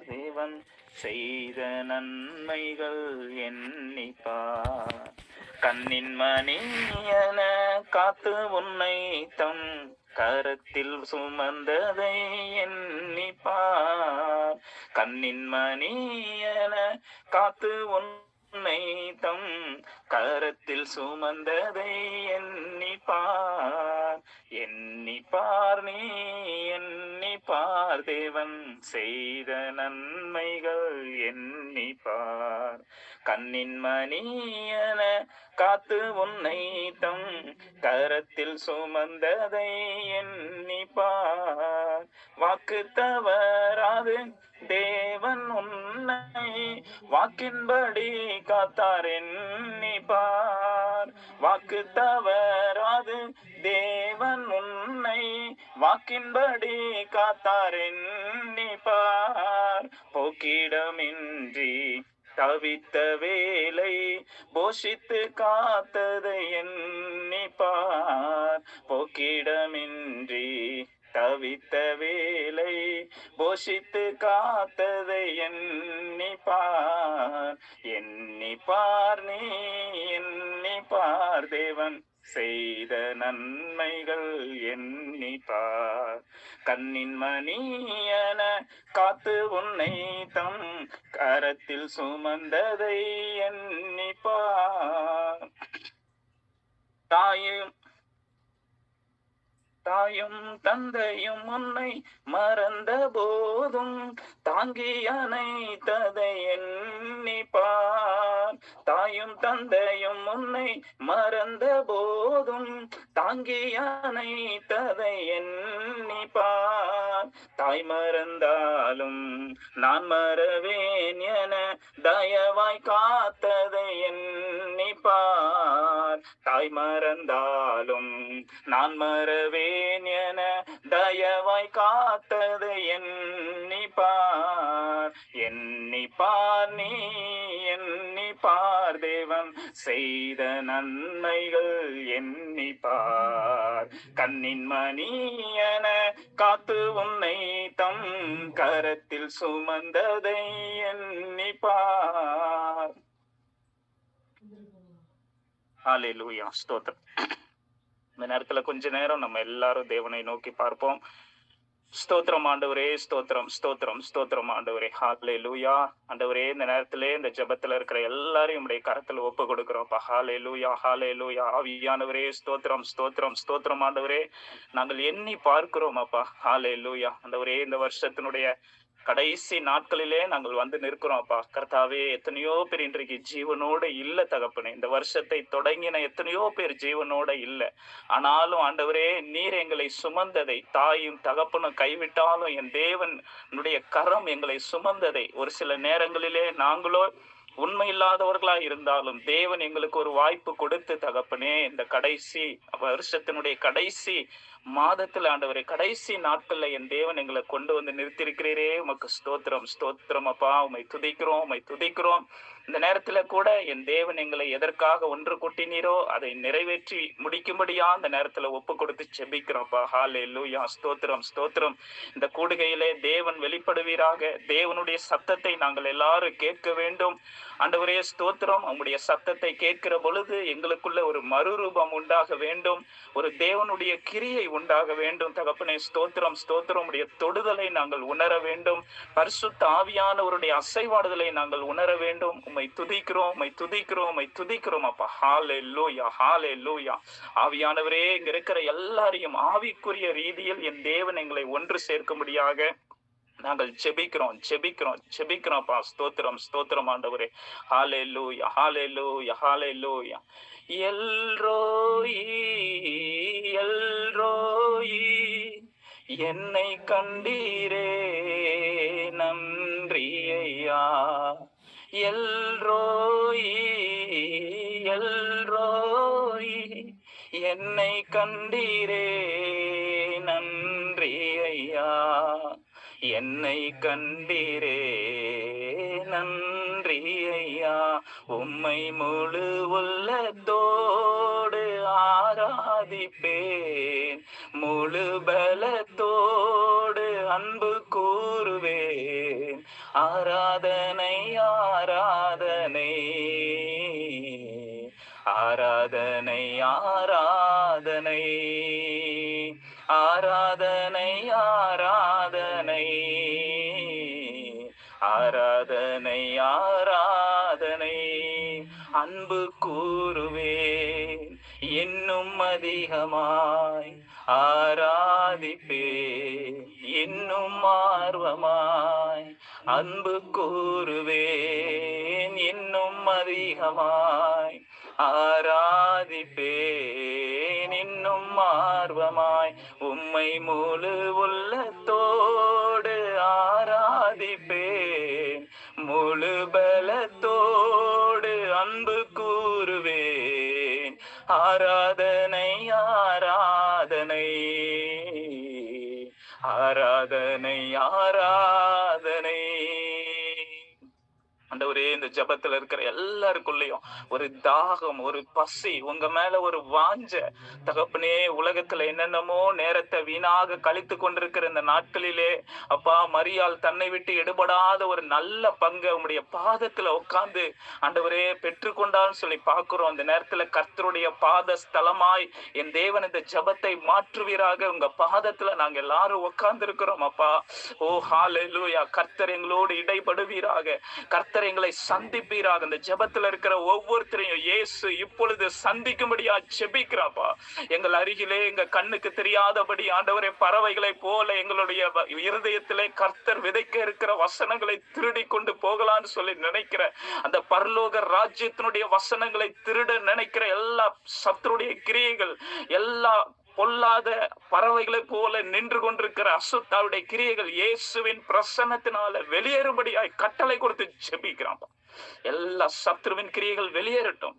தேவன் செய்த நன்மைகள் எண்ணிப்பார். கண்ணின் மணியன காத்து உன்னை தம் கரத்தில் சுமந்ததை எண்ணிப்பார். கண்ணின் மணியன காத்து உன்னை தம் கரத்தில் சுமந்ததை எண்ணிப்பார். எண்ணிப்பார் நீ எண்ணிப்பார் தேவன் செய்த நன்மைகள் எண்ணிப்பார். கண்ணின் மணியன காத்து உன்னை தம் கரத்தில் சுமந்ததை எண்ணிப்பார். வாக்கு தவறாது தேவன் உன்னை வாக்கின்படி காத்தார் எண்ணிப்பார். வாக்கு தவறாது தேவன் உன்னை வாக்கின்படி காத்தார் எண்ணிப்பார். போக்கிடமின்றி தவித்த வேலை போஷித்து காத்ததை எண்ணிப்பார். போக்கிடமின்றி தவித்த வேலை போஷித்து காத்ததை எண்ணிப்பார். எண்ணிப்பார் நீ எண்ணிப்பார் தேவன் செய்த நன்மைகள் எண்ணிப்பார். கண்ணின் மணியன காத்து உன்னை தம் கரத்தில் சுமந்ததை எண்ணிப்பார். தாயும் தந்தையும் உன்னை மறந்த போதும் தாங்கி அணைத்ததை எண்ணிப்பார். தாயும் தந்தையும் உன்னை மறந்த போதும் தாங்கி அணைத்ததை எண்ணிப்பார். தாய் மறந்தாலும் நான் மறவேன் என தயவாய் காத்ததை எண்ணிப்பார். தாய் மறந்தாலும் நான் மறவேன் என தயவாய் காத்ததை எண்ணிப்பார். எண்ணிப்பார் நீ எண்ணிப்பார் தேவன் செய்த நன்மைகள் எண்ணிப்பார். கண்ணின் மணியன காத்து உன்னை தம் கரத்தில் சுமந்ததை எண்ணிப்பார். ஹல்லேலூயா, ஸ்தோத்திரம். இந்த நேரத்துல கொஞ்ச நேரம் நம்ம எல்லாரும் தேவனை நோக்கி பார்ப்போம். ஸ்தோத்திரம் ஆண்டவரே, ஸ்தோத்திரம் ஸ்தோத்திரம் ஸ்தோத்திரம் ஆண்டவரே. ஹல்லேலூயா. ஆண்டவரே, இந்த நேரத்திலே இந்த ஜெபத்துல இருக்கிற எல்லாரையும் உடைய கரத்துல ஒப்பு கொடுக்கிறோம்ப்பா. ஹல்லேலூயா ஹல்லேலூயா. ஆவியானவரே, ஸ்தோத்திரம் ஸ்தோத்திரம் ஸ்தோத்திரம் ஆண்டவரே. நாங்கள் எண்ணி பார்க்கிறோம் அப்பா. ஹல்லேலூயா. ஆண்டவரே, இந்த வருஷத்தினுடைய கடைசி நாட்களிலே நாங்கள் வந்து நிற்கிறோம் அப்பா. கர்த்தாவே, எத்தனையோ பேர் இன்றைக்கு ஜீவனோட இல்ல தகப்பனே. இந்த வருஷத்தை தொடங்கின எத்தனையோ பேர் ஜீவனோட இல்ல. ஆனாலும் ஆண்டவரே, நீர் எங்களை சுமந்ததை, தாயும் தகப்பனும் கைவிட்டாலும் என் தேவனுடைய கரம் எங்களை சுமந்ததை, ஒரு சில நேரங்களிலே நாங்களோ உண்மை இல்லாதவர்களா இருந்தாலும் தேவன் எங்களுக்கு ஒரு வாய்ப்பு கொடுத்து தகப்பனே, இந்த கடைசி வருஷத்தினுடைய கடைசி மாதத்துல ஆண்டவரே, கடைசி நாட்கள்ல என் தேவன் எங்களை கொண்டு வந்து நிறுத்திருக்கிறீரே. உமக்கு ஸ்தோத்திரம் ஸ்தோத்திரம் அப்பா. உமை துதிக்கிறோம் உமை துதிக்கிறோம். இந்த நேரத்துல கூட என் தேவன் எங்களை எதற்காக ஒன்று கூட்டினீரோ அதை நிறைவேற்றி முடிக்கும்படியா இந்த நேரத்துல ஒப்பு கொடுத்து செபிக்கிறோம்ப்பா. ஹல்லேலூயா, ஸ்தோத்திரம் ஸ்தோத்திரம். இந்த கூடுகையிலே தேவன் வெளிப்படுவீராக. தேவனுடைய சத்தத்தை நாங்கள் எல்லாரும் கேட்க வேண்டும் ஆண்டவரே. ஸ்தோத்திரம். உங்களுடைய சத்தத்தை கேட்கிற பொழுது எங்களுக்குள்ள ஒரு மறுரூபம் உண்டாக வேண்டும், ஒரு தேவனுடைய கிரியை உண்டாக வேண்டும் தகப்பனே. ஸ்தோத்திரம் ஸ்தோத்திரம். உடைய தொடுதலை நாங்கள் உணர வேண்டும், பரிசுத்த ஆவியானவருடைய அசைவாடுதலை நாங்கள் உணர வேண்டும். உம்மை துதிக்கிறோம் உம்மை துதிக்கிறோம் உம்மை துதிக்கிறோம் அப்பா. ஹல்லேலூயா ஹல்லேலூயா. ஆவியானவரே, இங்க இருக்கிற எல்லாரையும் ஆவிக்குரிய ரீதியில் என் தேவன் எங்களை ஒன்று சேர்க்கும்படியாக நாங்கள் ஜெபிக்கிறோம் ஜெபிக்கிறோம் ஜெபிக்கிறோம்ப்பா. ஸ்தோத்திரம் ஸ்தோத்திரம் ஆண்டவரே. ஹல்லேலூயா ஹல்லேலூயா ஹல்லேலூயா. எல்ரோயி எல்ரோயி, என்னை கண்டீரே நன்றி ஐயா. எல்ரோயி எல்ரோயி, என்னை கண்டீரே நன்றி ஐயா. என்னை கண்டீரே நன்றி ஐயா. உம்மை முழு உள்ளத்தோடு ஆராதிப்பேன், முழு பலத்தோடு அன்பு கூறுவேன். ஆராதனை ஆராதனை ஆராதனை ஆராதனை ஆராதனை ஆராதனை ஆராதனை ஆராதனை அன்பு கூறுவேன் இன்னும் அதிகமாய் ஆராதிப்பேன் இன்னும் ஆர்வமாய் அன்பு கூறுவேன் இன்னும் அதிகமாய் ஆராதிப்பேன் இன்னும் ஆர்வமாய் உம்மை முழு உள்ளத்தோடு ஆராதிப்பேன் முழு பலத்தோடு அன்பு கூறுவேன் ஆராதனை ஆராதனை ஆராதனை ஆராதனை. ஆண்டவரே, இந்த ஜபத்துல இருக்கிற எல்லாருக்குள்ளயும் ஒரு தாகம், ஒரு பசி, உங்க மேல ஒரு வாஞ்ச தகப்பனே. உலகத்துல என்னென்னமோ நேரத்தை வீணாக கழித்து கொண்டிருக்கிற இந்த நாட்களிலே அப்பா, மரியாள் தன்னை விட்டு எடுபடாத ஒரு நல்ல பங்கு உங்களுடைய பாதத்துல உட்கார்ந்து ஆண்டவரே பெற்றுக்கொண்டான்னு சொல்லி பார்க்கிறோம். அந்த நேரத்துல கர்த்தருடைய பாத ஸ்தலமாய் என் தேவன் இந்த ஜபத்தை மாற்றுவீராக. உங்க பாதத்துல நாங்க எல்லாரும் உட்கார்ந்து இருக்கிறோம் அப்பா. ஓ ஹல்லேலூயா. கர்த்தர் எங்களோடு இடைபடுவீராக. கர்த்தர் எங்களை சந்திப்பீராக. இந்த ஜெபத்துல இருக்கிற ஒவ்வொருத்தரையும் இயேசு இப்பொழுது சந்திக்கும்படியா ஜெபிக்கிறாப்பா. எங்கள் அருகிலே எங்க கண்ணுக்கு தெரியாதபடி ஆண்டவரே பறவைகளை போல எங்களுடைய இருதயத்திலே கர்த்தர் விதைக்க இருக்கிற வசனங்களை திருடி கொண்டு போகலான்னு சொல்லி நினைக்கிற அந்த பரலோக ராஜ்யத்தினுடைய வசனங்களை திருட நினைக்கிற எல்லா சத்துருடைய கிரியைகள், எல்லா பொல்லாத பறவைகளை போல நின்று கொண்டிருக்கிற அசுத்தாவுடைய கிரியைகள் இயேசுவின் பிரசன்னத்தினால வெளியேறும்படியாய் கட்டளை கொடுத்து ஜெபிக்கிறான். எல்லா சத்ருவின் கிரியைகள் வெளியேறட்டும்.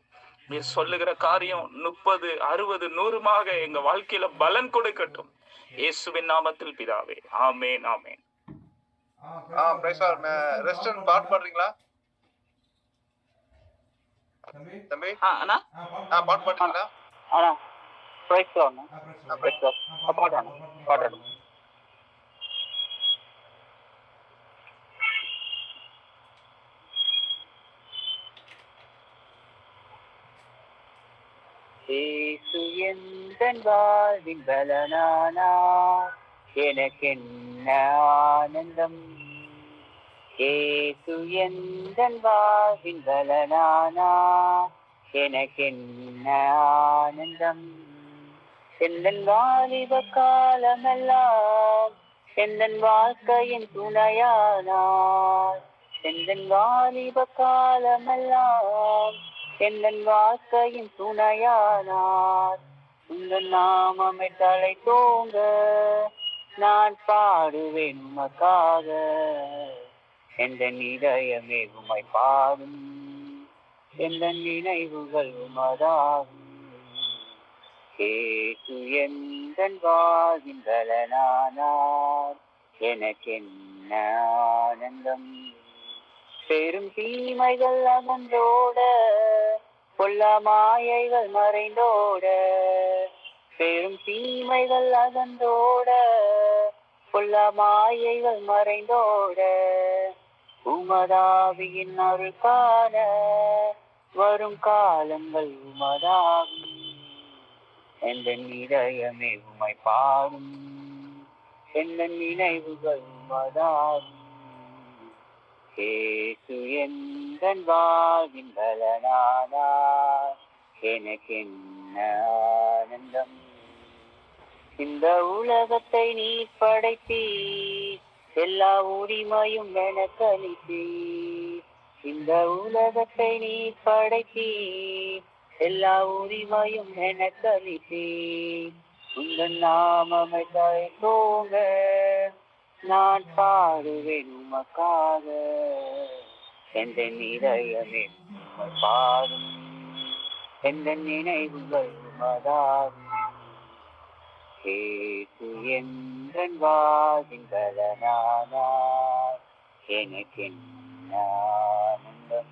நீ சொல்லுகிற காரியம் 30, 60, 100மாக எங்க வாழ்க்கையில பலன் கொடுக்கட்டும். இயேசுவின் நாமத்தில் பிதாவே, ஆமேன் ஆமேன். பாட்டு பாடுறீங்களா தம்பி? அண்ணா பாட்டு பாடுறீங்களா? இயேசு எந்தன் வாழ்வின் பலனானார், எனக்கென்ன ஆனந்தம். இயேசு எந்தன் வாழ்வின் பலனானார், எனக்கென்ன ஆனந்தம். எந்தன் வாலிப காலமெல்லாம் எந்தன் வாழ்க்கையின் துணையானார். எந்தன் வாலிப காலமெல்லாம் எந்தன் வாழ்க்கையின் துணையானார். உங்கள் நாமமே தலை தோங்க நான் பாடுவேன் உமக்காக. எந்த இதயமே உமை பாடும், எந்த நினைவுகள் உமதாகும். இயேசு எந்தன் வாழ்வின் பலனானார், எனக்கென்ன ஆனந்தம். பெரும் தீமைகள் அகன்றோட, கொல்ல மாயைகள் மறைந்தோட. பெரும் தீமைகள் அகன்றோட, கொல்ல மாயைகள் மறைந்தோட. உமதாவியின் அருள் காண வரும் காலங்கள் உமதாகும். எந்த இதயமே உமை பாடும், எந்த நினைவுகள் உமதாகும். இயேசு எந்தன் வாழ்வின் பலனானார், எனக்கென்ன ஆனந்தம். இந்த உலகத்தை நீ படைத்தீர், எல்லா உரிமையும் எனக்கு அளித்தீர். இந்த உலகத்தை நீ படைத்தீர், எல்லா உரிமையும் எனக்கு அளித்தீர். உங்கள் நாமமே தலை தோங்க நான் பாடுவேன் உமக்காக. எந்த இதயமே உம்மை பாடும், எந்த நினைவுகள் உமதாகும். இயேசு எந்தன் வாழ்வின் பலனானார், எனக்கென்ன ஆனந்தம்.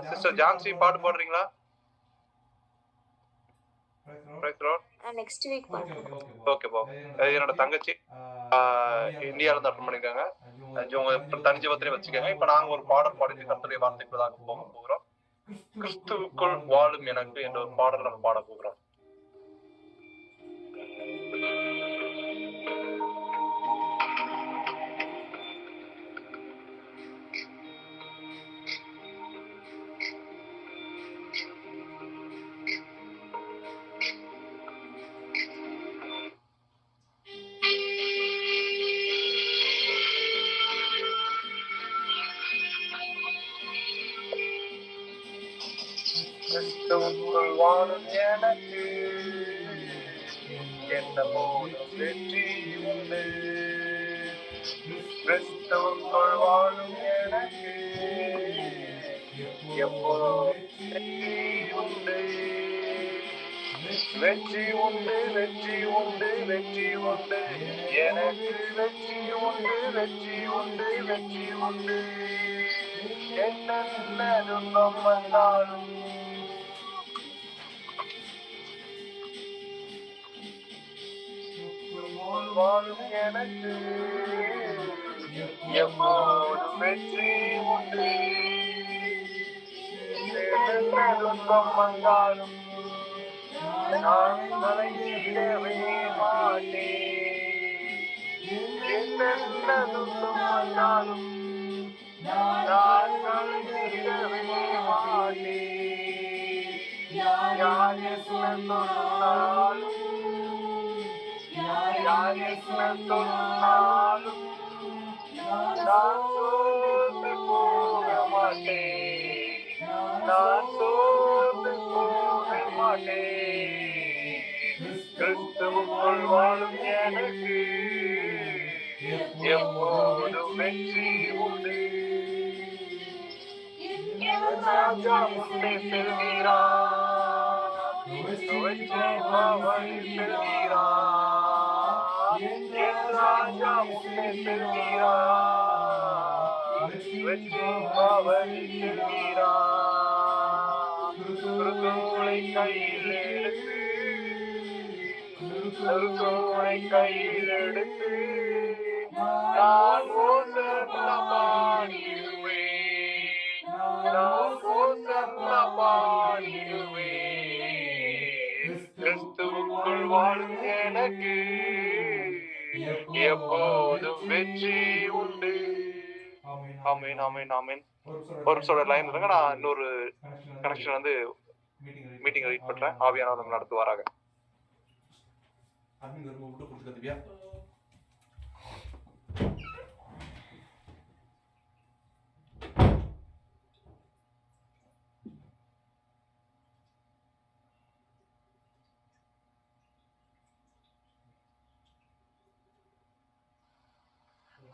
சிஸ்டர் ஜான்சி பாட்டு பாடுறீங்களா? நெக்ஸ்ட் வீக் பார்ப்போம். ஓகேப்பா. என்னோட தங்கச்சி இந்தியால இருந்து அட்டன் பண்ணிருக்காங்க. உங்க தனி ஜெபத்திலே வச்சுக்கோங்க. இப்ப நாங்க ஒரு பாடல் பாடிட்டு கர்த்தருடைய வார்த்தைக்குள்ளாக போகிறோம். கிறிஸ்துவுக்குள் வாழும் எனக்கு என்ற ஒரு பாடல் நம்ம பாட போகிறோம். கிறிஸ்துவுக்குள் வாழும் எனக்கு எந்த போதும் வெற்றி உண்டு. கிறிஸ்துவுக்குள் வாழும் எனக்கு எப்போதும் வெற்றி உண்டு. வெற்றி உண்டு, வெற்றி உண்டு, வெற்றி உண்டு. எனக்கு வெற்றி உண்டு, வெற்றி உண்டு, வெற்றி உண்டு. என்னென்ன துன்பம் வந்தாலும் வாழும் எனக்கு எப்போதும் வெற்றி உண்டு. என்னென்ன துன்பம் வந்தாலும் நான் கலங்கிடவே மாட்டேன். என்னென்ன துன்பம் வந்தாலும் நான் கலங்கிடவே மாட்டேன். யார் என்ன சொன்னாலும் யார் என்ன சொன்னாலும் நான் சோர்ந்து போக மாட்டேன். நான் சோர்ந்து போக மாட்டேன். கிறிஸ்துவுக்குள் வாழும் எனக்கு எப்போதும் வெற்றி உண்டு. ராஜா முன்னே செல்கிறார், வெற்றி பவனி செல்கிறார். என் ராஜா முன்னே செல்கிறார், வெற்றி பவனி செல்கிறார். கிறிஸ்துவை கையில் எடுத்து, கிறிஸ்துவை கையில் எடுத்து நான் ஓசன்னா பாடிடுவேன். நான் ஓசன்னா பாடிடுவேன். கிறிஸ்துவுக்குள் வாழும் எனக்கு எப்போதும் வெற்றி உண்டு. ஆமீன், ஆமீன், ஆமீன். ஒரு சொல்ற லைன் இருங்க, நான் இன்னொரு கனெக்ஷன் வந்து மீட்டிங் ரீட் பண்றேன். ஆவியானவர் நடத்துவாராக.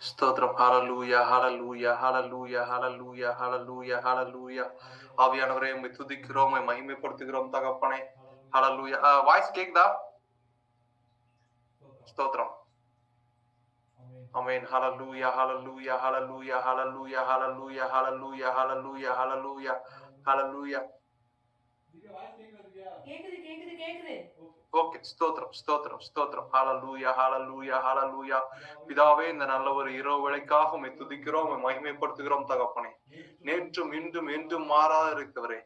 ஸ்தோத்திரம். ஹalleluya, ஹalleluya, ஹalleluya, ஹalleluya, ஹalleluya, ஹalleluya. ஆவியானவரே உம்மை துதிக்கிறோம், உம்மை மகிமைப்படுத்துகிறோம் தகப்பனே. ஹalleluya. வாய்ஸ் கேக்குதா? ஸ்தோத்திரம். ஆமென். ஹalleluya, ஹalleluya, ஹalleluya, ஹalleluya, ஹalleluya, ஹalleluya, ஹalleluya, ஹalleluya, ஹalleluya. கேக்குது. ஓகே. ஸ்தோத்திரம், ஸ்தோத்திரம், ஸ்தோத்திரம். ஹalleluya, ஹalleluya, ஹalleluya. பிதாவே, இந்த நல்ல ஒரு இரவு வேளைக்காக உம்மை துதிக்கிறோம், உம்மை மகிமைப்படுத்துகிறோம் தகப்பனே. நேற்றும் இன்றும் என்றும் மாறாத இருக்கிறவரே,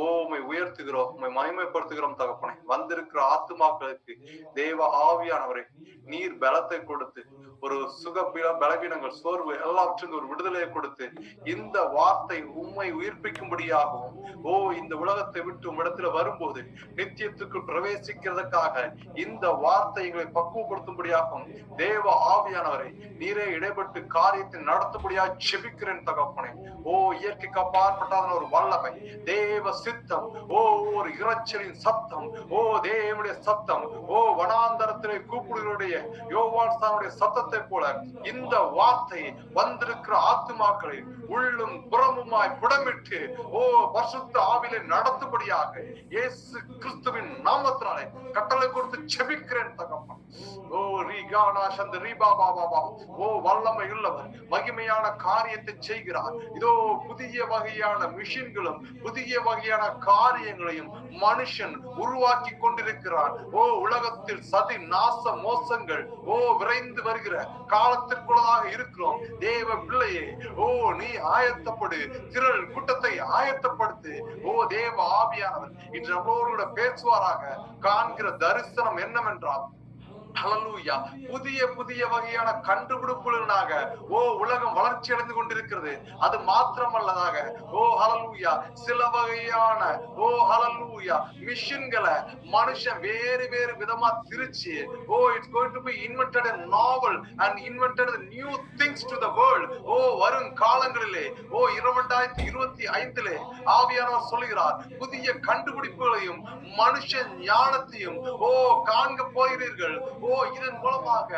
உம்மை உயர்த்துகிறோம், உம்மை மகிமைப்படுத்துகிறோம் தகப்பனே. வந்திருக்கிற ஆத்துமாக்களுக்கு தேவ ஆவியானவரே நீர் பலத்தை கொடுத்து, ஒரு சுக பலவீனங்கள், சோர்வு எல்லாவற்றும் ஒரு விடுதலையை கொடுத்து, இந்த வார்த்தை உம்மை உயிர்ப்பிக்கும்படியாகவும், இந்த உலகத்தை விட்டு உம்மிடத்துல வரும்போது நித்தியத்துக்கு பிரவேசிக்கிறதுக்காக இந்த வார்த்தை எங்களை பக்குவப்படுத்தும்படியாகவும் தேவ ஆவியானவரை நீரே இடைப்பட்டு காரியத்தை நடத்தும்படியாக செபிக்கிறேன் தகப்பனே. இயற்கைக்கு அப்பாற்பட்டான ஒரு வல்லமை, தேவ சித்தம், ஒரு இரைச்சலின் சத்தம், தேவனுடைய சத்தம், வனாந்தரத்திலே கூப்பிடுகளுடைய யோவான்ஸ்தானுடைய சத்தத்தை போல இந்த வார்த்தை வந்திருக்கிற ஆத்துமாக்களை உள்ளும் புறமுமாய் புடமிட்டு பரிசுத்த ஆவியிலே நடத்தும்படியாக இயேசு கிறிஸ்துவின் நாமத்தினாலே கட்டளை கொடுத்து செபிக்கிறேன் தகப்பன். ஓ ரீகானா சந்த ரீபா பாபா, ஓ வல்லமை உள்ளவர், மகிமையான காரியத்தை செய்கிறார். இதோ புதிய வகையான மிஷின்களும் புதிய வகையான காரியங்களையும் மனுஷன் உருவாக்கி கொண்டிருக்கிறான். ஓ உலகத்தில் சதி நாச மோசங்கள் ஓ விரைந்து வருகிற காலத்திற்குள்ளதாக இருக்கிறோம். தேவ பிள்ளையே, ஓ நீ ஆயத்தப்படு, திரள் கூட்டத்தை ஆயத்தப்படுத்து. ஓ தேவ ஆவியானவர் இன்று நம்மளோட பேசுவாராக. காண்கிற தரிசனம் என்னவென்றால், ஹல்லேலூயா, புதிய புதிய வகையான கண்டுபிடிப்புகளாக ஓ உலகம் வளர்ச்சி அடைந்து கொண்டிருக்கிறது. அது மாத்திரமல்லதாக ஓ ஹல்லேலூயா, சில வகையான ஓ ஹல்லேலூயா மிஷின்களை மனுஷன் வேறு வேறு விதமா திரிச்சு oh it's going to be invented a novel and invented new things to the world. ஓ வரும் காலங்களிலே ஓ 2025 ஆவியானவர் சொல்கிறார், புதிய கண்டுபிடிப்புகளையும் மனுஷன் ஞானத்தையும் ஓ காண்க போகிறீர்கள். ஓ இதன் மூலமாக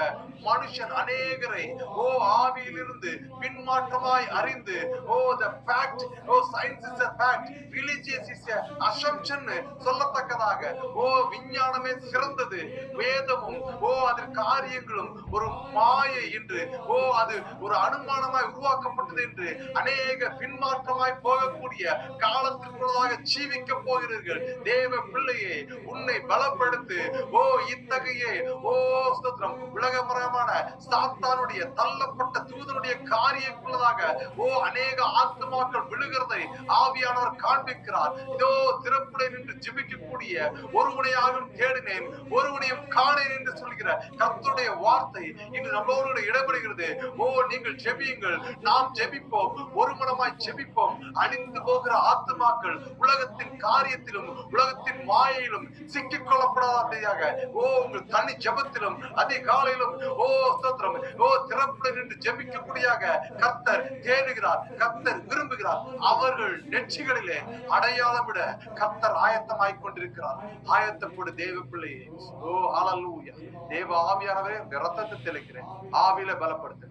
மனுஷன் அநேகரை ஓ ஆவியிலிருந்து பின்மாற்றமாய் அறிந்து ஓ the fact, O science is a fact, religious is a assumption சொல்லத்தக்கதாக ஓ விஞ்ஞானமே சிறந்தது, வேதமும் ஓ அதன் காரியங்களும் ஒரு மாயை என்று ஓ அது ஒரு அனுமானமாய் உருவாக்கப்பட்டது என்று அநேக பின்மாற்றமாய் போகக்கூடிய காலத்திற்குள்ளதாக ஜீவிக்க போகிறீர்கள். தேவ பிள்ளையே, உன்னை பலப்படுத்து. ஓ இத்தகைய ஓ ஸ்தோத்திரம், உலகமரமான சாத்தானுடைய தள்ளப்பட்ட தூதனுடைய காரியங்களுள்ளதாக ஓ அநேக ஆத்மாக்கள் விழுகிறதை ஆவியானவர் காண்பிக்கிறார். இதோ திறப்புடை நின்று ஜெபிக்கக்கூடிய ஒருவனையாகவும் தேடினேன் ஒருவனையும் காணேன் என்று சொல்கிற கர்த்தருடைய வார்த்தை இன்று நம்மளோடு இடம்பெறுகிறது. ஓ நீங்கள் ஜெபியுங்கள், நாம் ஜெபிப்போம், ஒரு மனமாய் ஜெபிப்போம். அழிந்து போகிற ஆத்மாக்கள் உலகத்தின் காரியத்திலும் உலகத்தின் மாயையிலும் சிக்கிக் கொள்ளப்படாததாக ஓ உங்கள் தனி ஜெபத்திலும் அதிகாலையிலும் ஓ ஸ்தோத்திரம் ஓ திறப்புடை நின்று ஜெபிக்கக்கூடியாக கர்த்தர் தேடுகிறார், கர்த்தர் விரும்புகிறார். அவர்கள் நெற்றிகளிலே அடையாளமிட கர்த்தர் ஆயத்தமாய் கொண்டிருக்கிறார். ஆயத்தப்படு தேவ பிள்ளையே. ஓ ஹல்லேலூயா. தேவ ஆவியானவரே, இரத்தத்தை தெளிக்கிறேன், ஆவியில பலப்படுத்து.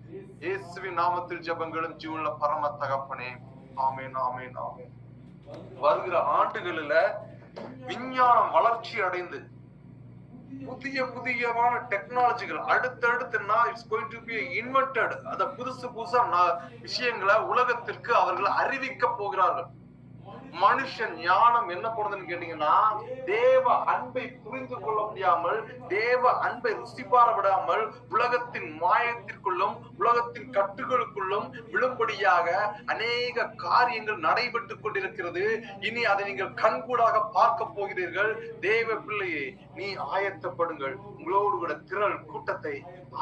இயேசுவின் நாமத்தில் ஜெபங்களும் ஜீவனுள்ள பரம தகப்பனே, ஆமென் ஆமென் ஆமென். வருகிற ஆண்டுகளில விஞ்ஞானம் வளர்ச்சி அடைந்து புதிய புதியமான டெக்னாலஜிகள் அடுத்தடுத்துனா it's going to be invented. அத புதுசு புதுசா விஷயங்களை உலகத்திற்கு அவர்கள் அறிவிக்க போகிறார்கள். மனுஷன் ஞானம் என்ன போனதுன்னு கேட்டீங்கன்னா, தேவ அன்பை புரிந்து கொள்ள முடியாமல், தேவ அன்பை ருசிபார விடாமல் உலகத்தின் மாயத்திற்குள்ளும் உலகத்தின் கட்டுகளுக்குள்ளும் விழும்படியாக அநேக காரியங்கள் நடைபெற்றுக் கொண்டிருக்கிறது. இனி அதை நீங்கள் கண்கூடாக பார்க்க போகிறீர்கள். தேவ பிள்ளையே, நீ ஆயத்தப்படுங்கள். உங்களோடு கூட திரள் கூட்டத்தை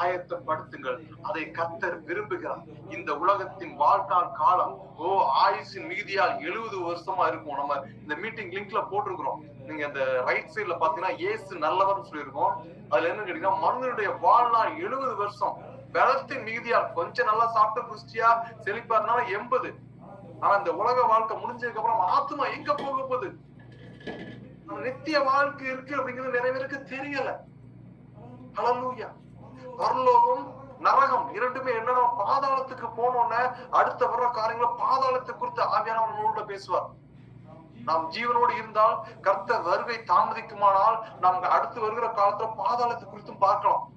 ஆயத்தப்படுத்துங்கள். அதை கர்த்தர் விரும்புகிறார். இந்த உலகத்தின் வாழ்நாள் காலம் ஓ ஆயுசின் மீதியால் 70 வருஷமா இருக்கும். நம்ம இந்த மீட்டிங் லிங்க்ல போட்டிருக்கிறோம். நீங்க அந்த ரைட் சைட்ல பாத்தீங்கன்னா இயேசு நல்லவர்னு சொல்லியிருக்கோம். அதுல என்ன கேட்டீங்கன்னா, மனிதனுடைய வாழ்நாள் 70 வருஷம். பலத்தின் மீதியால் கொஞ்சம் நல்லா சாப்பிட்டு புஷ்டியா செழிப்பா இருந்தாலும் 80. ஆனா இந்த உலக வாழ்க்கை முடிஞ்சதுக்கு அப்புறம் ஆத்மா எங்க போக போகுது? நித்திய வாழ்க்கை இருக்கு அப்படிங்கிறது நிறைய பேருக்கு தெரியல. ஹல்லேலூயா. பரலோகம் நரகம் இரண்டுமே என்ன, பாதாளத்துக்கு போனோன்னு அடுத்த வர்ற காரியங்களை பாதாளத்தை குறித்து ஆவியானவர்களோட பேசுவார். நாம் ஜீவனோடு இருந்தால் கர்த்தர் வருகை தாமதிக்குமானால் நாம் அடுத்து வருகிற காலத்துல பாதாளத்தை குறித்தும் பார்க்கலாம்.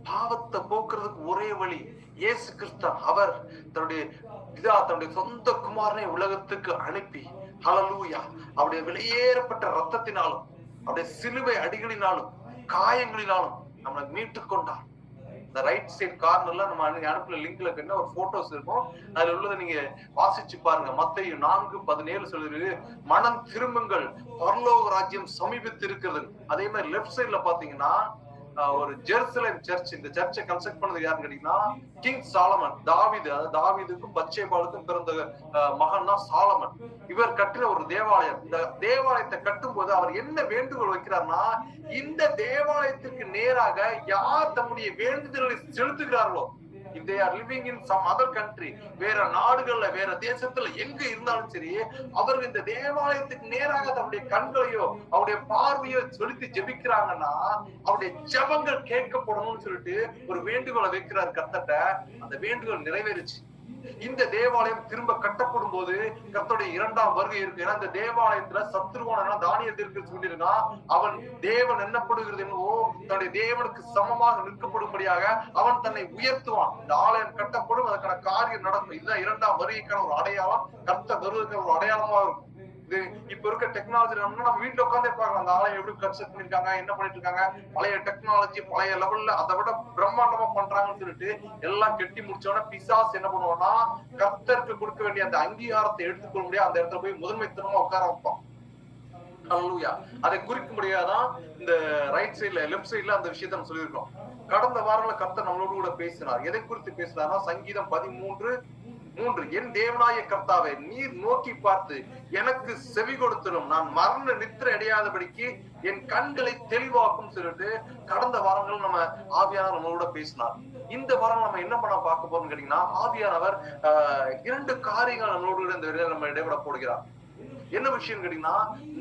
பாவத்தை போக்குறதுக்கு ஒரே வழி இயேசு கிறிஸ்து. அவர் தன்னுடைய சொந்த குமாரனை உலகத்துக்கு அனுப்பி ஹல்லேலூயா அவருடைய வெளியேறப்பட்ட ரத்தத்தினாலும் அவருடைய சிலுவை அடிகளினாலும் காயங்களினாலும் நம்மளை மீட்டுக் கொண்டார். இந்த ரைட் சைட் கார்னர்ல நம்ம அனுப்புல லிங்க்ல என்ன ஒரு போட்டோஸ் இருக்கும். அதுல உள்ளதை நீங்க வாசிச்சு பாருங்க. மத்தேயு 4:17 சொல்லுது, மனம் திரும்புங்கள், பரலோக ராஜ்யம் சமீபித்து இருக்கிறது. அதே மாதிரி லெப்ட் சைட்ல பாத்தீங்கன்னா ஒரு ஜெருசலேம் சர்ச். இந்த சர்ச்சை கன்ஸ்ட்ரக்ட் பண்ணது யாருன்னு கேட்டீங்கன்னா கிங் சாலமன். தாவீதுக்கும் பத்சேபாளுக்கும் பிறந்த மகன் தான் சாலமன். இவர் கட்டின ஒரு தேவாலயம். இந்த தேவாலயத்தை கட்டும் போது அவர் என்ன வேண்டுகோள் வைக்கிறார்னா, இந்த தேவாலயத்திற்கு நேராக யார் தம்முடைய வேண்டுதல்களை செலுத்துகிறார்களோ, if they are living in some other country, வேற நாடுகள்ல வேற தேசத்துல எங்க இருந்தாலும் சரி, அவர்கள் இந்த தேவாலயத்துக்கு நேராக தன்னுடைய கண்களையோ அவருடைய பார்வையோ செலுத்தி ஜெபிக்கிறாங்கன்னா அவருடைய ஜெபங்கள் கேட்கப்படணும்னு சொல்லிட்டு ஒரு வேண்டுகோளை வைக்கிறார் கர்த்தர்ட்ட. அந்த வேண்டுகோள் நிறைவேறுச்சு. இந்த தேவாலயம் திரும்ப கட்டப்படும் போது கர்த்தருடைய இரண்டாம் வருகை இருக்கு. ஏன்னா இந்த தேவாலயத்துல சத்துருவான தானியேல் இருக்கு சொல்லியிருக்கான், அவன் தேவன் என்னப்படுகிறது என்னவோ தன்னுடைய தேவனுக்கு சமமாக நிற்கப்படும்படியாக அவன் தன்னை உயர்த்துவான். இந்த ஆலயம் கட்டப்படும், அதுக்கான காரியம் நடக்கும். இதுதான் இரண்டாம் வருகைக்கான ஒரு அடையாளம், கர்த்தர் வருவதற்கான ஒரு அடையாளமா இருக்கும். இது இப்ப இருக்க டெக்னாலஜி நம்ம வீட்டுல உட்காந்தே பார்க்கலாம் அந்த ஆலயம் எப்படி கன்ஸ்ட்ரக்ட் பண்ணிருக்காங்க, என்ன பண்ணிட்டு இருக்காங்க, பழைய டெக்னாலஜி பழைய லெவல்ல அதை விட பிரம்மாண்டமா பண்றாங்கன்னு சொல்லிட்டு எல்லாம் கெட்டி முடிச்சோன்னா பிசாசு என்ன பண்ணுவோம்னா கர்த்தருக்கு கொடுக்க வேண்டிய அந்த அங்கீகாரத்தை எடுத்துக்கொள்ள முடியாது, அந்த இடத்துல போய் முதன்மைத்தனமா உட்கார வைப்போம். ஹல்லேலூயா. அதை குறிக்க முடியாதான் இந்த ரைட் சைட்ல லெப்ட் சைட்ல அந்த விஷயத்த நம்ம சொல்லியிருக்கோம். கடந்த வாரங்கள கர்த்தர் நம்மளோடு கூட பேசினார். எதை குறித்து பேசினார்னா சங்கீதம் 13:3, என் தேவனாய கர்த்தாவே நீர் நோக்கி பார்த்து எனக்கு செவி கொடுத்திடும், நான் மரண நித்திரை அடையாதபடிக்கு என் கண்களை தெளிவாக்கும் சொல்லிட்டு கடந்த வாரங்கள் நம்ம ஆவியானவர் நம்மளோட பேசினார். இந்த வாரம் நம்ம என்ன பண்ண பார்க்க போறோம்னு கேட்டீங்கன்னா, ஆவியானவர் 2 காரியங்கள் நம்மளோட இந்த நம்ம இடைவிட போடுகிறார். என்ன விஷயம் கேட்டீங்கன்னா,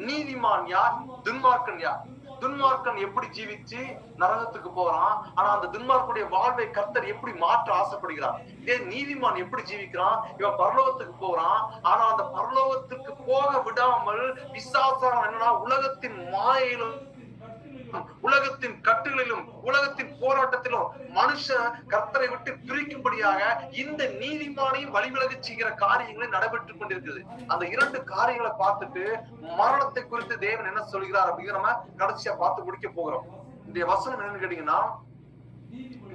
நீதிமான் யார், துன்மார்க்கன் யார். துன்மார்க்கன் எப்படி ஜீவிச்சு நரகத்துக்கு போறான், ஆனா அந்த துன்மார்க்குடைய வாழ்வை கர்த்தர் எப்படி மாற்ற ஆசைப்படுகிறார். இதே நீதிமான் எப்படி ஜீவிக்கிறான், இவன் பரலோகத்துக்கு போறான், ஆனா அந்த பரலோகத்துக்கு போக விடாமல் பிசாசான என்னன்னா உலகத்தின் மாயிலும் உலகத்தின் கட்டுகளிலும் உலகத்தின் போராட்டத்திலும் மனுஷன் கர்த்தரை விட்டு பிரிக்கும்படியாக இந்த நீதிமானையும் வழிவிலக செய்கிற காரியங்களை நடைபெற்றுக் கொண்டிருக்கிறது. அந்த 2 காரியங்களை பார்த்துட்டு மரணத்தை குறித்து தேவன் என்ன சொல்கிறார் அப்படிங்கிற நம்ம கடைசியா பார்த்து முடிக்க போகிறோம். இந்த வசனம் என்னன்னு கேட்டீங்கன்னா,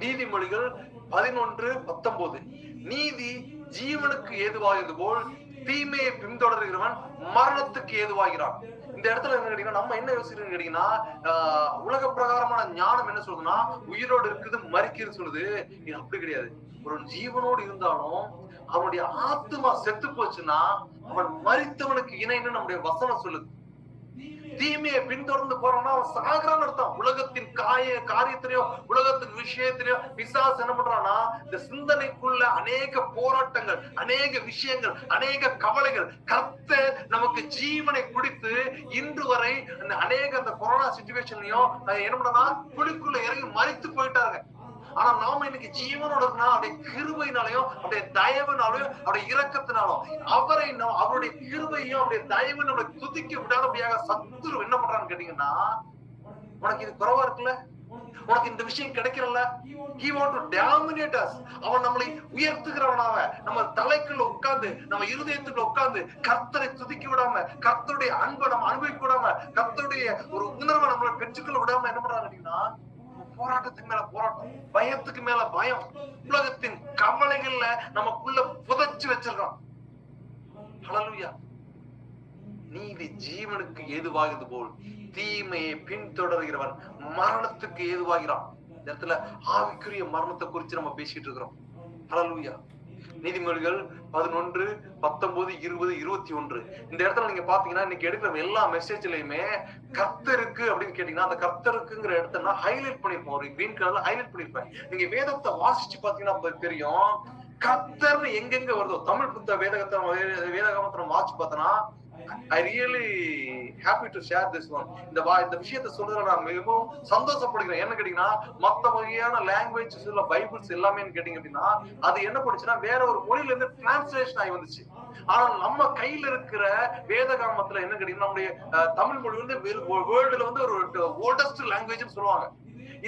நீதிமொழிகள் 11:19, நீதி ஜீவனுக்கு ஏதுவாகிறது போல் தீமையை பின்தொடர்கிறவன் மரணத்துக்கு ஏதுவாகிறான். இந்த இடத்துல என்ன கேட்டீங்கன்னா, நம்ம என்ன யோசிக்கிறோம்னு கேட்டீங்கன்னா, உலக பிரகாரமான ஞானம் என்ன சொல்லுதுன்னா உயிரோடு இருக்குது மரிக்கிறது சொல்லுது. இது அப்படி கிடையாது. ஒரு ஜீவனோடு இருந்தாலும் அவனுடைய ஆத்மா செத்து போச்சுன்னா அவன் மரித்தவனுக்கு இணைன்னு நம்முடைய வசனம் சொல்லுது. தீமையை பின்தொடர்ந்து போறோம்னா அவன் சாகரான்னு அர்த்தம். உலகத்தின் காரியத்திலையோ உலகத்தின் விஷயத்திலையோ பிசாசு என்ன பண்றான்னா இந்த சிந்தனைக்குள்ள அநேக போராட்டங்கள், அநேக விஷயங்கள், அநேக கவலைகள், கர்த்தர் நமக்கு ஜீவனை குடித்து இன்று வரை அநேக அந்த கொரோனா சிச்சுவேஷன்லயும் என்ன பண்றா குழிக்குள்ள இறங்கி மரித்து போயிட்டாங்க. ஆனா நாம இன்னைக்கு ஜீவனோட இருக்கா அவருடைய கிருபையினாலையும் அவருடைய தயவுனாலையும் அவருடைய இரக்கத்தினாலும் அவருடைய கிருபையும் அவருடைய தயவு நம்மளை துதிக்க விடாதபடியாக சத்துரு என்ன பண்றான்னு கேட்டீங்கன்னா, உனக்கு இது குறைவா இருக்குல்ல, உனக்கு இந்த விஷயம் கிடைக்கிறல்ல, he want to dominate us. அவன் நம்மளை உயர்த்துகிறவனாக நம்ம தலைக்குள்ள உட்கார்ந்து நம்ம இருதயத்துக்குள்ள உட்கார்ந்து கர்த்தரை துதிக்க விடாம, கர்த்தருடைய அன்பை நம்ம அனுபவிக்க விடாம, கர்த்தருடைய ஒரு உணர்வை நம்மளை பெற்றுக்கொள்ள விடாம என்ன பண்றாங்க கேட்டீங்கன்னா, போராட்டத்துக்கு மேல போராட்டம், பயத்துக்கு மேல பயம், உலகத்தின் கவலைகள்ல நமக்குள்ள புதைச்சு வச்சிருக்கோம். ஹல்லேலூயா. நீதி ஜீவனுக்கு ஏதுவாகிறது போல் தீமையை பின்தொடர்கிறவன் மரணத்துக்கு ஏதுவாகிறான். இந்த இடத்துல ஆவிக்குரிய மரணத்தை குறித்து நம்ம பேசிட்டு இருக்கிறோம். ஹல்லேலூயா. நீதிமொழிகள் 11, 19, 20, 21 இந்த இடத்துல நீங்க பாத்தீங்கன்னா இன்னைக்கு எடுக்கிற எல்லா மெசேஜ்லயுமே கர்த்தருக்கு அப்படின்னு கேட்டீங்கன்னா, அந்த கர்த்தருக்குங்கிற இடத்த நான் ஹைலைட் பண்ணிருப்பேன், ஒரு கிரீன் கலர்ல ஹைலைட் பண்ணிருப்பேன். நீங்க வேதத்தை வாசிச்சு பாத்தீங்கன்னா தெரியும் கர்த்தர்னு எங்கெங்க வருதோ. தமிழ் புத்த வேதகாமத்தை வாசிச்சு பார்த்தோன்னா I really happy to share this one. இந்த விஷயத்தை சொல்றதுல நான் மிகவும் சந்தோஷப்படுகிறேன். என்ன கேட்டீங்கன்னா, மத்த வகையான லாங்குவேஜஸ் உள்ள பைபிள்ஸ் எல்லாமே கேட்டீங்க அப்படின்னா அது என்ன பண்ணுச்சுன்னா வேற ஒரு மொழியில இருந்து டிரான்ஸ்லேஷன் ஆகி வந்துச்சு. ஆனா நம்ம கையில இருக்கிற வேதகாமத்துல என்ன கேட்டீங்கன்னா, நம்முடைய தமிழ் மொழி வந்து வேர்ல்டுல வந்து ஒரு ஓல்டஸ்ட் லாங்குவேஜ்னு சொல்லுவாங்க.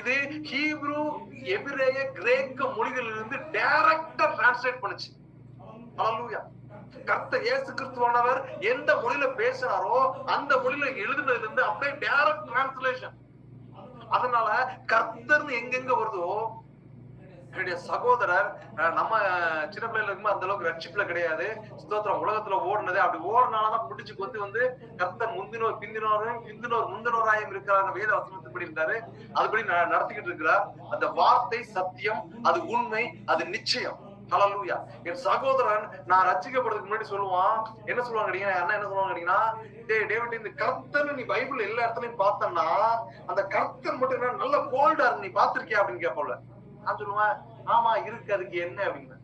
இது ஹீப்ரு, எபிரேய, கிரேக்க மொழிகளிலிருந்து டைரக்டா டிரான்ஸ்லேட் பண்ணுச்சு. ஹல்லேலூயா. கர்த்தர் இயேசு கிறிஸ்துவானவர் எந்த மொழியில பேசினாரோ அந்த மொழியில எழுதுனதுல இருந்து அப்படியே டைரக்ட் டிரான்ஸ்லேஷன். அதனால கர்த்தர்னு எங்கெங்க வருதோ, என்னுடைய சகோதரர் நம்ம சின்ன பிள்ளைல இருக்கும்போது அந்த அளவுக்கு ரட்சிப்புல கிடையாது. ஸ்தோத்திரம். உலகத்துல ஓடுனதே அப்படி ஓடுனாலதான் பிடிச்சு கொண்டு வந்து கர்த்தர் முந்தினோர் பிந்தினோரும் பிந்தினோர் முந்தினோராயும் இருக்கிறாங்க வேத வசனத்தின்படி இருந்தாரு. அதுபடி நடத்திக்கிட்டு இருக்கிறார். அந்த வார்த்தை சத்தியம், அது உண்மை, அது நிச்சயம். ஹல்லேலூயா. என் சகோதரன் நான் ரட்சிக்கப்படுறதுக்கு முன்னாடி சொல்லுவான், என்ன சொல்லுவாங்க கேட்டீங்கன்னா, அண்ணா என்ன சொல்லுவாங்க கேட்டீங்கன்னா, டேவிட் இந்த கர்த்தர் நீ பைபிள் எல்லா இடத்துலயும் பார்த்தன்னா அந்த கர்த்தர் மட்டும் நல்ல போல்டா இருக்கு, நீ பாத்திருக்கியா அப்படின்னு கேட்போம்ல. நான் சொல்லுவேன், ஆமா இருக்கு, அதுக்கு என்ன அப்படின்னு.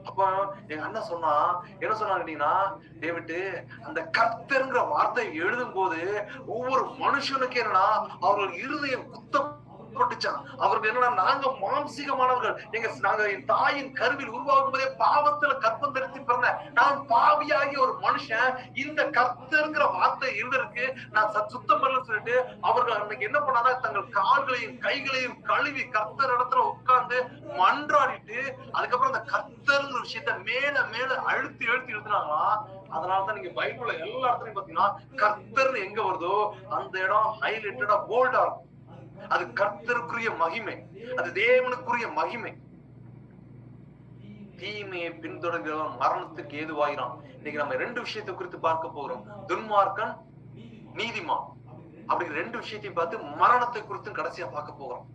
அப்ப எங்க அண்ணன் சொன்னா என்ன சொன்னாங்க கேட்டீங்கன்னா, டேவிட் அந்த கர்த்தர்ங்கிற வார்த்தை எழுதும் போது ஒவ்வொரு மனுஷனுக்கு என்னன்னா அவர்கள் இருதயம் குத்த உட்பட்டுச்சான். அவர்கள் என்னன்னா, நாங்க மாம்சீகமானவர்கள், நாங்க என் தாயின் கருவில் உருவாகும் போதே பாவத்துல கற்பம் தரித்து பிறந்த நான் பாவியாகிய ஒரு மனுஷன், இந்த கர்த்தருங்கிற வார்த்தை இருந்திருக்கு, நான் சுத்தம் பண்ணல சொல்லிட்டு அவர்கள் அன்னைக்கு என்ன பண்ணாங்க, தங்கள் கால்களையும் கைகளையும் கழுவி கர்த்தர் இடத்துல உட்கார்ந்து மன்றாடிட்டு அதுக்கப்புறம் அந்த கர்த்தருங்கிற விஷயத்த மேல மேல அழுத்தி எழுத்துனாங்களா. அதனாலதான் நீங்க பைபிள்ல எல்லா இடத்துலயும் பாத்தீங்கன்னா கர்த்தர் எங்க வருதோ அந்த இடம் ஹைலைட்டடா போல்டா இருக்கும். அது கர்த்தருக்குரிய மகிமை, அது தேவனுக்குரிய மகிமை. தீமையை பின்தொடர்கிறவன் மரணத்துக்கு ஏதுவாகிறான். இன்னைக்கு நம்ம ரெண்டு விஷயத்தை குறித்து பார்க்க போகிறோம், துன்மார்க்கன், நீதிமான். அப்படி ரெண்டு விஷயத்தையும் பார்த்து மரணத்தை குறித்து கடைசியா பார்க்க போகிறோம்.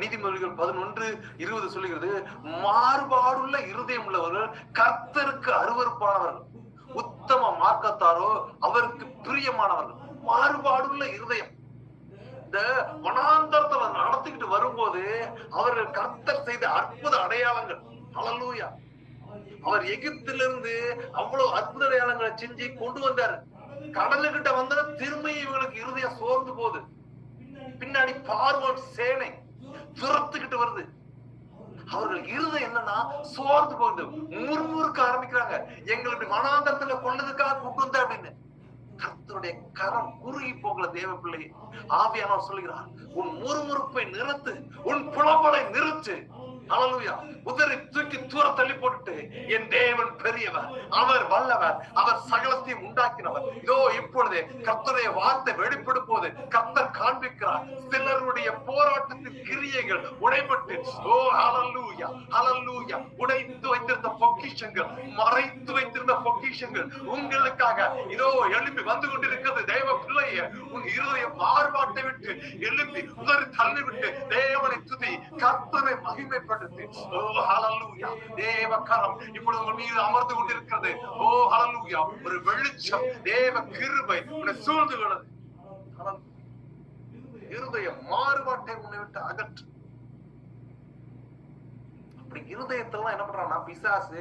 நீதிமொழிகள் 11:20 சொல்லுகிறது, மாறுபாடுள்ள இருதயம் உள்ளவர்கள் கர்த்தருக்கு அருவருப்பானவர்கள், உத்தம மார்க்கத்தாரோ அவருக்கு பிரியமானவர்கள். மாறுபாடுள்ள இருதயம். இந்த வனாந்தரத்துல நடத்திக்கிட்டு வரும்போது அவர்கள் கர்த்தர் செய்த அற்புத அடையாளங்கள், ஹல்லேலூயா. அவர் எகிப்திலிருந்து அவ்வளவு அற்புத அடையாளங்களை செஞ்சு கொண்டு வந்தாரு. கடலுக்கிட்ட வந்தா திரும்பி இவங்களுக்கு இருதயம் சோர்ந்து போகுது. பின்னாடி பார்வோன் சேனை துரத்துக்கிட்டு வருது. அவர்கள் இருதயம் என்னன்னா சோர்ந்து போகுது, முறுமுறுக்க ஆரம்பிக்கிறாங்க. எங்களுக்கு வனாந்தரத்துல கொண்டதுக்காக கூட்டு வந்த அப்படின்னு. கர்த்தருடைய கரம் குறுகி போகல. தேவ பிள்ளை ஆவியானவர் சொல்லுகிறார், உன் முறுமுறுப்பை நிறுத்து, உன் புலம்பலை நிறுத்து. ஹல்லேலூயா. உதறி தூக்கி தூர தள்ளி போட்டுட்டு, என் தேவன் பெரியவர், அவர் வல்லவர், அவர் சகலத்தையும் உண்டாக்கினவர். இதோ இப்பொழுது கர்த்தருடைய வார்த்தை வெளிப்படும் போது கர்த்தர் காண்பிக்கிறார். சிலருடைய போராட்டத்தின் கிரியைகள் உடைபட்டு, ஓ ஹல்லேலூயா ஹல்லேலூயா, உடைத்து வைத்திருந்த பொக்கிஷங்கள், மறைத்து வைத்திருந்த பொக்கிஷங்கள் உங்களுக்காக இதோ எழும்பி வந்து கொண்டிருக்கிறது. தேவ பிள்ளையே, உன் இருதயம் மாறுபாட்டை விட்டு எழும்பி உதறி தள்ளி விட்டு தேவனை துதி, கர்த்தரை மகிமைப்படுத்து. ஓ ஹல்லேலூயா. தேவ கரம் இப்பொழுது உங்கள் மீது அமர்ந்து கொண்டிருக்கிறது. ஓ ஹல்லேலூயா. ஒரு வெளிச்சம், தேவ கிருபை உன்னை சூழ்ந்து கொள்ளுது. இருதய மாறுபாட்டை உன்னை விட்டு அகற்று. இருதயத்தெல்லாம் என்ன பண்றான்னா பிசாசு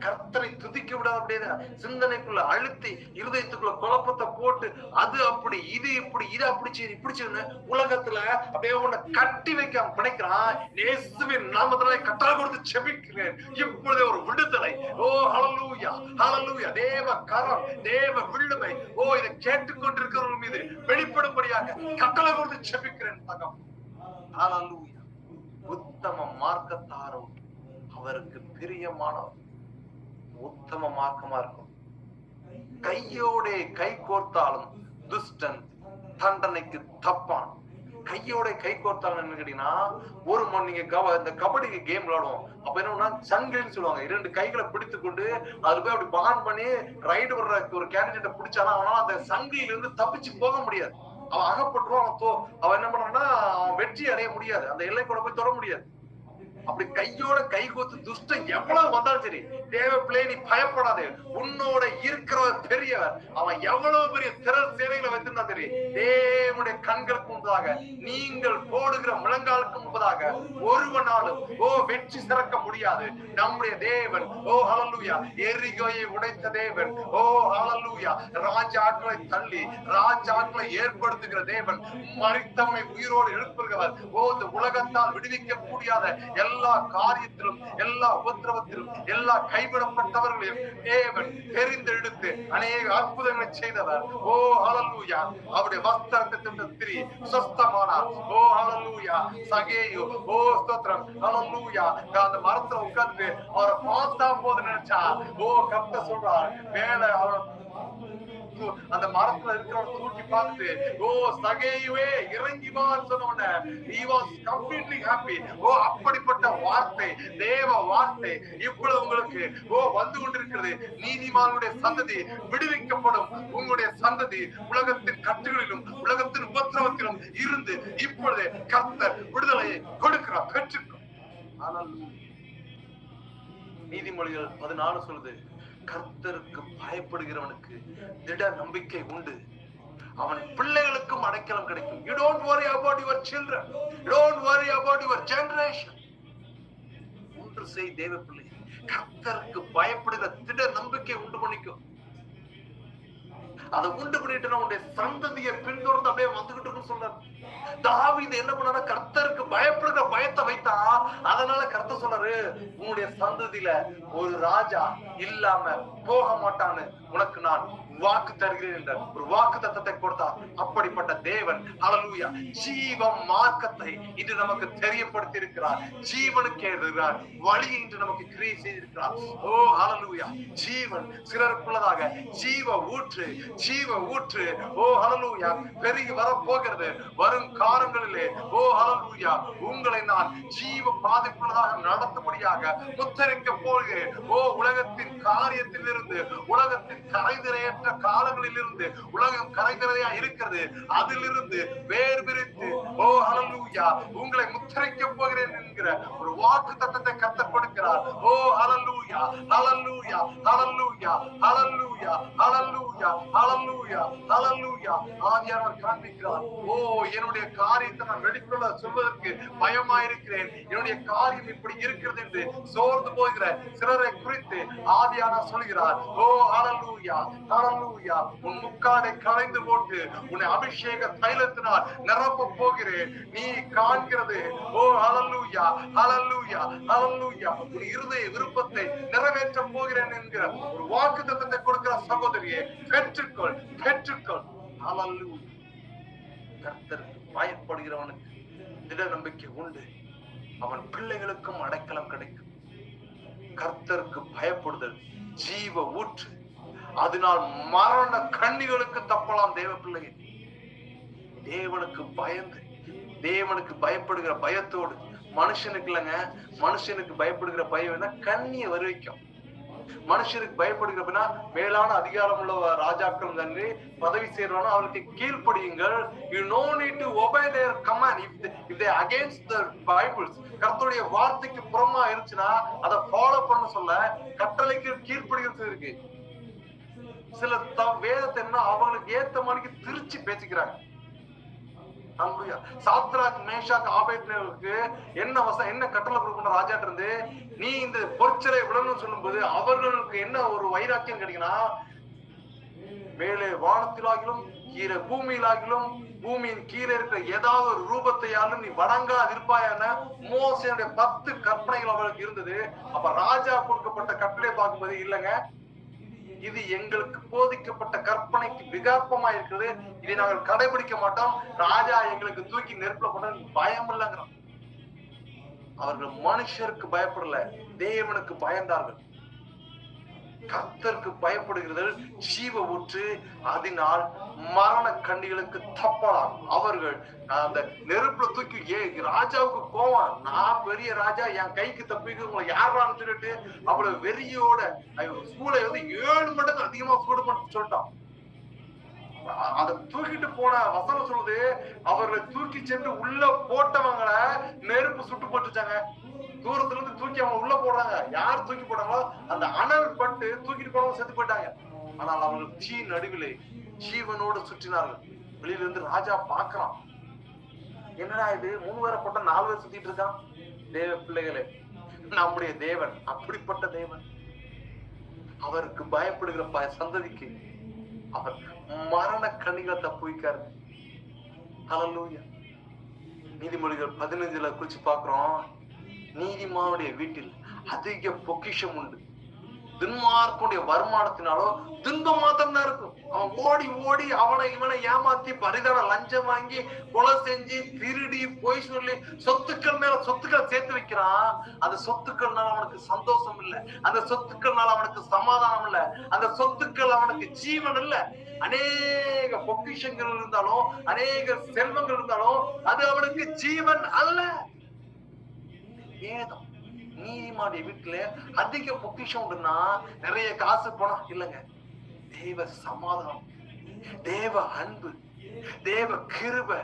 கர்த்தரை துதிக்க விடாத அப்படியே சிந்தனைக்குள்ள அழுத்தி இருதயத்துக்குள்ள குழப்பத்தை போட்டு, அது அப்படி இது இப்படி இது அப்படி செய்து இப்படி செய்து உலகத்துல அப்படியே உன்னை கட்டி வைக்க பிணைக்கிறான். இயேசுவின் நாமத்திலே கட்டளை கொடுத்து செபிக்கிறேன், இப்பொழுதே ஒரு விடுதலை. ஓ ஹல்லேலூயா ஹல்லேலூயா. தேவ கரம், தேவ விடுதலை, ஓ இதை கேட்டுக்கொண்டிருக்கிறவர்கள் மீது வெளிப்படும்படியாக கட்டளை கொடுத்து செபிக்கிறேன் தகம். ஹல்லேலூயா. உத்தம மார்க்கத்தாரோ அவருக்கு பிரியமானவர். உத்தம மார்க்கமா இருக்கும். கையோட கை கோர்த்தாலும் துஷ்டன் தண்டனைக்கு தப்பான். கையோட கை கோர்த்தாலும் என்ன கேட்டீங்கன்னா, ஒரு நீங்க இந்த கபடி கேம் விளையாடுவோம். அப்ப என்ன சங்கிலின்னு சொல்லுவாங்க. 2 கைகளை பிடித்து கொண்டு அது போய் அப்படி பான் பண்ணி ரைடு வர்ற ஒரு கேண்டிடேட்டை பிடிச்சானா அவனால அந்த சங்கிலில இருந்து தப்பிச்சு போக முடியாது. அவன் அகப்பட்டுருவான். அவன் என்ன பண்ணான்னா அவன் வெற்றி அடைய முடியாது, அந்த எல்லை கூட போய் தொட முடியாது. அப்படி கையோட கை கோத்து துஷ்டன் எவ்வளவு வந்தாலும் சரி, தேவ பிள்ளை நீ பயப்படாதே, உன்னோட இருக்கிறவர் பெரியவர். அவன் எவ்வளவு பெரிய திரள் சேனைகளை வைத்திருந்தா சரி, தேவனுடைய கண்களுக்கு முன்பதாக, நீங்கள் போடுகிற முழங்காலுக்கு முன்பதாக ஒருவனாலும் வெற்றி சிறக்க முடியாது. நம்முடைய தேவன் ஓ ஹல்லேலூயா எரிகோயை உடைத்த தேவன். ஓ ஹல்லேலூயா. ராஜாக்களை தள்ளி ராஜாக்களை ஏற்படுத்துகிற தேவன், மரித்தவனை உயிரோடு எழுப்புகிறவர். இந்த உலகத்தால் விடுவிக்க முடியாத எல்லா காரியத்திலும், எல்லா உபத்திரவத்திலும், எல்லா கைவிடப்பட்டவர்களையும் தேவன் தெரிந்தெடுத்து அநேக அற்புதங்களை செய்தவர். ஓ ஹல்லேலூயா. அவருடைய வஸ்திரத்தை திரி சொஸ்தமானார். ஓ ஹல்லேலூயா. சகேயு ஓ ஸ்தோத்திரம் ஹல்லேலூயா. அந்த மரத்துல உட்கார்ந்து அவரை பார்த்தா போது நினைச்சா, ஓ கர்த்தர் சொல்றார், மேல அவர் அந்த மரத்துல இருக்கிறவரை தூக்கி பார்த்து, ஓ சகேயுவே இறங்கி வான்னு சொன்ன உடனே he was completely happy. ஓ அப்படிப்பட்ட வார்த்தை, தேவ வார்த்தை இப்பொழுது உங்களுக்கு வந்து கொண்டிருக்கிறது. நீதிமானுடைய சந்ததி விடுவிக்கப்படும். உங்களுடைய சந்ததி உலகத்தின் கட்டுகளிலும் உலகத்தின் உபத்திரவத்திலும் இருந்து இப்பொழுது கர்த்தர் விடுதலையை கொடுக்கிறார், பெற்றுக்கும். நீதிமொழிகள் 14 சொல்லுது, கர்த்தருக்கு பயப்படுகிறவனுக்கு திட நம்பிக்கை உண்டு, அவன் பிள்ளைகளுக்கும் அடைக்கலம் கிடைக்கும். You don't worry about your children. You don't worry about your generation. ஒன்று செய் தேவ பிள்ளை, கர்த்தருக்கு பயப்படுகிற திட நம்பிக்கை உண்டு பண்ணிக்கும். அதை உண்டு பண்ணிட்டு உன்னுடைய சந்ததியை பின்தொடர்ந்து அப்படியே வந்துகிட்டு இருக்குன்னு சொல்றாரு. தாவீது என்ன பண்ணாரு? கர்த்தருக்கு பயப்படுகிற பயத்தை வைத்தா. அதனால கர்த்தர் சொல்றாரு, உன்னுடைய சந்ததியில ஒரு ராஜா இல்லாம போக மாட்டான்னு உனக்கு நான் வாக்கு தருகிறேன் என்ற ஒரு வாக்கு தத்தத்தை கொடுத்தார். அப்படிப்பட்ட தேவன் ஹல்லேலூயா ஜீவ மார்க்கத்தை இன்று நமக்கு தெரியப்படுத்தி இருக்கிறார். ஜீவனுக்கு எழுதுகிறார் வழியை இன்று நமக்கு கிரியை செய்திருக்கிறார். ஓ ஹல்லேலூயா ஜீவன் சிலருக்குள்ளதாக ஜீவ ஊற்று, ஜீவ ஊற்று. ஓ ஹல்லேலூயா பெருகி வரப்போகிறது வரும் காலங்களிலே. ஓ ஹல்லேலூயா உங்களை நான் ஜீவ பாதைக்குள்ளதாக நடத்தும்படியாக முத்தரிக்க போகிறேன். ஓ உலகத்தின் காரியத்தில் இருந்து, உலகத்தின் கரைதிரையற்ற காலங்களில் இருந்து, உலகம் கரைதிரையா இருக்கிறது, அதிலிருந்து வேர் பிரித்து ஓ ஹல்லேலூயா உங்களை முத்தரிக்க போகிறேன் என்கிற ஒரு வாக்கு தத்தத்தை கர்த்தர் கொடுக்கிறார். ஓ ஹல்லேலூயா ஹல்லேலூயா ஹல்லேலூயா ஹல்லேலூயா ஹல்லேலூயா ஹல்லேலூயா ஹல்லேலூயா. ஆவியானவர் காண்பிக்கிறார். ஓ என்னுடைய காரியத்தை நான் வெளிக்கொள்ள சொல்வதற்கு பயமாயிருக்கிறேன், என்னுடைய காரியம் இப்படி இருக்கிறது என்று சோர்ந்து போகிற சிலரை குறித்து ஆவியானவர் சொல்கிறார். ஓ ஹல்லேலூயா ஹல்லேலூயா உன் முக்காடை களைந்து போட்டு உன்னை அபிஷேக தைலத்தினால் நிரப்ப போகிறேன். நீ காண்கிறது ஓ ஹல்லேலூயா ஹல்லேலூயா ஹல்லேலூயா உன் இருதய விருப்பத்தை நிறைவேற்ற போகிறேன் என்கிற ஒரு வாக்குத்தத்தத்தை கொடுக்கிற சகோதரியே, பெற்றுக்கொள் பெற்றுக்கொள். ஹல்லேலூயா. கர்த்தருக்கு பயப்படுகிறவனுக்கு திட நம்பிக்கை உண்டு, அவன் பிள்ளைகளுக்கும் அடைக்கலம் கிடைக்கும். கர்த்தருக்கு பயப்படுதல் ஜீவ ஊற்று, அதனால் மரண கண்ணிகளுக்கு தப்பலாம். தேவ பிள்ளைகள் தேவனுக்கு பயந்து, தேவனுக்கு பயப்படுகிற பயத்தோடு, மனுஷனுக்கு இல்லைங்க, மனுஷனுக்கு பயப்படுகிற பயம் கண்ணிய வருவிக்கும். மனுஷனுக்கு பயப்படுகிறப்பனா மேலான அதிகாரம் உள்ள ராஜாக்கள் தண்ணி பதவி செய்யறவனா அவருக்கு கீழ்ப்படியுங்கள். You no need to obey their command if they against the Bibles. கர்த்தருடைய வார்த்தைக்கு புறமா இருந்துச்சுன்னா அதை ஃபாலோ பண்ண சொல்ல கட்டளைக்கு கீழ்ப்படிகிறது இருக்கு. சில வேதத்தை என்ன அவங்களுக்கு ஏத்த மாதிரிக்கு திருச்சி பேசிக்கிறாங்க. சாத்ராக் மேஷாக் ஆபேத்நேகோவுக்கு என்ன கட்டளை கொடுக்கணும் ராஜாட்ட இருந்து? நீ இந்த பொற்சிலை விடணும்னு சொல்லும் போது அவர்களுக்கு என்ன ஒரு வைராக்கியம் கிடைக்குன்னா, மேலே வானத்திலாகிலும் கீழே பூமியிலாகிலும் பூமியின் கீழே இருக்கிற ஏதாவது ஒரு ரூபத்தையாலும் நீ வணங்காது இருப்பாயான மோசேயுடைய 10 கற்பனைகள் அவர்களுக்கு இருந்தது. அப்ப ராஜா கொடுக்கப்பட்ட கட்டளை பார்க்கும்போது இல்லைங்க, இது எங்களுக்கு போதிக்கப்பட்ட கற்பனைக்கு விகாப்பமா இருக்கிறது, இதை நாங்கள் கடைபிடிக்க மாட்டோம், ராஜா எங்களுக்கு தூக்கி நெருப்புல போட்ட பயம் இல்லைங்கிறோம். அவர்கள் மனுஷருக்கு பயப்படல, தேவனுக்கு பயந்தார்கள். கர்த்தருக்கு பயப்படுகிறது ஜீவ ஊற்று, அதனால் மரண கண்ணிகளுக்கு தப்பலாம். அவர்கள் அந்த நெருப்புல தூக்கி ராஜாவுக்கு கோவம், நான் பெரிய ராஜா, என் கைக்கு தப்பிக்கு உங்களை யாரான்னு சொல்லிட்டு அவ்வளவு வெறியோட சூளை 7 மடங்கு அதிகமா சூடு பண்ண சொல்லிட்டான். அதை தூக்கிட்டு போன வசனம் சொல்லுது, அவர்களை தூக்கி சென்று உள்ள போட்டவங்களை நெருப்பு சுட்டு போட்டுச்சாங்க. தூரத்துல இருந்து தூக்கி அவங்க உள்ள போடுறாங்க. யார் தூக்கி போட்டாங்களோ அந்த அனல் பட்டு தூக்கிட்டு போனவங்க செத்து போயிட்டாங்க. ஆனால் அவர்கள் தீ நடுவிலே ஜீவனோடு சுற்றினார்கள். வெளியில இருந்து ராஜா பாக்குறான், என்னடா இது 3 பேரை போட்ட 4 பேர் சுத்திட்டு இருக்கான். தேவ பிள்ளைகளே, நம்முடைய தேவன் அப்படிப்பட்ட தேவன். அவருக்கு பயப்படுகிற சந்ததிக்கு அவர் மரண கண்ணிகளை தப்புவிக்காரு. ஹல்லேலூயா. நீதிமொழிகள் 15 குறிச்சு பாக்குறோம், நீதிமானுடைய வீட்டில் அதிக பொக்கிஷம் உண்டு, துன்மார்க்கனுடைய வருமானத்தினாலோ துன்பம் மாத்திரம் தான் இருக்கும். அவன் ஓடி ஓடி அவனை இவனை ஏமாத்தி பரிதான லஞ்சம் வாங்கி கொலை செஞ்சு திருடி பொய் சொல்லி சொத்துக்கள் மேல சொத்துக்கள் சேர்த்து வைக்கிறான். அந்த சொத்துக்கள்னால அவனுக்கு சந்தோஷம் இல்லை, அந்த சொத்துக்கள்னால அவனுக்கு சமாதானம் இல்லை, அந்த சொத்துக்கள் அவனுக்கு ஜீவன் இல்லை. அநேக பொக்கிஷங்கள் இருந்தாலும் அநேக செல்வங்கள் இருந்தாலும் அது அவனுக்கு ஜீவன் அல்ல. வேதம் நீதிமானுடைய வீட்டுல அதிக பொக்கிஷம் உண்டுன்னா நிறைய காசு போனா இல்லைங்க, தேவ சமாதானம், தேவ அன்பு, தேவ கிருபை,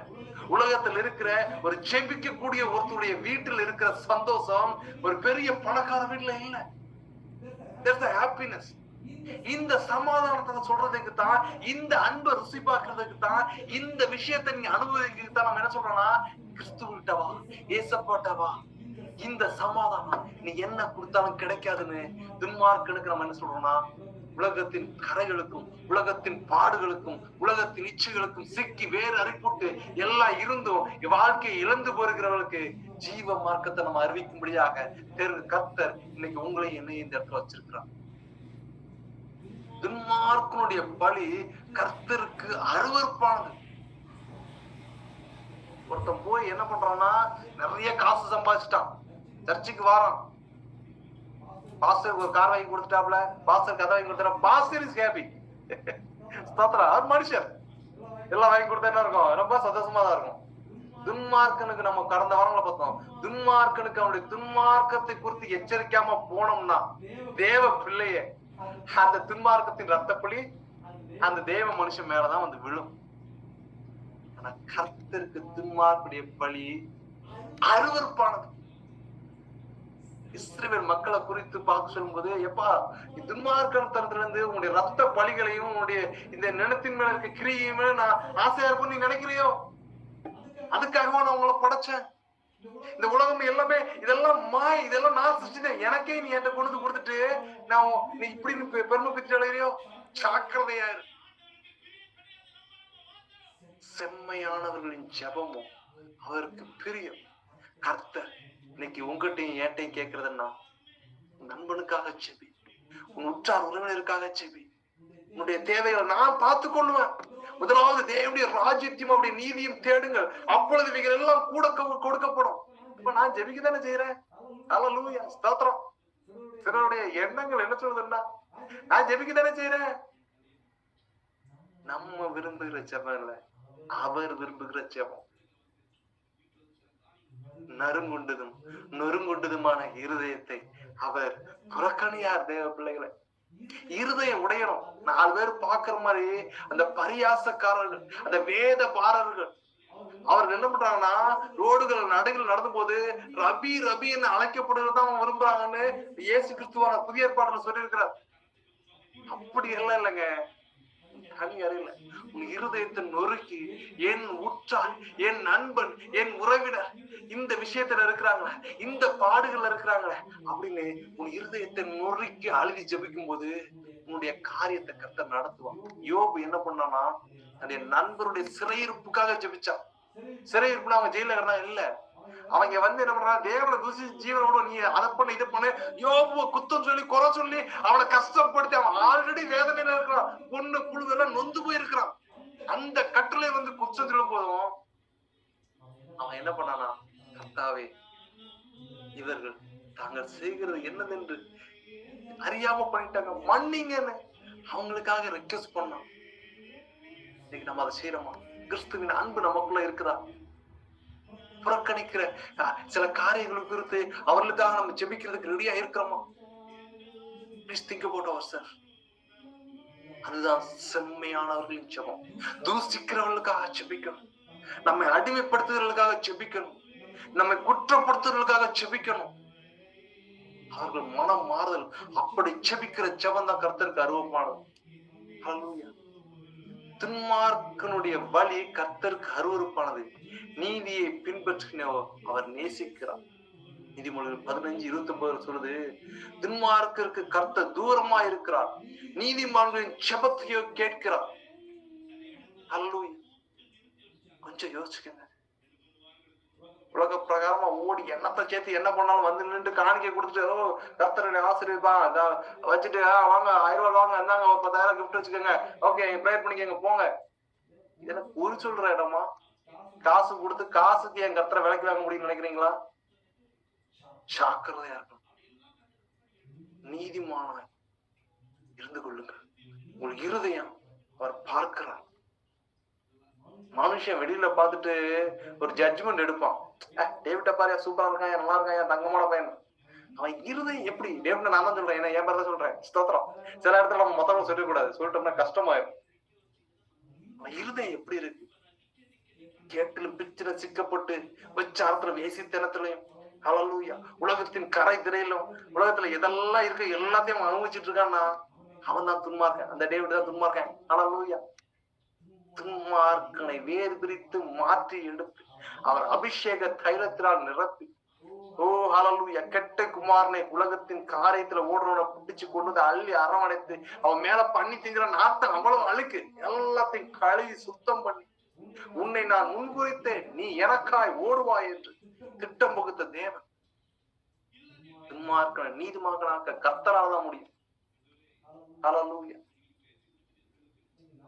உலகத்தில் இருக்கிற ஒரு ஜெபிக்க கூடிய ஒருத்தருடைய வீட்டில் இருக்கிற சந்தோஷம் ஒரு பெரிய பணக்கார வீட்டுல இல்ல. There's a happiness. இந்த சமாதானத்தை சொல்றதுக்கு தான், இந்த அன்பை ருசி பார்க்கறதுக்கு தான், இந்த விஷயத்தை நீ அனுபவிக்கிறதுக்கு தான் நம்ம என்ன சொல்றோம்னா, கிறிஸ்துவிட்டவா ஏசப்பாட்டவா. இந்த சமாதானம் நீ என்ன கொடுத்தாலும் கிடைக்காதுன்னு துன்மார்க்கனுக்கு நம்ம என்ன சொல்றோம்னா, உலகத்தின் கரைகளுக்கும் உலகத்தின் பாடுகளுக்கும் உலகத்தின் இச்சைகளுக்கும் சிக்கி வேறு அறிப்புட்டு எல்லாம் இருந்தும் வாழ்க்கையை இழந்து போகிறவர்களுக்கு ஜீவ மார்க்கத்தை நம்ம அறிவிக்கும்படியாக கர்த்தர் இன்னைக்கு உங்களை என்னையும் இந்த இடத்துல வச்சிருக்கிறார். துன்மார்க்கனுடைய பலி கர்த்தருக்கு அருவருப்பானது. ஒருத்தன் போய் என்ன பண்றான்னா, நிறைய காசு சம்பாதிச்சுட்டான், சர்ச்சுக்கு வாரான், பாஸ்டருக்கு ஒரு கார் வாங்கி கொடுத்துட்டாப்ல, பாஸ்டர் கதை வாங்கி கொடுத்தா, பாஸ்டர் இஸ் ஹேப்பி. மனுஷர் எல்லாம் வாங்கி கொடுத்தா என்ன இருக்கும், ரொம்ப சந்தோஷமா தான் இருக்கும். துன்மார்க்கனுக்கு நம்ம கடந்த வாரங்களை பார்த்தோம், துன்மார்க்கனுக்கு அவனுடைய துன்மார்க்கத்தை குறித்து எச்சரிக்காம போனோம்னா தேவ பிள்ளைய அந்த துன்மார்க்கத்தின் ரத்தப்பலி அந்த தேவ மனுஷன் மேலதான் வந்து விழும். ஆனா கர்த்தருக்கு துன்மார்க்குடைய பலி அருவருப்பானது. இஸ்ரவேல் மக்களை குறித்து பார்க்க சொல்லும் போது, எப்பா துன்மார்க்கத்தனத்துல இருந்து உங்களுடைய ரத்த பலிகளையும் உன்னுடைய இந்த நிலத்தின் மேல இருக்க கிரியையுமே நான் ஆசையா இருக்கும் நீ நினைக்கிறியோ? அதுக்காகவா நான் உங்களை படைச்சேன்? இந்த உலகம் எல்லாமே இதெல்லாம் இதெல்லாம் நான் சிருஷ்டிச்சேன், எனக்கே நீ என்கிட்ட கொண்டு வந்து கொடுத்துட்டு நீ இப்படி பெருமை பற்றி அடைகிறியோ? ஜாக்கிரதையாரு. செம்மையானவர்களின் ஜெபமும் அவருக்கு பிரியம். கர்த்தர் இன்னைக்கு உங்ககிட்டையும் ஏட்டையும் கேட்கறதுன்னா, நண்பனுக்காக செபி, உன் உற்றார் உறவினருக்காக செபி, உன்னுடைய தேவைகளை நான் பார்த்துக் கொள்ளுவேன். முதலாவது தேவனுடைய ராஜ்யத்தையும் அவருடைய நீதியும் தேடுங்கள், அப்பொழுது இவைகள் எல்லாம் கூட கொடுக்கப்படும். இப்ப நான் ஜெபிக்க தானே செய்யறேன். அல்லேலூயா, ஸ்தோத்திரம். சிலருடைய எண்ணங்கள் என்ன சொல்றதுன்னா, நான் ஜெபிக்க தானே செய்யறேன். நம்ம விரும்புகிற ஜெபம் இல்ல, அவர் விரும்புகிற ஜெபம். நறுங்குண்டதும் நொறுங்குண்டதுமான இருதயத்தை அவர் புறக்கணியார். தேவ பிள்ளைகளை, இருதயம் உடையணும். 4 பேர் பாக்குற மாதிரி அந்த பரியாசக்காரர்கள், அந்த வேத பாரர்கள், அவர்கள் என்ன பண்றாங்கன்னா, ரோடுகள் நடுகள் நடந்த போது ரபி ரபி என்று அழைக்கப்படுறதுதான் விரும்புறாங்கன்னு இயேசு கிறிஸ்துவான புதிய ஏற்பாடுல சொல்லி இருக்கிறார். அப்படி எல்லாம் இல்லைங்க. தனி அறியல, உன் இருதயத்தை நொறுக்கி என் உற்றார், என் நண்பன், என் உறவினர் இந்த விஷயத்துல இருக்கிறாங்களே, இந்த பாடுகள்ல இருக்கிறாங்களே அப்படின்னு உன் இருதயத்தை நொறுக்கி அழுதி ஜபிக்கும் போது உன்னுடைய காரியத்தை கர்த்தர் நடத்துவான். யோபு என்ன பண்ணானா, தன்னுடைய நண்பருடைய சிறையிருப்புக்காக ஜபிச்சான். சிறையிருப்புல அவங்க ஜெயில இருந்தா இல்ல, அவங்க வந்து என்ன பண்றாங்க, தேவனை தூசி ஜீவனோட நீ அதை பண்ண இதை பண்ணு, யோபுவ குத்தம் சொல்லி குறை சொல்லி அவனை கஷ்டப்படுத்தி, அவன் ஆல்ரெடி வேதனையில இருக்கிறான், பொண்ணு புழுவெல்லாம் நொந்து போயிருக்கிறான். அந்த கட்டளை வந்து குற்றம் சொல்லும் போதும் அவன் என்ன பண்ணானா, கர்த்தாவே இவர்கள் தாங்கள் செய்கிறது என்னதென்று அறியாம பண்ணிட்டாங்க, மன்னிங்கன்னு அவங்களுக்காக ரெக்வெஸ்ட் பண்ணான். இன்னைக்கு நம்ம அதை செய்யறோமா? கிறிஸ்துவின் அன்பு நமக்குள்ள இருக்குதா? புறக்கணிக்கிற சில காரியங்களை குறித்து அவர்களுக்காக நம்ம ஜெபிக்கிறதுக்கு ரெடியா இருக்கிறோமா? Please think about ourselves. அதுதான் செம்மையானவர்களின் ஜெபம். தூசிக்கிறவர்களுக்காக ஜெபிக்கணும், நம்மை அடிமைப்படுத்துவதற்காக ஜெபிக்கணும், நம்மை குற்றப்படுத்துவதற்காக ஜெபிக்கணும். அவர்கள் மனம் மாறுதல், அப்படி ஜெபிக்கிற ஜெபம் தான் கர்த்தருக்கு அருவமானது. ஹல்லேலூயா. துன்மார்க்கனுடைய வழி கர்த்தருக்கு அருவருப்பானது, நீதியை பின்பற்றினோ அவர் நேசிக்கிறார். நீதிமொழிகள் 15:29 சொல்லுது, துன்மார்க்கருக்கு கர்த்தர் தூரமா இருக்கிறார், நீதிமான்களின் ஜெபத்தையோ கேட்கிறார். ஹல்லேலூயா. கொஞ்சம் யோசிச்சுக்கங்க. உலக பிரகாரமா ஓடி எண்ணத்தை சேர்த்து என்ன பண்ணாலும் வந்து நின்று காணிக்கை கொடுத்துட்டு, கர்த்தருடைய ஆசிரியப்பா வச்சுட்டு வாங்க 1000 ரூபாய் வாங்க, இருந்தாங்க 10,000 கிஃப்ட் வச்சுக்கோங்க, ஓகே ப்ரேயர் பண்ணிக்கங்க போங்க. இதெல்லாம் குறி சொல்ற இடமா? காசு கொடுத்து காசுக்கு என் கர்த்தரை விலைக்கு வாங்க முடியும்னு நினைக்கிறீங்களா? ஜாக்கிரதையா இருக்கணும். நீதிமானாய் இருந்து கொள்ளுங்கள். உங்கள் இருதயம் அவர் பார்க்கிறார். மனுஷன் வெளியில பார்த்துட்டு ஒரு ஜட்ஜ்மெண்ட் எடுப்பான், டேவிட்ட பாரு சூப்பரா இருக்கான், நல்லா இருக்கான், தங்கமான பையன். அவன் இருதயம் எப்படி? டேவிட் நான் தான் சொல்றேன், ஏன்னா என் பேர் தான் சொல்றேன், ஸ்தோத்திரம். சில இடத்துல நம்ம மொத்தமா சொல்லக்கூடாது, சொல்லிட்டோம்னா கஷ்டமாயிரும். அவன் இருதயம் எப்படி இருக்கு? கேட்டிலும் பிச்சில சிக்கப்பட்டு வச்சாரத்துல வேசித்தனத்திலையும், ஹல்லேலூயா, உலகத்தின் கரை திரையிலும் உலகத்துல எதெல்லாம் இருக்கு எல்லாத்தையும் அனுபவிச்சுட்டு இருக்கான்னா அவன் தான் துன்மார்க்கன். அந்த டேவிட் தான் துன்மார்க்கன். ஹல்லேலூயா. துன்மார்க்கனை வேறு பிரித்து மாற்றி எடுத்து அவர் அபிஷேக தைலத்தினால் நிரப்பி ஓ ஹalleluya, கெட்ட குமாரனை உலகத்தின் காரியத்துல ஓடுறவனை பிடிச்சு கொண்டு அள்ளி அரவணைத்து அவன் மேல பண்ணி திங்கிற நாட்டம் அவ்வளவு அழுக்கு எல்லாத்தையும் கழுவி சுத்தம் பண்ணி உன்னை நான் முன்குறித்தேன், நீ எனக்காய் ஓடுவாய் என்று திட்டம் வகுத்த தேவன் துன்மார்க்கனை நீதிமான்களாக்க கர்த்தரால தான் முடியும். ஹalleluya.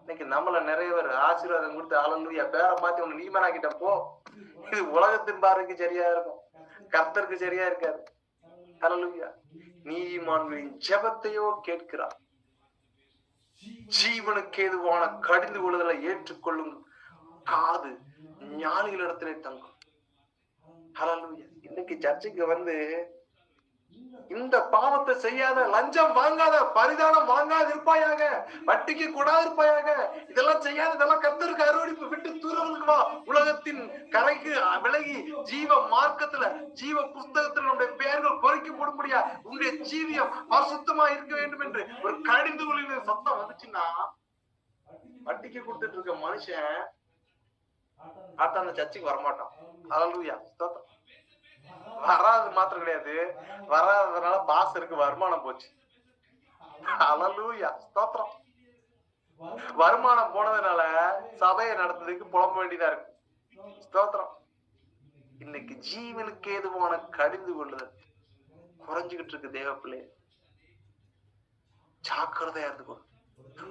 இன்னைக்கு நம்மள நிறைய பேர் ஆசீர்வாதம் கொடுத்து ஹalleluya பேரை மாத்தி உன்னை நீதிமானாக்கிட்ட போ, இது உலகத்தின் பார்வைக்கு சரியா இருக்கும், கர்த்தருக்கு சரியா இருக்காது. ஹalleluya. நீதிமான்களின் ஜெபத்தையோ கேட்கிறார். ஜீவனுக்கு ஏதுவான கடிந்து கொள்ளுதலை ஏற்றுக்கொள்ளும் காது ஞானிகளிடத்திலே தங்கும். ஹalleluya. இன்னைக்கு சர்ச்சைக்கு வந்து இந்த பாவத்தை செய்யாத, லஞ்சம் வாங்காத, பரிதானம் வாங்காத இருப்பாயாக, வட்டிக்கு கூடாது இருப்பாயாக, இதெல்லாம் செய்யாத, இதெல்லாம் கர்த்தருக்கு அருவருப்பு, விட்டு தூரவனுக்கு வா, உலகத்தின் கரைக்கு விலகி ஜீவ மார்க்கத்துல ஜீவ புஸ்தகத்துல நம்முடைய பெயர்கள் பொறிக்கப்படும்படியா உன்னுடைய ஜீவியம் பரிசுத்தமா இருக்க வேண்டும் என்று ஒரு கடிந்து கொள்ளுகிற சத்தம் வந்துச்சுன்னா, வட்டிக்கு கொடுத்துட்டு இருக்க மனுஷன் அந்த சர்ச்சைக்கு வரமாட்டான். ஹalleluya. வராது மாத்திரம் கிடையாது, வராததுனால பாசருக்கு வருமானம் போச்சு. ஹalleluya. ஸ்தோத்திரம். வருமானம் போனதுனால சபையை நடத்துறதுக்கு புலம்ப வேண்டியதா இருக்கு. ஸ்தோத்திரம். இன்னைக்கு ஜீவனுக்கு ஏதுவான கடிந்து கொள்ளுதல் குறைஞ்சுகிட்டு இருக்கு. தேவ பிள்ளை ஜாக்கிரதையா இருந்துக்கோ.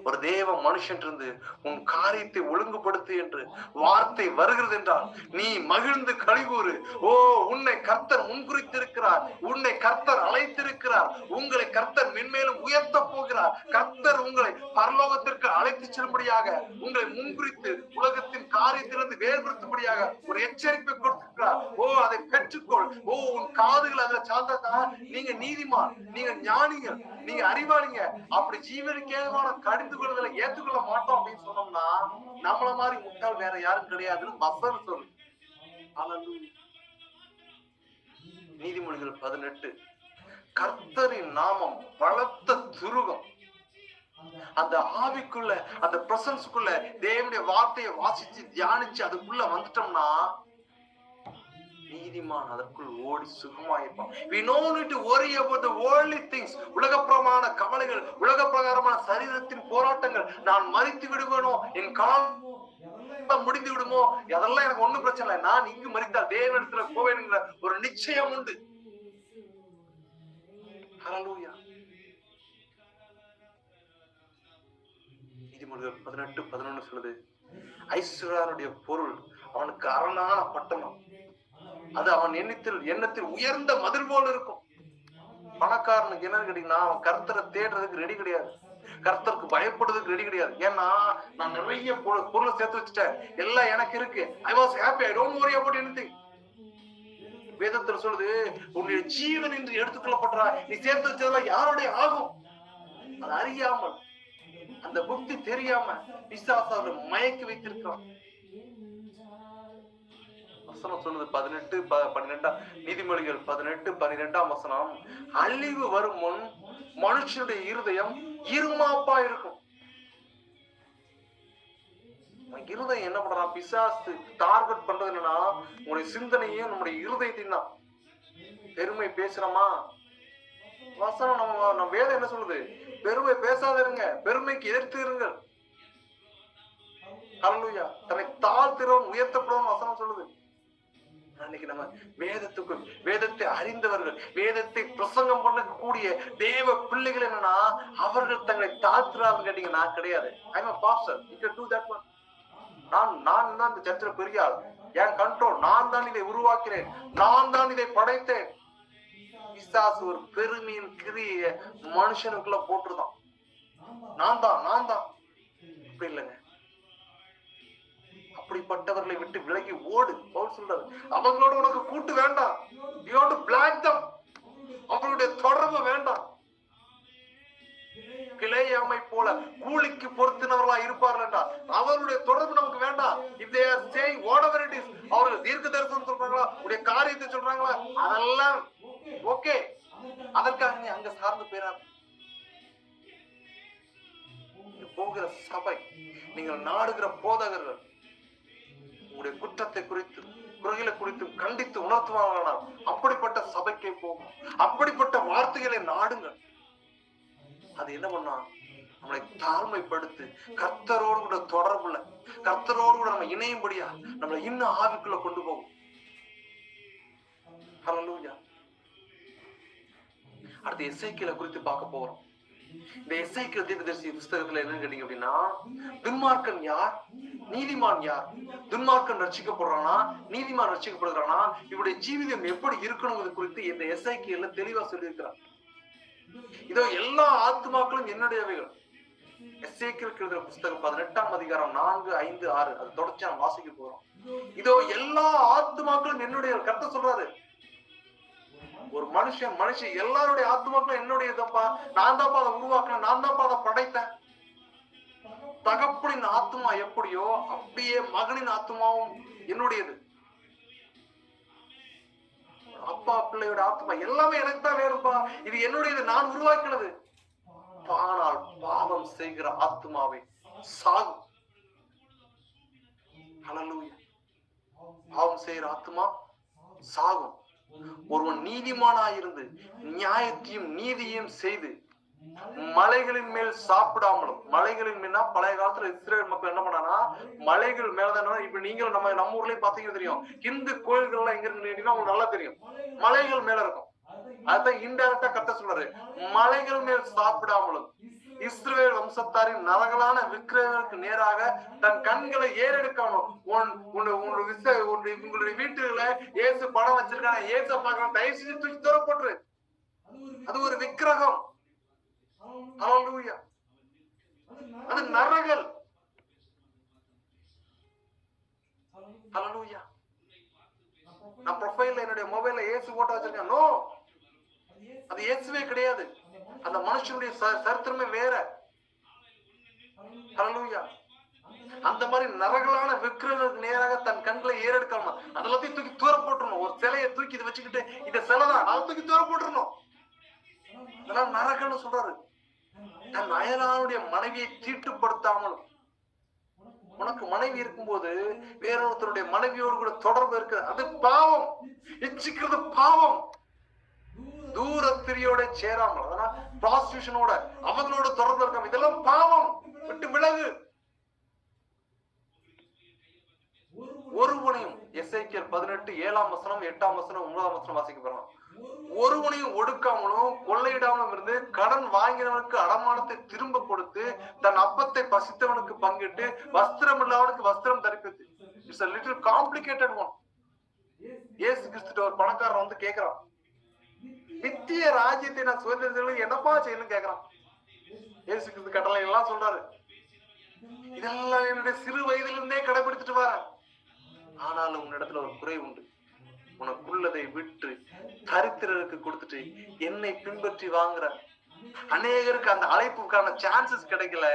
ஒரு தேவ மனுஷன் இருந்து உன் காரியத்தை ஒழுங்குபடுத்து என்று வார்த்தை வருகிறது என்றால் நீ மகிழ்ந்து கழிகூறு. ஓ, உன்னை கர்த்தர் முன்குறித்திருக்கிறார், உன்னை கர்த்தர் அழைத்திருக்கிறார், உங்களை கர்த்தர் மென்மேலும் உயர்த்த போகிறார். கர்த்தர் உங்களை பரலோகத்திற்கு அழைத்து செல்லும்படியாக உங்களை முன்குறித்து உலகத்தின் காரியத்திலிருந்து வேறுபடுத்தும்படியாக ஒரு எச்சரிப்பை கொடுத்திருக்கிறார். ஓ, அதை பெற்றுக்கொள். ஓ, உன் காதுகள் அதை சார்ந்ததா? நீங்க நீதிமான், நீங்க ஞானிகள், நீங்க அறிவாளிங்க. அப்படி ஜீவனுக்கு ஏதுவான கடிந்து கொள்ளுதலை ஏற்றுக்கொள்ள மாட்டோம் அப்படின்னு சொன்னோம்னா நம்மள மாதிரி முட்டாள் வேற யாரும் கிடையாதுன்னு வசனம் சொல்லு. நீதிமொழிகள் 18, கர்த்தரின் நாமம் பலத்த துருகம். அந்த ஆவிக்குள்ள, அந்த பிரசன்ஸ்க்குள்ள தேவனுடைய வார்த்தையை வாசிச்சு தியானிச்சு அதுக்குள்ள வந்துட்டோம்னா நீதிமான் அதற்குள் ஓடி சுகமாயிருப்பான். We don't need to worry about the worldly things. உலகப்பிரமான கவலைகள், உலக பிரகாரமான சரீரத்தின் போராட்டங்கள், நான் மரித்து விடுவேனோ, என் காலம் முடிந்து விடுமோ, அதெல்லாம் எனக்கு ஒண்ணும் பிரச்சனை இல்லை. நான் இங்கு மரித்தால் தேவனிடத்துல போவேன்ங்கிற ஒரு நிச்சயம் உண்டு. ஹalleluya. நீதிமொழிகள் 18:11 சொல்லுது, ஐஸ்வர்யனுடைய பொருள் அவனுக்கு அரணான பட்டணம், அது அவன் எண்ணத்தில் உயர்ந்த மதில் போல இருக்கும். பணக்காரனுக்கு என்னன்னு கேட்டீங்கன்னா, அவன் கர்த்தரை தேடுறதுக்கு ரெடி கிடையாது, கர்த்தருக்கு பயப்படுறதுக்கு ரெடி கிடையாது. ஏன்னா நான் நிறைய பொருளை சேர்த்து வச்சுட்டேன், எல்லாம் எனக்கு இருக்கு, I was happy, I don't worry about anything. வேதத்தில் சொல்லுது, உன்னுடைய ஜீவன் என்று எடுத்துக்கொள்ளப்படுறா, நீ சேர்த்து வச்சதெல்லாம் யாருடைய ஆகும்? அது அறியாமல், அந்த புத்தி தெரியாம பிசாசு அவரை மயக்கி வைத்திருக்கிறான். வசனம் சொல்லுது 18:12, நீதிமொழிகள் 18:12 வசனம், அழிவு வரும் முன் மனுஷனுடைய இருதயம் இருமாப்பா இருக்கும். இருதயம் என்ன பண்றான்? பிசாசு டார்கெட் பண்றது என்னன்னா, உங்களுடைய சிந்தனையும் நம்முடைய இருதயத்தையும் தான். பெருமை பேசுறோமா? வசனம் நம்ம வேதம் என்ன சொல்லுது? பெருமை பேசாதிருங்க, பெருமைக்கு எதிர்த்து இருங்கள். ஹல்லேலூயா. தன்னை தாழ்த்துறவன் உயர்த்தப்படுவன் வசனம் சொல்லுது. அன்னைக்கு நம்ம வேதத்தை அறிந்தவர்கள், வேதத்தை பிரசங்கம் பண்ணக்கூடிய தேவ பிள்ளைகள் என்னன்னா, அவர்கள் தங்களை தாழ்த்துறாங்க கேட்டீங்கன்னா கிடையாது. ஐ அம் a pastor, you can do that one. நான் தான் இந்த சர்ச்சில் பெரிய ஆள், என் கண்ட்ரோல், நான் தான் இதை உருவாக்கிறேன், நான் தான் இதை படைத்தேன். பிசாசு ஒரு பெருமையின் கிரிய மனுஷனுக்குள்ள போட்டுருதான். நான் தான் அப்படி இல்லைங்க. அப்படிப்பட்டவர்களை விட்டு விலகி ஓடு. பவுல் சொல்றாரு, அவங்களோட உனக்கு கூட்டு வேண்டாம். You have to block them. அவங்களுடைய தொடர்பு வேண்டாம். கிளையாமை போல கூலிக்கு பொருத்தினவர்களா இருப்பார்கள் என்றால் அவருடைய தொடர்பு நமக்கு வேண்டாம். If they are saying whatever it is, அவர்கள் தீர்க்க தரிசனம் சொல்றாங்களா, உடைய காரியத்தை சொல்றாங்களா, அதெல்லாம் ஓகே. அதற்காக நீ அங்க சார்ந்து போயிடாது. போகிற சபை, நீங்கள் நாடுகிற போதகர்கள் உங்களுடைய குற்றத்தை குறித்தும் குறைகளை குறித்தும் கண்டித்து உணர்த்துவாங்களானால் அப்படிப்பட்ட சபைக்கே போகும். அப்படிப்பட்ட வார்த்தைகளை நாடுங்கள். அது என்ன பண்ணா நம்மளை தாழ்மைப்படுத்து, கர்த்தரோடு கூட தொடர்புல, கர்த்தரோடு கூட நம்ம இணையும்படியா நம்மளை இன்னும் ஆவிக்குள்ள கொண்டு போகும். ஹல்லேலூயா. அடுத்து எசேக்கியேலை குறித்து பார்க்க போறோம். இந்த எசேக்கியேல் தீர்க்கதரிசி புத்தகத்துல என்னன்னு கேட்டீங்க அப்படின்னா, துன்மார்க்கன் யார், நீதிமான் யார்? துன்மார்க்கன் ரட்சிக்கப்படுறானா, நீதிமான் ரட்சிக்கப்படுகிறானா, இவருடைய ஜீவிதம் எப்படி இருக்கணுங்கிறது குறித்து இந்த எசேக்கியேல்ல தெளிவா சொல்லியிருக்கிறார். இதோ எல்லா ஆத்துமாக்களும் என்னுடையவைகள். எசேக்கியேல் எழுதுற புத்தகம் 18ஆம் அதிகாரம் 4, 5, 6 அது தொடர்ச்சி நம்ம வாசிக்க போறோம். இதோ எல்லா ஆத்துமாக்களும் என்னுடைய. கர்த்தர் சொல்றாரு, ஒரு மனுஷன் எல்லாருடைய ஆத்துமாக்களும் என்னுடையதப்பா, நான் தான்ப்பா அதை உருவாக்கினேன், நான் தான்ப்பா அதை படைத்தேன். தகப்பனின் ஆத்மா எப்படியோ அப்படியே மகனின் ஆத்மாவும் என்னுடையது. அப்பா பிள்ளையோட ஆத்மா எல்லாமே எனக்கு தான் வேணும்பா, இது என்னுடையது, நான் உருவாக்கினது. ஆனால் பாவம் செய்கிற ஆத்மாவை சாகும். ஹல்லேலூயா. பாவம் செய்கிற ஆத்மா சாகும். ஒருவன் நீதிமானாயிருந்து நியாயத்தையும் நீதியையும் செய்து மலைகளின் மேல் சாப்பிடாமலும், மலைகளின் மேல்னா பழைய காலத்துல இஸ்ரேல் மக்கள் என்ன பண்ணானா மலைகள் மேலதான். இப்ப நீங்களும் நம்ம ஊர்லயும் பாத்தீங்கன்னா தெரியும், இந்து கோயில்கள் எல்லாம் எங்க இருக்குன்னு உங்களுக்கு நல்லா தெரியும், மலைகள் மேல இருக்கும். அதுதான் இன்டைரக்டா கர்த்தர் சொல்றாரு, மலைகள் மேல் சாப்பிடாமலும் இஸ்ரவேல் வம்சத்தாரின் நரகலான விக்கிரகங்களுக்கு நேராக தன் கண்களை ஏறெடுக்கணும். உங்களுடைய வீட்டுல இயேசு படம் வச்சிருக்காங்க, இயேசு பார்க்கலாம், தயவு செஞ்சு தூக்கி தூர போட்டுரு. அது ஒரு விக்கிரகம். ஹல்லேலூயா. அது நரகல். ஹல்லேலூயா. நான் ப்ரொஃபைல்ல என்னுடைய மொபைல்ல இயேசு போட்டோ வச்சிருக்கேன். நோ, அது இயேசுவே கிடையாது. அந்த மனுஷனுடைய சரித்திரமே வேற. ஹல்லேலூயா. அந்த மாதிரி நரகலான விக்கிரகங்களுக்கு நேராக தன் கண்களை ஏறெடுக்கணும். அதெல்லாத்தையும் தூக்கி தூர போட்டுறணும். ஒரு சிலையை தூக்கி இதை வச்சுக்கிட்டு இந்த சிலைதான் அதை தூக்கி தூர போட்டுறணும். இதெல்லாம் நரகன்னு சொல்றாரு. தன் அயலானுடைய மனைவியை தீட்டுப்படுத்தாமலும். உனக்கு மனைவி இருக்கும்போது வேறொருத்தருடைய மனைவியோடு கூட தொடர்பு இருக்கு, அது பாவம். இச்சிக்கிறது பாவம். தூர ஸ்திரியோட சேராமல், அதனால ப்ராஸ்டியூஷனோட அவங்களோட தொடர்பு இருக்காம, இதெல்லாம் பாவம். விட்டு விலகு. ஒருவனையும் எசேக்கியேல் 18 7ஆம் வசனம் 8ஆம் வசனம் 9ஆம் வசனம் வாசிக்க போறோம். ஒருவனையும் ஒடுக்காமலும் கொள்ளையிடாமலும் இருந்து கடன் வாங்கினவனுக்கு அடமானத்தை திரும்ப கொடுத்து தன் அப்பத்தை பசித்தவனுக்கு பங்கிட்டு வஸ்திரம் இல்லாதவனுக்கு வஸ்திரம் தரிப்பித்து. It's a little complicated one. இயேசு கிறிஸ்து ஒரு பணக்காரன் வந்து கேக்குறான், நித்திய ராஜ்யத்தை நான் சுதந்திரத்தில் என்னப்பா செய்யணும் கேக்குறான். இயேசு கிறிஸ்து கட்டளை எல்லாம் சொல்றாரு, இதெல்லாம் என்னுடைய சிறு வயதுல இருந்தே கடைபிடித்துட்டு வரேன். ஆனாலும் உன்னிடத்துல ஒரு குறை உண்டு. உனக்குள்ளதை விட்டு தரித்திரருக்கு கொடுத்துட்டு என்னை பின்பற்றி வாங்குற. அநேகருக்கு அந்த அழைப்புக்கான சான்சஸ் கிடைக்கல.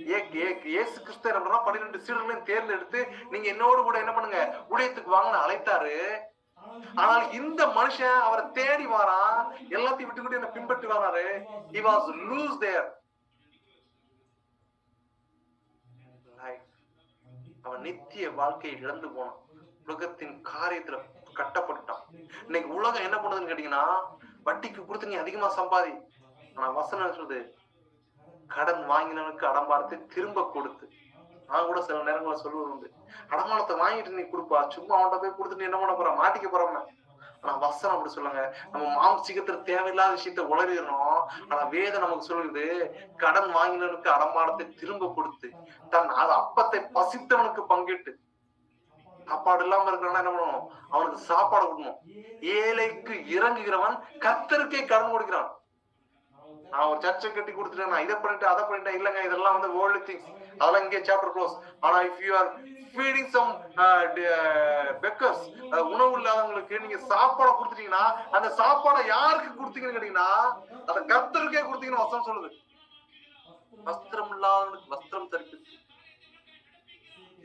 இயேசு கிறிஸ்து என்ன பண்ணா 12 சீடர்களையும் தேர்ந்தெடுத்து நீங்க என்னோடு கூட என்ன பண்ணுங்க ஊழியத்துக்கு வாங்கன்னு அழைத்தாரு. ஆனால் இந்த மனுஷன் அவரை தேடி வாரான், எல்லாத்தையும் விட்டுக்கிட்டு என்ன பின்பற்றி வராரு. He was loose there. அவன் நித்திய வாழ்க்கையை இழந்து போனான். உலகத்தின் காரியத்துல கட்டப்பட்டுட்டான். இன்னைக்கு உலகம் என்ன பண்ணுதுன்னு கேட்டீங்கன்னா, வட்டிக்கு கொடுத்து நீ அதிகமா சம்பாதி. ஆனா வசனம் சொல்றது, கடன் வாங்கினவனுக்கு அடமானத்தை திரும்ப கொடுத்து. நான் கூட சில நேரங்கள சொல்லுவது உண்டு, அடமானத்தை வாங்கிட்டு நீ கொடுப்பா, சும்மா அவன்கிட்ட போய் கொடுத்துட்டு என்ன பண்ண போற, மாட்டிக்க போறோம். ஆனா வசனம் அப்படி சொல்லுங்க, நம்ம மாம்சீகத்துல தேவையில்லாத விஷயத்த உளறிடணும். ஆனா வேதம் நமக்கு சொல்லுது, கடன் வாங்கினவனுக்கு அடமானத்தை திரும்ப கொடுத்து தன் அப்பத்தை பசித்தவனுக்கு பங்கிட்டு. சாப்பாடு இல்லாம இருக்கிறவனா என்ன பண்ணணும், அவனுக்கு சாப்பாடு கொடுக்கணும். ஏழைக்கு இறங்குகிறவன் கர்த்தருக்கே கடன் கொடுக்கிறான். நான் ஒரு சர்ச்சை கட்டி கொடுத்துட்டேன், நான் இதை பண்ணிட்டேன் அதை பண்ணிட்டேன், இல்லங்க இதெல்லாம் வந்து வேர்ல்ட்லி திங்ஸ், அதெல்லாம் இங்கே சாப்டர் க்ளோஸ். ஆனா if you are feeding some beggars, உணவு இல்லாதவங்களுக்கு நீங்க சாப்பாடை கொடுத்துட்டீங்கன்னா, அந்த சாப்பாடை யாருக்கு கொடுத்தீங்கன்னு கேட்டீங்கன்னா அதை கர்த்தருக்கே கொடுத்தீங்கன்னு வசனம் சொல்லுது. வஸ்திரம் இல்லாதவனுக்கு வஸ்திரம் தரிப்பித்து.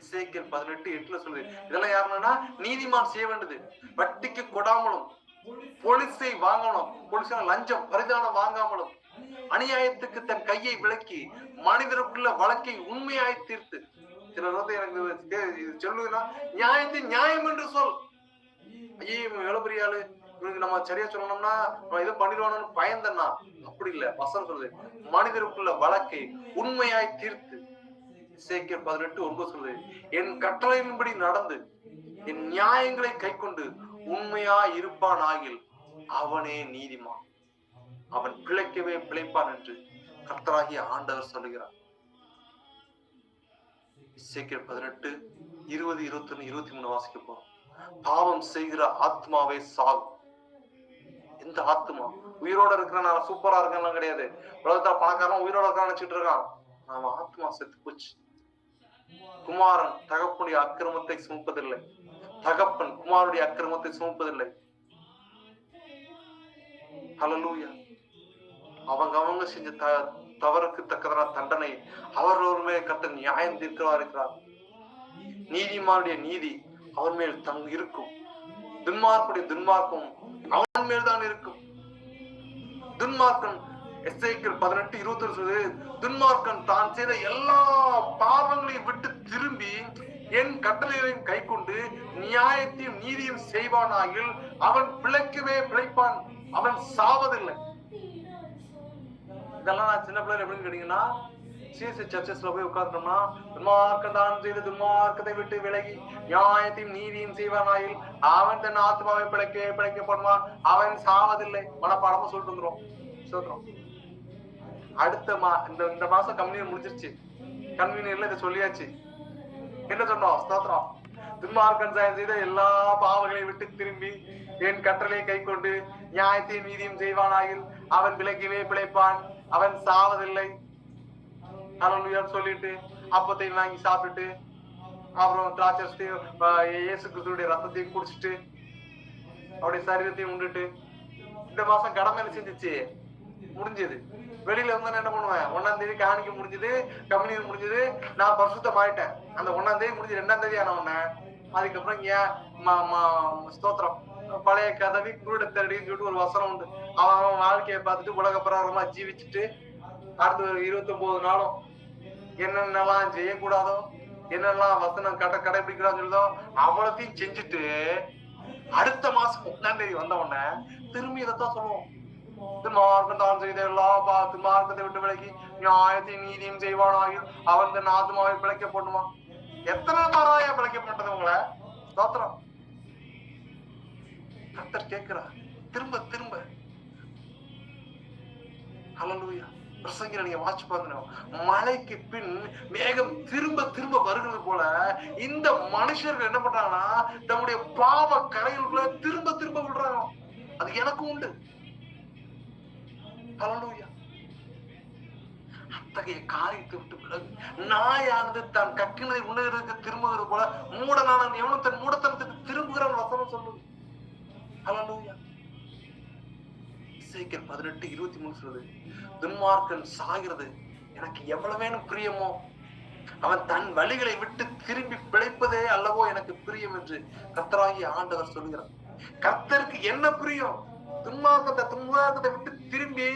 எசேக்கியேல் 18:8 சொல்லுது. இதெல்லாம் யாருன்னா நீதிமான் செய்ய வேண்டியது. வட்டிக்கு கொடாமலும், பொலிசை வாங்கணும், பொலிசா லஞ்சம் பரிதானம் வாங்காமலும், அநியாயத்துக்கு தன் கையை விலக்கி மனிதருக்குள்ள வழக்கை உண்மையாய் தீர்த்து. சிலர் வந்து எனக்கு சொல்லுதுன்னா, நியாயத்தை நியாயம் என்று சொல். ஐயே இவன் எவ்வளவு பெரிய ஆளு, இவனுக்கு நம்ம சரியா சொல்லணும்னா நம்ம இதை பண்ணிடுவானு பயந்தன்னா. அப்படி இல்ல. வசனம் சொல்லுது, மனிதருக்குள்ள வழக்கை உண்மையாய் தீர்த்து. எசேக்கியேல் 18:9 சொல்லுது, என் கட்டளையின்படி நடந்து என் நியாயங்களை கை கொண்டு உண்மையா இருப்பான் ஆகில் அவனே நீதிமான், அவன் பிழைக்கவே பிழைப்பான் என்று கர்த்தராகிய ஆண்டவர் சொல்லுகிறார். எசேக்கியேல் 18:20, 21, 23 வாசிக்க போறோம். பாவம் செய்கிற ஆத்மாவே சாகும். எந்த ஆத்மா? உயிரோட இருக்கிறனால சூப்பரா இருக்கலாம் கிடையாது. உலகத்துல பணக்காரன் உயிரோட இருக்கான்னு நினைச்சிட்டு இருக்கான். நாம ஆத்மா செத்து போச்சு. குமாரன் தகப்பனுடைய அக்கிரமத்தை சுமப்பதில்லை, தகப்பன் குமாரனுடைய அக்கிரமத்தை சுமப்பதில்லை. ஹல்லேலூயா. அவங்க செஞ்ச தவறுக்கு தக்கதான தண்டனை அவர்களுமே கர்த்தர் நியாயம் தீர்க்கிறவா இருக்கிறார். நீதிமானுடைய நீதி அவன் மேல் தங் இருக்கும், துன்மார்க்குடைய துன்மார்க்கம் அவன் மேல் தான் இருக்கும். துன்மார்க்கன் எசேக்கியேல் 18:21 துன்மார்க்கன் தான் செய்த எல்லா பாவங்களையும் விட்டு திரும்பி என் கட்டளைகளையும் கை கொண்டு நியாயத்தையும் நீதியும் செய்வானாகில் அவன் பிழைக்கவே பிழைப்பான், அவன் சாவதில்லை. இதெல்லாம் நான் சின்ன பிள்ளைல எப்படின்னு கேட்டீங்கன்னா, சிஎஸ்சி சர்ச்சஸ்ல போய் உட்கார்ந்தோம்னா, துன்மார்க்கன் தான் செய்து துன்மார்க்கத்தை விட்டு விலகி நியாயத்தையும் நீதியும் செய்வானாயில் அவன் தன் ஆத்மாவை பிழைக்கப்படுவான், அவன் சாவதில்லை. மனப்பாடமா சொல்லிட்டு வந்துரும். சொல்றோம். அடுத்த இந்த மாசம் கம்யூனியர் முடிஞ்சிருச்சு. கம்யூனியர்ல இதை சொல்லியாச்சு. என்ன சொன்னோம்? ஸ்தோத்திரம். துன்மார்க்கன் செய்த எல்லா பாவங்களையும் விட்டு திரும்பி என் கட்டளையை கை கொண்டு நியாயத்தையும் நீதியும் செய்வானாயில் அவன் பிழைக்கவே பிழைப்பான், அவன் சாவதில்லை. சொல்லிட்டு அப்பத்தை வாங்கி சாப்பிட்டுட்டு அப்புறம் திராட்சையும் இயேசு கிறிஸ்துவுடைய ரத்தத்தையும் குடிச்சிட்டு அவருடைய சரீரத்தையும் உண்டுட்டு இந்த மாசம் கடமையில செஞ்சிச்சு முடிஞ்சது. வெளியில வந்து என்ன பண்ணுவேன்? 1ஆம் தேதி காணிக்க முடிஞ்சது, கம்யூனியன் முடிஞ்சது, நான் பரிசுத்தம் ஆயிட்டேன். அந்த 1ஆம் தேதி முடிஞ்சு 2ஆம் தேதி ஆன உடனே அதுக்கப்புறம் ஸ்தோத்திரம் பழைய கதவி குருட தடின்னு சொல்லிட்டு ஒரு வசனம் உண்டு. அவன் வாழ்க்கையை பார்த்துட்டு உலக பிரகாரமா ஜீவிச்சுட்டு அடுத்த ஒரு 29 நாளும் என்னென்னலாம் செய்யக்கூடாதோ, என்னெல்லாம் வசனம் கடைபிடிக்கிறான்னு சொல்லுதோ அவ்வளத்தையும் செஞ்சுட்டு அடுத்த மாசம் 1ஆம் தேதி வந்த உடனே திரும்பி இதைத்தான் சொல்லுவோம். துன்மார்க்கன் தான் செய்த எல்லா துன்மார்க்கத்தை விட்டு விலகி நியாயத்தையும் நீதியும் செய்வானாகில் அவன் தன் ஆத்மாவை பிழைக்க போட்டுமா. எத்தனை மாறாயா பிழைக்கப்பட்டது உங்களை? ஸ்தோத்திரம். கர்த்தர் கேட்கிறார் திரும்ப திரும்ப. ஹல்லேலூயா. பிரசங்கில நீங்க வாட்ச் பாருங்க, மழைக்கு பின் மேகம் திரும்ப திரும்ப வருகிறது போல இந்த மனுஷர்கள் என்ன பண்றாங்கன்னா தம்முடைய பாவ கரைகளுக்குள்ள திரும்ப திரும்ப விடுறாங்க. அது எனக்கும் உண்டு. ஹல்லேலூயா. அத்தகைய காரியத்தை விட்டு விலகு. நாயானது தான் கக்கினதை உணர்றதுக்கு திரும்புகிறது போல மூடனான எவனும் தன் மூடத்தனத்துக்கு திரும்புகிறான் வசனம் சொல்லுது. ஹல்லேலூயா. எசேக்கியேல் 18:23 சொல்லுது, துன்மார்க்கன் சாகிறது எனக்கு எவ்வளவேனும் பிரியமோ, அவன் தன் வழிகளை விட்டு திரும்பி பிழைப்பதே அல்லவோ எனக்கு பிரியம் என்று கர்த்தராகிய ஆண்டவர் சொல்லுகிறார். கர்த்தருக்கு என்ன பிரியம்? துன்மார்க்கத்தை விட்டு திரும்பி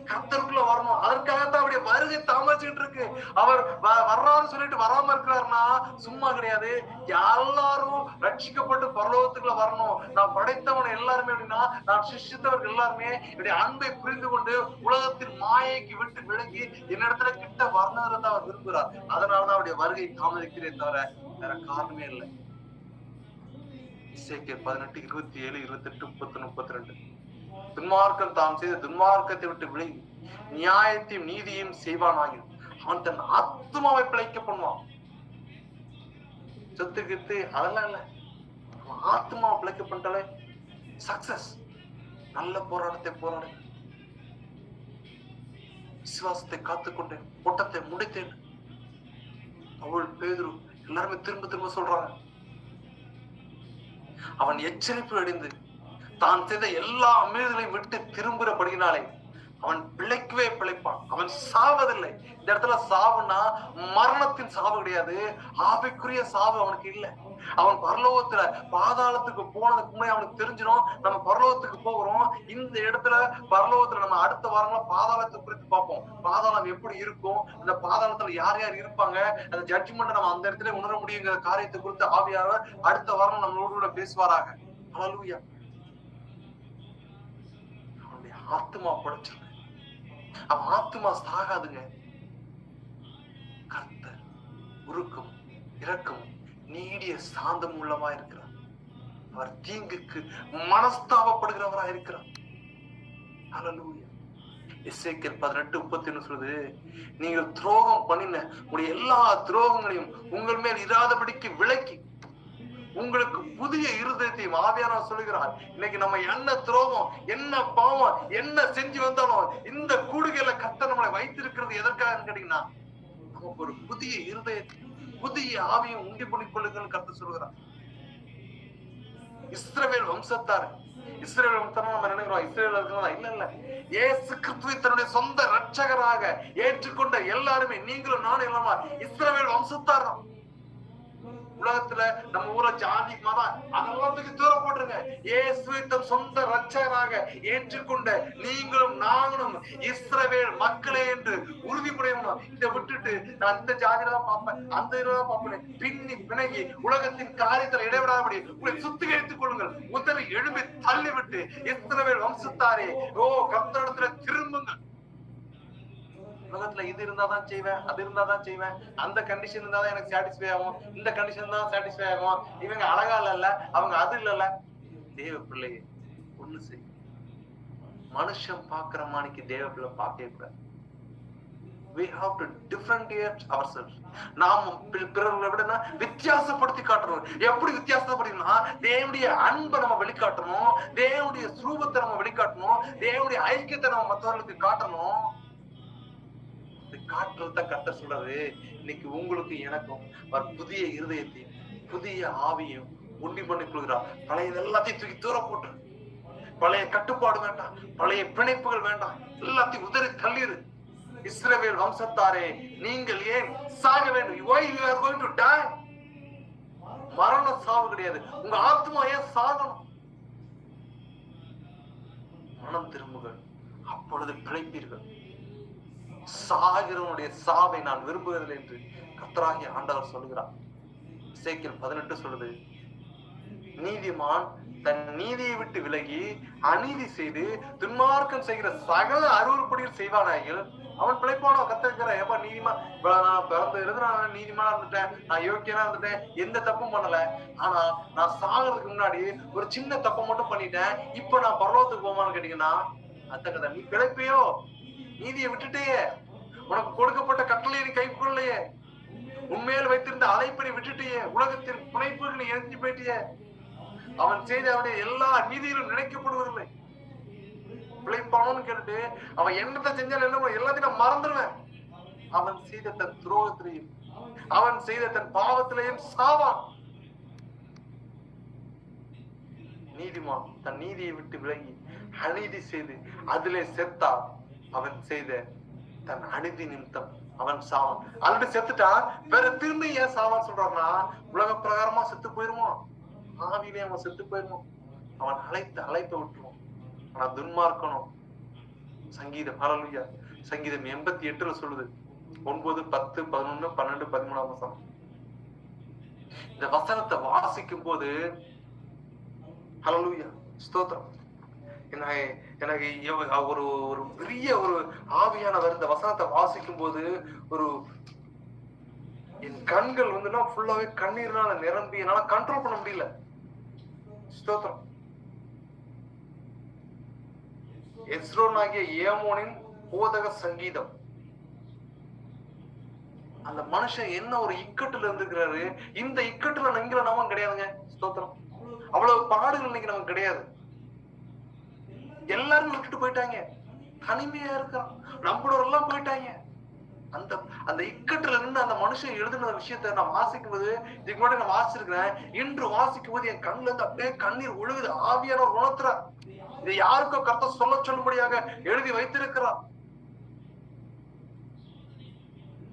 கர்த்தருக்குள்ள வரணும். அதற்காகத்தான் அவருடைய வருகை தாமதிச்சுட்டு இருக்கு. அவர் வர்றான்னு சொல்லிட்டு வராம இருக்கிறாருன்னா சும்மா கிடையாது. எல்லாரும் ரட்சிக்கப்பட்டு பரலோகத்துக்குள்ள வரணும். நான் படைத்தவன் எல்லாருமே அப்படின்னா, நான் சிருஷ்டித்தவர்கள் எல்லாருமே என்னுடைய அன்பை புரிந்து கொண்டு உலகத்தின் மாயைக்கு விட்டு விலகி என்னிடத்துல கிட்ட வரணுங்கிறத அவர் விரும்புகிறார். அதனாலதான் அவருடைய வருகை தாமதிக்கிறே தவிர வேற காரணமே இல்லை. எசேக்கியேல் 18:27, 28, 30, 32 துன்மார்க்கன் தாம் செய்த துன்மார்க்கத்தை விட்டு விலகி நியாயத்தையும் நீதியும் செய்வானாகி அவன் தன் ஆத்மாவை பிழைக்க பண்ணுவான். சொத்துக்கிட்டு அதெல்லாம் இல்ல, அவன் ஆத்மாவை பிழைக்க பண்ணிட்டாலே சக்சஸ். நல்ல போராட்டத்தை போராடு, விசுவாசத்தை காத்துக்கொண்டேன், ஓட்டத்தை முடித்தேன். பவுல், பேதுரு எல்லாருமே திரும்ப திரும்ப சொல்றாங்க. அவன் எச்சரிப்பு அடைந்து தான் செய்த எல்லா மீறுதலையும் விட்டு திரும்புறபடினாலே அவன் பிழைக்கவே பிழைப்பான், அவன் சாவதில்லை. இந்த இடத்துல சாவுன்னா மரணத்தின் சாவு கிடையாது, ஆவிக்குரிய சாவு அவனுக்கு இல்லை. அவன் பரலோகத்துல பாதாளத்துக்கு போனதுக்கு முன்னாடி அவனுக்கு தெரிஞ்சிடும் நம்ம பரலோகத்துக்கு போகிறோம். இந்த இடத்துல பரலோகத்துல நம்ம அடுத்த வாரங்கள பாதாளத்தை குறித்து பார்ப்போம். பாதாளம் எப்படி இருக்கும், அந்த பாதாளத்துல யார் யார் இருப்பாங்க, அந்த ஜட்ஜ்மெண்ட் நம்ம அந்த இடத்துல உணர முடியுங்கிற காரியத்தை குறித்து ஆவியானவர் அடுத்த வாரம் நம்மளோட பேசுவாராக. ஹல்லேலூயா. அவனுடைய ஆத்துமா படைச்சிருக்க, அவன் ஆத்துமா சாகாதுங்க. கர்த்தர் உருக்கம் இரக்கம் நீடிய சாந்தம் உள்ளவா இருக்கிறார். அவர் தீங்குக்கு மனஸ்தாபப்படுகிறவரா இருக்கிறார். ஹல்லேலூயா. எசேக்கியேல் 18:31 சொல்லுது, நீங்கள் துரோகம் பண்ணின உடைய எல்லா துரோகங்களையும் உங்கள் மேல் இராதபடிக்கு விலக்கி உங்களுக்கு புதிய இருதயத்தையும் ஆவியானவர் சொல்லுகிறார். இன்னைக்கு நம்ம என்ன துரோகம், என்ன பாவம், என்ன செஞ்சு வந்தாலும் இந்த கூடுகையில கர்த்தர் நம்மளை வைத்திருக்கிறது எதற்காக கேட்டீங்கன்னா, நமக்கு ஒரு புதிய இருதயத்தை புதிய ஆவியை உண்டி பண்ணிக் கொள்ளுங்கள் கர்த்தர் சொல்லுகிறார். இஸ்ரவேல் வம்சத்தார், இஸ்ரவேல் வம்சம் நம்ம நினைக்கிறோம் இஸ்ரவேல் இருக்கிறதா? இல்ல இல்ல, இயேசு கிறிஸ்துவை தன்னுடைய சொந்த இரட்சகராக ஏற்றுக்கொண்ட எல்லாருமே, நீங்களும் நானும் இல்லாம இஸ்ரவேல் வம்சத்தார் தான். உலகத்துல நம்ம ஊர ஜாதி மதம் அதெல்லாம் தூரம் போட்டுருங்க. இயேசுவை தன் சொந்த இரட்சகராக ஏற்றுக்கொண்ட நீங்களும் நாங்களும் இஸ்ரவேல் மக்களே என்று உறுதிப்படையணும். இதை விட்டுட்டு நான் இந்த ஜாதியில தான் பார்ப்பேன், அந்த இதுல தான் பார்ப்பேன், பின்னி பிணங்கி உலகத்தின் காரியத்தில் இடைவிடாதபடி உங்களை சுத்திகரித்துக் கொள்ளுங்கள். முதலில் எழுப்பி தள்ளிவிட்டு இஸ்ரவேல் வம்சத்தாரே, ஓ கர்த்தரிடத்துல திரும்புங்கள். உலகத்துல இது இருந்தாதான் செய்வேன், அது இருந்தாதான் செய்வேன், அந்த கண்டிஷன் இருந்தாதான் எனக்கு சாட்டிஸ்ஃபை ஆகும், இந்த கண்டிஷன் தான் சாட்டிஸ்ஃபை ஆகும், இவங்க அழகா இல்ல, அவங்க அது இல்ல. தேவ பிள்ளையே ஒண்ணு செய், மனுஷன் பாக்குற மாணிக்கு தேவ பிள்ளை பார்க்கவே கூடாது. We have to differentiate ourselves. நாம் பிறர்களை விட வித்தியாசப்படுத்தி காட்டணும். எப்படி வித்தியாசப்படுத்தினா, தேவனுடைய அன்பை நம்ம வெளிக்காட்டணும், தேவனுடைய ரூபத்தை நம்ம வெளிக்காட்டணும், தேவனுடைய ஐக்கியத்தை நம்ம மற்றவர்களுக்கு காட்டணும். காட்டுறதுதான் கர்த்தர் சொல்றாரு, இன்னைக்கு உங்களுக்கு எனக்கும் அவர் புதிய இருதயத்தையும் புதிய ஆவியும் உண்டி பண்ணிக் கொள்கிறார். பழைய எல்லாத்தையும் தூக்கி தூர போட்டு, பழைய கட்டுப்பாடு வேண்டாம், பழைய பிணைப்புகள் வேண்டாம், எல்லாத்தையும் உதறி தள்ளிடு. இஸ்ரவேல் வம்சத்தாரே, நீங்கள் ஏன் சாக வேண்டும்? Why you are going to die? மரண சாவு கிடையாது, உங்க ஆத்மா ஏன் சாகணும்? மனம் திரும்புகள், அப்பொழுது பிழைப்பீர்கள். சாகிறவனுடைய சாவை நான் விரும்புவதில்லை என்று கர்த்தராகிய ஆண்டவர் சொல்லுகிறார். எசேக்கியேல் 18 சொல்லுது, நீதிமான் தன் நீதியை விட்டு விலகி அநீதி செய்து துன்மார்க்கம் செய்கிற சகல அருவருப்படிகள் செய்வானாயில் அவன் பிழைப்பானோ? கத்திருக்கிற ஏப்பா நீதிமா, நான் பிறந்த இருந்து நான் நீதிமானா இருந்துட்டேன், நான் யோக்கியனா இருந்துட்டேன், எந்த தப்பும் பண்ணல, ஆனா நான் சாகிறதுக்கு முன்னாடி ஒரு சின்ன தப்பை மட்டும் பண்ணிட்டேன், இப்ப நான் பரலோகத்துக்கு போமான்னு கேட்டீங்கன்னா அத்தகதை. நீ பிழைப்பையோ? நீதியை விட்டுட்டே, உனக்கு கொடுக்கப்பட்ட கட்டளை நீ கை கொள்ளலையே, உண்மையில் வைத்திருந்த அழைப்பை விட்டுட்டியே, உலகத்தின் புனைப்புகள் நீ எரிஞ்சு போயிட்டியே. அவன் செய்த அவனுடைய எல்லா நீதியிலும் நினைக்கப்படுவதில்லை. பிழைப்பானோன்னு கேட்டுட்டு அவன் என்னத்தை செஞ்சாலும் என்ன எல்லாத்தையும் நான் மறந்துடுவேன். அவன் செய்த தன் துரோகத்திலையும் அவன் செய்த தன் பாவத்திலையும் சாவான். நீதிமான் தன் நீதியை விட்டு விலகி அநீதி செய்து அதிலே செத்தான். அவன் செய்த தன் அநீதி நிமித்தம் அவன் சாவான். ஆல்ரெடி செத்துட்டான், வேற திரும்பி ஏன் சாவான்னு சொல்றான்னா, உலக பிரகாரமா செத்து போயிருவான், ஆவியிலே அவன் செத்து போயிருவான். அவன் அழைப்பை விட்டுருவான். ஆனா துன்மார்க்கணும். சங்கீதம், ஹல்லேலூயா, சங்கீதம் 88 சொல்லுது, 9, 10, 11, 12, 13 வசனம். இந்த வசனத்தை வாசிக்கும் போது ஹல்லேலூயா ஸ்தோத்திரம், எனக்கு ஒரு பெரிய ஒரு ஆவியானவர் இந்த வசனத்தை வாசிக்கும் போது ஒரு என் கண்கள் ஃபுல்லாவே கண்ணீர்னால நிரம்பி என்னால கண்ட்ரோல் பண்ண முடியல. ஸ்தோத்திரம். எஸ்ரோனாகிய ஏமோனின் போதக சங்கீதம். அந்த மனுஷன் என்ன ஒரு இக்கட்டுல இருந்துக்கிறாரு, இந்த இக்கட்டுல நீங்களும் நாம கிடையாதுங்க. ஸ்தோத்திரம். அவ்வளவு பாடுகள் இன்னைக்கு நமக்கு கிடையாது. எல்லாரும் விட்டுட்டு போயிட்டாங்க, தனிமையா இருக்கிறான், நம்மளோட எல்லாம் போயிட்டாங்க. அந்த இக்கட்டுல இருந்து அந்த மனுஷன் எழுதின விஷயத்த நான் வாசிக்கும் போது, இதுக்கு முன்னாடி நான் வாசிச்சிருக்கிறேன், இன்று வாசிக்கும் போது என் கண்ணுல இருந்து அப்படியே கண்ணீர் ஒழுகுது. ஆவியான உணர்த்துற இதை யாருக்கோ கர்த்தர் சொல்லும்படியாக எழுதி வைத்திருக்கிறார்.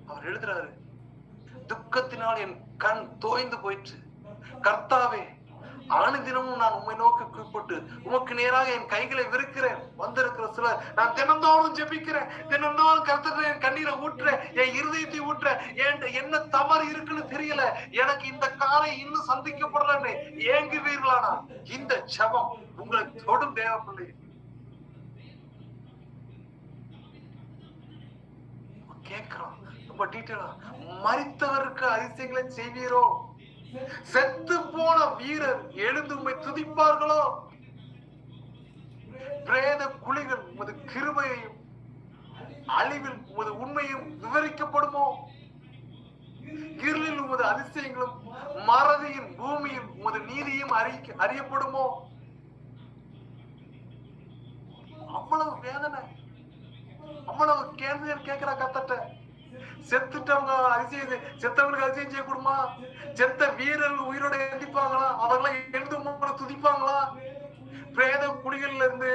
அவர் எழுதுறாரு, துக்கத்தினால் என் கண் தோய்ந்து போயிற்று, கர்த்தாவே அனுதினமும் நான் உம்மை நோக்கி கூப்பிட்டு உமக்கு நேராக என் கைகளை விரிக்கிறேன். வந்திருக்கிற சிலர், நான் தினந்தோறும் ஜெபிக்கிறேன், தினந்தோறும் கர்த்தர் என் கண்ணீரை ஊற்றுறேன், என் இருதயத்தை ஊற்றுறேன், என்ன தவறு இருக்குன்னு தெரியல, எனக்கு இந்த காலை இன்னும் சந்திக்கப்படலன்னு ஏங்குவீர்களானா இந்த ஜெபம் உங்களை தொடும் தேவ பிள்ளை. கேட்கிறோம் ரொம்ப டீட்டெயிலா, மரித்தவருக்கு அதிசயங்களை செய்வீரோ? செத்து போன வீரர் எழுந்து உம்மை துதிப்பார்களோ? பிரேத குழிகள் உமது கிருபையையும் அழிவில் உமது உண்மையும் விவரிக்கப்படுமோ? இருளில் உமது அதிசயங்களும் மறதியின் பூமியில் உமது நீதியும் அறியப்படுமோ? அவ்வளவு வேதனை, அவ்வளவு கேள்விகள் கேட்கிற கத்தட்ட. செத்துட்டவங்க அதிசயம், செத்தவங்களுக்கு அதிசயம் செய்யக்கூடுமா? செத்த வீரர்கள் உயிரோட எந்திப்பாங்களா? அவர்களாம் எழுந்து உங்களை துதிப்பாங்களா? பிரேத குழிகள்ல இருந்து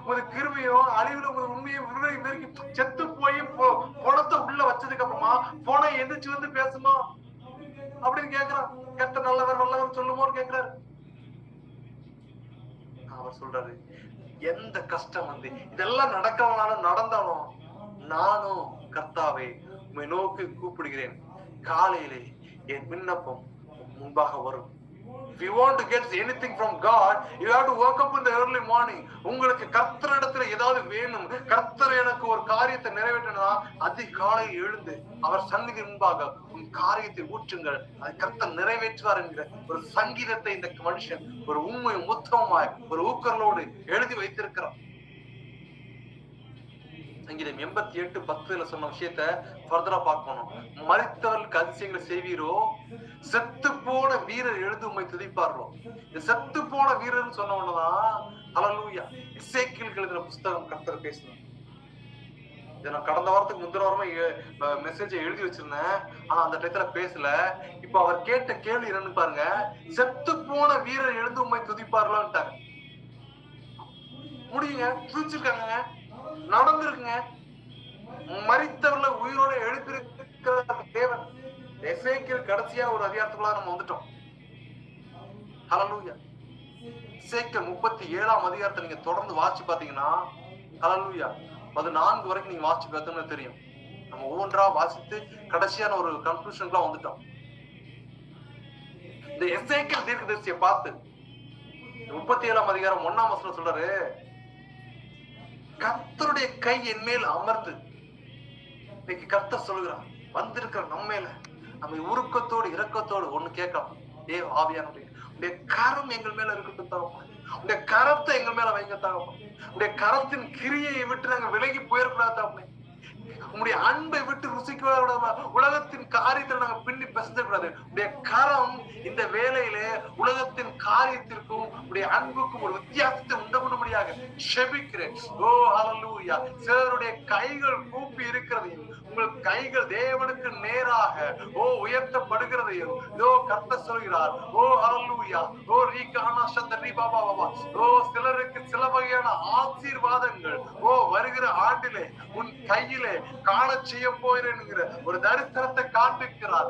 ஒரு கிருமியும் அழிவுல ஒரு உண்மையும் விவரிக்கு செத்து போய் பணத்தை உள்ள வச்சதுக்கு அப்புறமா போன எந்திரிச்சு வந்து பேசுமா அப்படின்னு கேக்குறான். கெட்ட நல்லவர் நல்லவர் சொல்லுமோன்னு கேக்குறாரு. அவர் சொல்றாரு, எந்த கஷ்டம் வந்து இதெல்லாம் நடக்கவனாலும் நடந்தாலும் நானும் கர்த்தாவே உம்மை நோக்கி கூப்பிடுகிறேன். காலையிலே என் விண்ணப்பம் முன்பாக வரும். If you want to get anything from God, you have to wake up in the early morning. உங்களுக்கு கர்த்தரிடத்துல ஏதாவது வேணும், கர்த்தர் எனக்கு ஒரு காரியத்தை நிறைவேற்றனா அதிகாலை எழுந்து அவர் சந்நிதி முன்பாக உன் காரியத்தை ஊற்றுங்கள், அதை கர்த்தர் நிறைவேற்றுவார் என்கிற ஒரு சங்கீதத்தை இந்த மனுஷன் ஒரு உண்மையும் உத்தமமாய் ஒரு ஊக்கர்களோடு எழுதி வைத்திருக்கிறான். சங்கீதம் 88:10 சொன்ன விஷயத்த ஃபர்தரா பார்க்கணும். மரித்தவர்களுக்கு அதிசயங்களை செய்வீரோ? செத்து போன வீரர் எழுந்து உம்மை துதிப்பார்களோ? இந்த செத்து போன வீரர் சொன்ன உடனேதான் ஹல்லேலூயா எசேக்கியேல் எழுதின புத்தகம் கர்த்தர் பேசணும். இதை நான் கடந்த வாரத்துக்கு முந்தின வாரமா மெசேஜை எழுதி வச்சிருந்தேன், ஆனா அந்த டயத்துல பேசல. இப்ப அவர் கேட்ட கேள்வி என்னன்னு பாருங்க. செத்து போன வீரர் எழுந்து உம்மை துதிப்பார்களோன்ட்டாங்க. முடியுங்க, துதிச்சிருக்காங்க, நடந்திருக்குங்க. மரித்தவர்களை உயிரோட எழுப்பியிருக்கிற தேவன். எசேக்கியேல் கடைசியா ஒரு அதிகாரத்துக்குள்ள நம்ம வந்துட்டோம். ஹல்லேலூயா. எசேக்கியேல் 37ஆம் அதிகாரத்தை நீங்க தொடர்ந்து வாசிச்சு பாத்தீங்கன்னா ஹல்லேலூயா 14 வரைக்கும் நீங்க வாசிச்சு பார்த்தோம்னு தெரியும். நம்ம ஒவ்வொன்றா வாசித்து கடைசியான ஒரு கன்க்ளூஷனுக்குலாம் வந்துட்டோம். இந்த எசேக்கியேல் தீர்க்கதரிசியை பார்த்து 37ஆம் அதிகாரம் 1ஆம் வசனம் சொல்றாரு, கர்த்தருடைய கை என் மேல் அமர்ந்து. இன்னைக்கு கர்த்தர் சொல்லுகிறான், வந்திருக்கிற நம்ம மேல நம்ம உருக்கத்தோடு இரக்கத்தோடு ஒண்ணு கேட்கலாம். ஆவியானவரே, உடைய கரம் எங்கள் மேல இருக்கட்டும் தகப்பனே, உடைய கரத்தை எங்கள் மேல வைங்க தகப்பனே, உடைய கரத்தின் கிரியை விட்டு நாங்க விலகி போயிடக்கூடாது தகப்பனே, உங்களுடைய அன்பை விட்டு ருசிக்க உலகத்தின் காரியத்தில் நாங்க பின்னி பேசக்கூடாது. உடைய கரம் இந்த வேலையிலே உலகத்தின் காரியத்திற்கும் உடைய அன்புக்கும் ஒரு வித்தியாசத்தை உண்டபடும்படியாக செபிக்கிறேன். ஓ ஹல்லேலூயா. சிலருடைய கைகள் கூப்பி இருக்கிறதையும் உங்கள் கைகள் தேவனுக்கு நேராக உயர்த்தப்படுகிறதையும் ஓ கர்த்தர் சொல்கிறார். ஓ ஹல்லேலூயா. ஓ ரீகானா சந்தரி பாபா பாபா. ஓ சிலருக்கு சில வகையான ஆசீர்வாதங்கள் வருகிற ஆண்டிலே உன் கையிலே காண செய்ய போகிறேன் ஒரு தரிசனத்தை காண்பிக்கிறார்.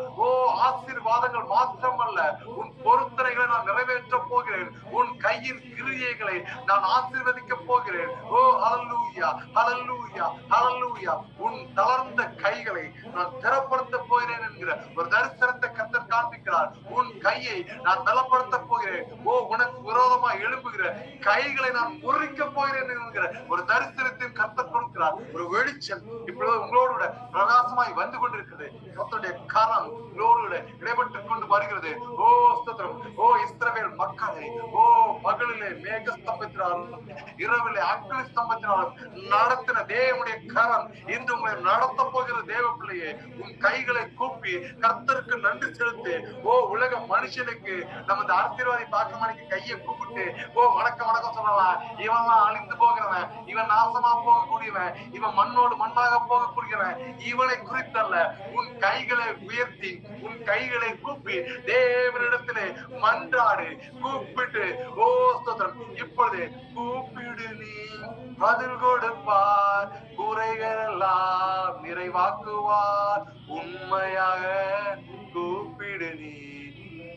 ஆசீர்வாதங்கள் மாத்திரமல்ல, உன் பொருத்தனைகளை நான் நிறைவேற்ற போகிறேன், உன் கையின் கிரியைகளை நான் ஆசீர்வதிக்க போகிறேன். ஓ ஹல்லேலூயா ஹல்லேலூயா ஹல்லேலூயா. உன் தளர்ந்த கைகளை நான் திறப்படுத்த போகிறேன் என்கிற ஒரு தரிசனத்தை கர்த்தர் காண்பிக்கிறார். உன் கையை நான் பலப்படுத்த போகிறேன். உனக்கு விரோதமா எழும்புகிற கைகளை நான் முறிக்க போகிறேன் என்கிற ஒரு தரிசனத்தின் கர்த்தர் கொடுக்கிறார். ஒரு வெளிச்சம் இப்பொழுது உங்களோட பிரகாசமாய் வந்து கொண்டிருக்கிறது. கர்த்தருடைய கரம் உங்களோடு இடைப்பட்டுக் கொண்டு வருகிறது. ஓ ஸ்தோத்திரம். ஓ இஸ்ரவேல் மக்களை பகலிலே மேக ஸ்தம்பத்தினாலும் இரவிலே அக்னி ஸ்தம்பத்தினாலும் நடத்தின தேவனுடைய கரம் இன்று உங்களை நடத்த போகிற தேவ பிள்ளையே, உன் கைகளை கூப்பி கர்த்தருக்கு நன்றி செலுத்து. உலக மனுஷனுக்கு நமது ஆசீர்வாதி பார்க்கமானிக்கு கையை கூப்பிட்டு வணக்கம் வணக்கம் சொல்லலாம். இவன் அழிந்து போகிறவன், இவன் நாசமா போகக்கூடியவன், இவன் மண்ணோடு மண்ணாக போகக்கூடியவன், இவனை குறித்தல்ல. உன் கைகளை உயர்த்தி உன் கைகளை கூப்பி தேவனிடத்திலே மன்றாடு, கூப்பிட்டு ஸ்தோத்திரம். இப்பொழுது கூப்பிடு, நீ பதில் கொடுப்பார், குறைகள் எல்லாம் நிறைவாக்குவார். உண்மையாக கூப்பிடு, நீ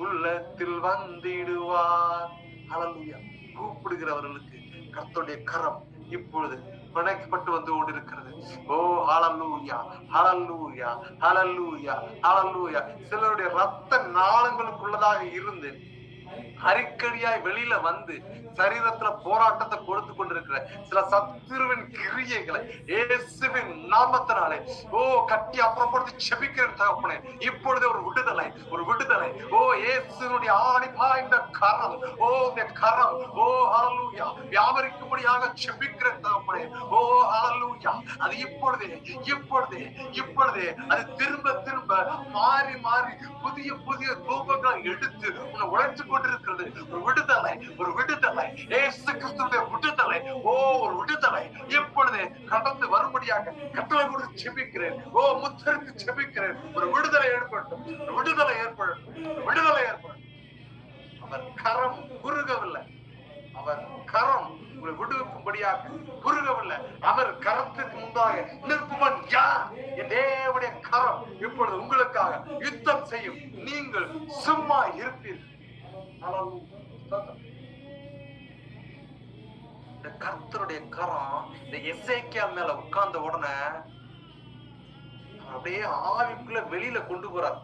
உள்ளத்தில் வந்திடுவார். ஹல்லேலூயா. கூப்பிடுகிறவர்களுக்கு கர்த்தருடைய கரம் இப்பொழுது பிணைக்கப்பட்டு வந்து கொண்டிருக்கிறது. ஓ ஹல்லேலூயா, ஹல்லேலூயா, ஹல்லேலூயா, ஹல்லேலூயா. சிலருடைய ரத்த நாளங்களுக்குள்ளதாக இருந்து அடிக்கடியாய் வெளியில வந்து சரீரத்துல போராட்டத்தை கொடுத்து கொண்டிருக்கிற சில சத்துருவின் கிரியைகளை இயேசுவின் நாமத்தினாலே ஓ கட்டி அப்புறப்படுத்தி செபிக்கிறேன் தகப்பனே. இப்பொழுது ஒரு விடுதலை, ஒரு விடுதலை. ஓ இயேசுனுடைய ஆணி பாய்ந்த கரம், ஓ இந்த கரம், ஓ ஹல்லேலூயா, வியாபரிக்கும்படியாக செபிக்கிறேன் தகப்பனே. ஓ ஹல்லேலூயா. அது இப்பொழுதே இப்பொழுதே இப்பொழுதே அது திரும்ப திரும்ப மாறி மாறி புதிய புதிய ரூபங்களை எடுத்து உன்னை உழைத்துக் கொண்டிருக்கிறது. ஒரு விடுதலை, ஒரு விடுதலை. இயேசு கிறிஸ்துவின் விடுதலை. ஓ ஒரு விடுதலை இப்பொழுது கடந்து வரும்படியாக கட்டளை கொடுத்து செபிக்கிறேன். ஓ முத்தரித்து செபிக்கிறேன். ஒரு விடுதலை ஏற்படட்டும், ஒரு விடுதலை ஏற்படட்டும், ஒரு விடுதலை ஏற்படட்டும். அவர் கரம் குறுகவில்லை. அவர் கரம் உங்களை விடுவிக்கும்படியாக குறுகவில்லை. அவர் கரத்துக்கு முன்பாக நிற்பவன் யார்? என் தேவனுடைய கரம் இப்பொழுது உங்களுக்காக யுத்தம் செய்யும். நீங்கள் சும்மா இருப்பீர்கள். இந்த கர்த்தருடைய கரம் இந்த எசேக்கியால் மேல உட்கார்ந்த உடனே அப்படியே ஆவிக்குள்ள வெளியில கொண்டு போறார்.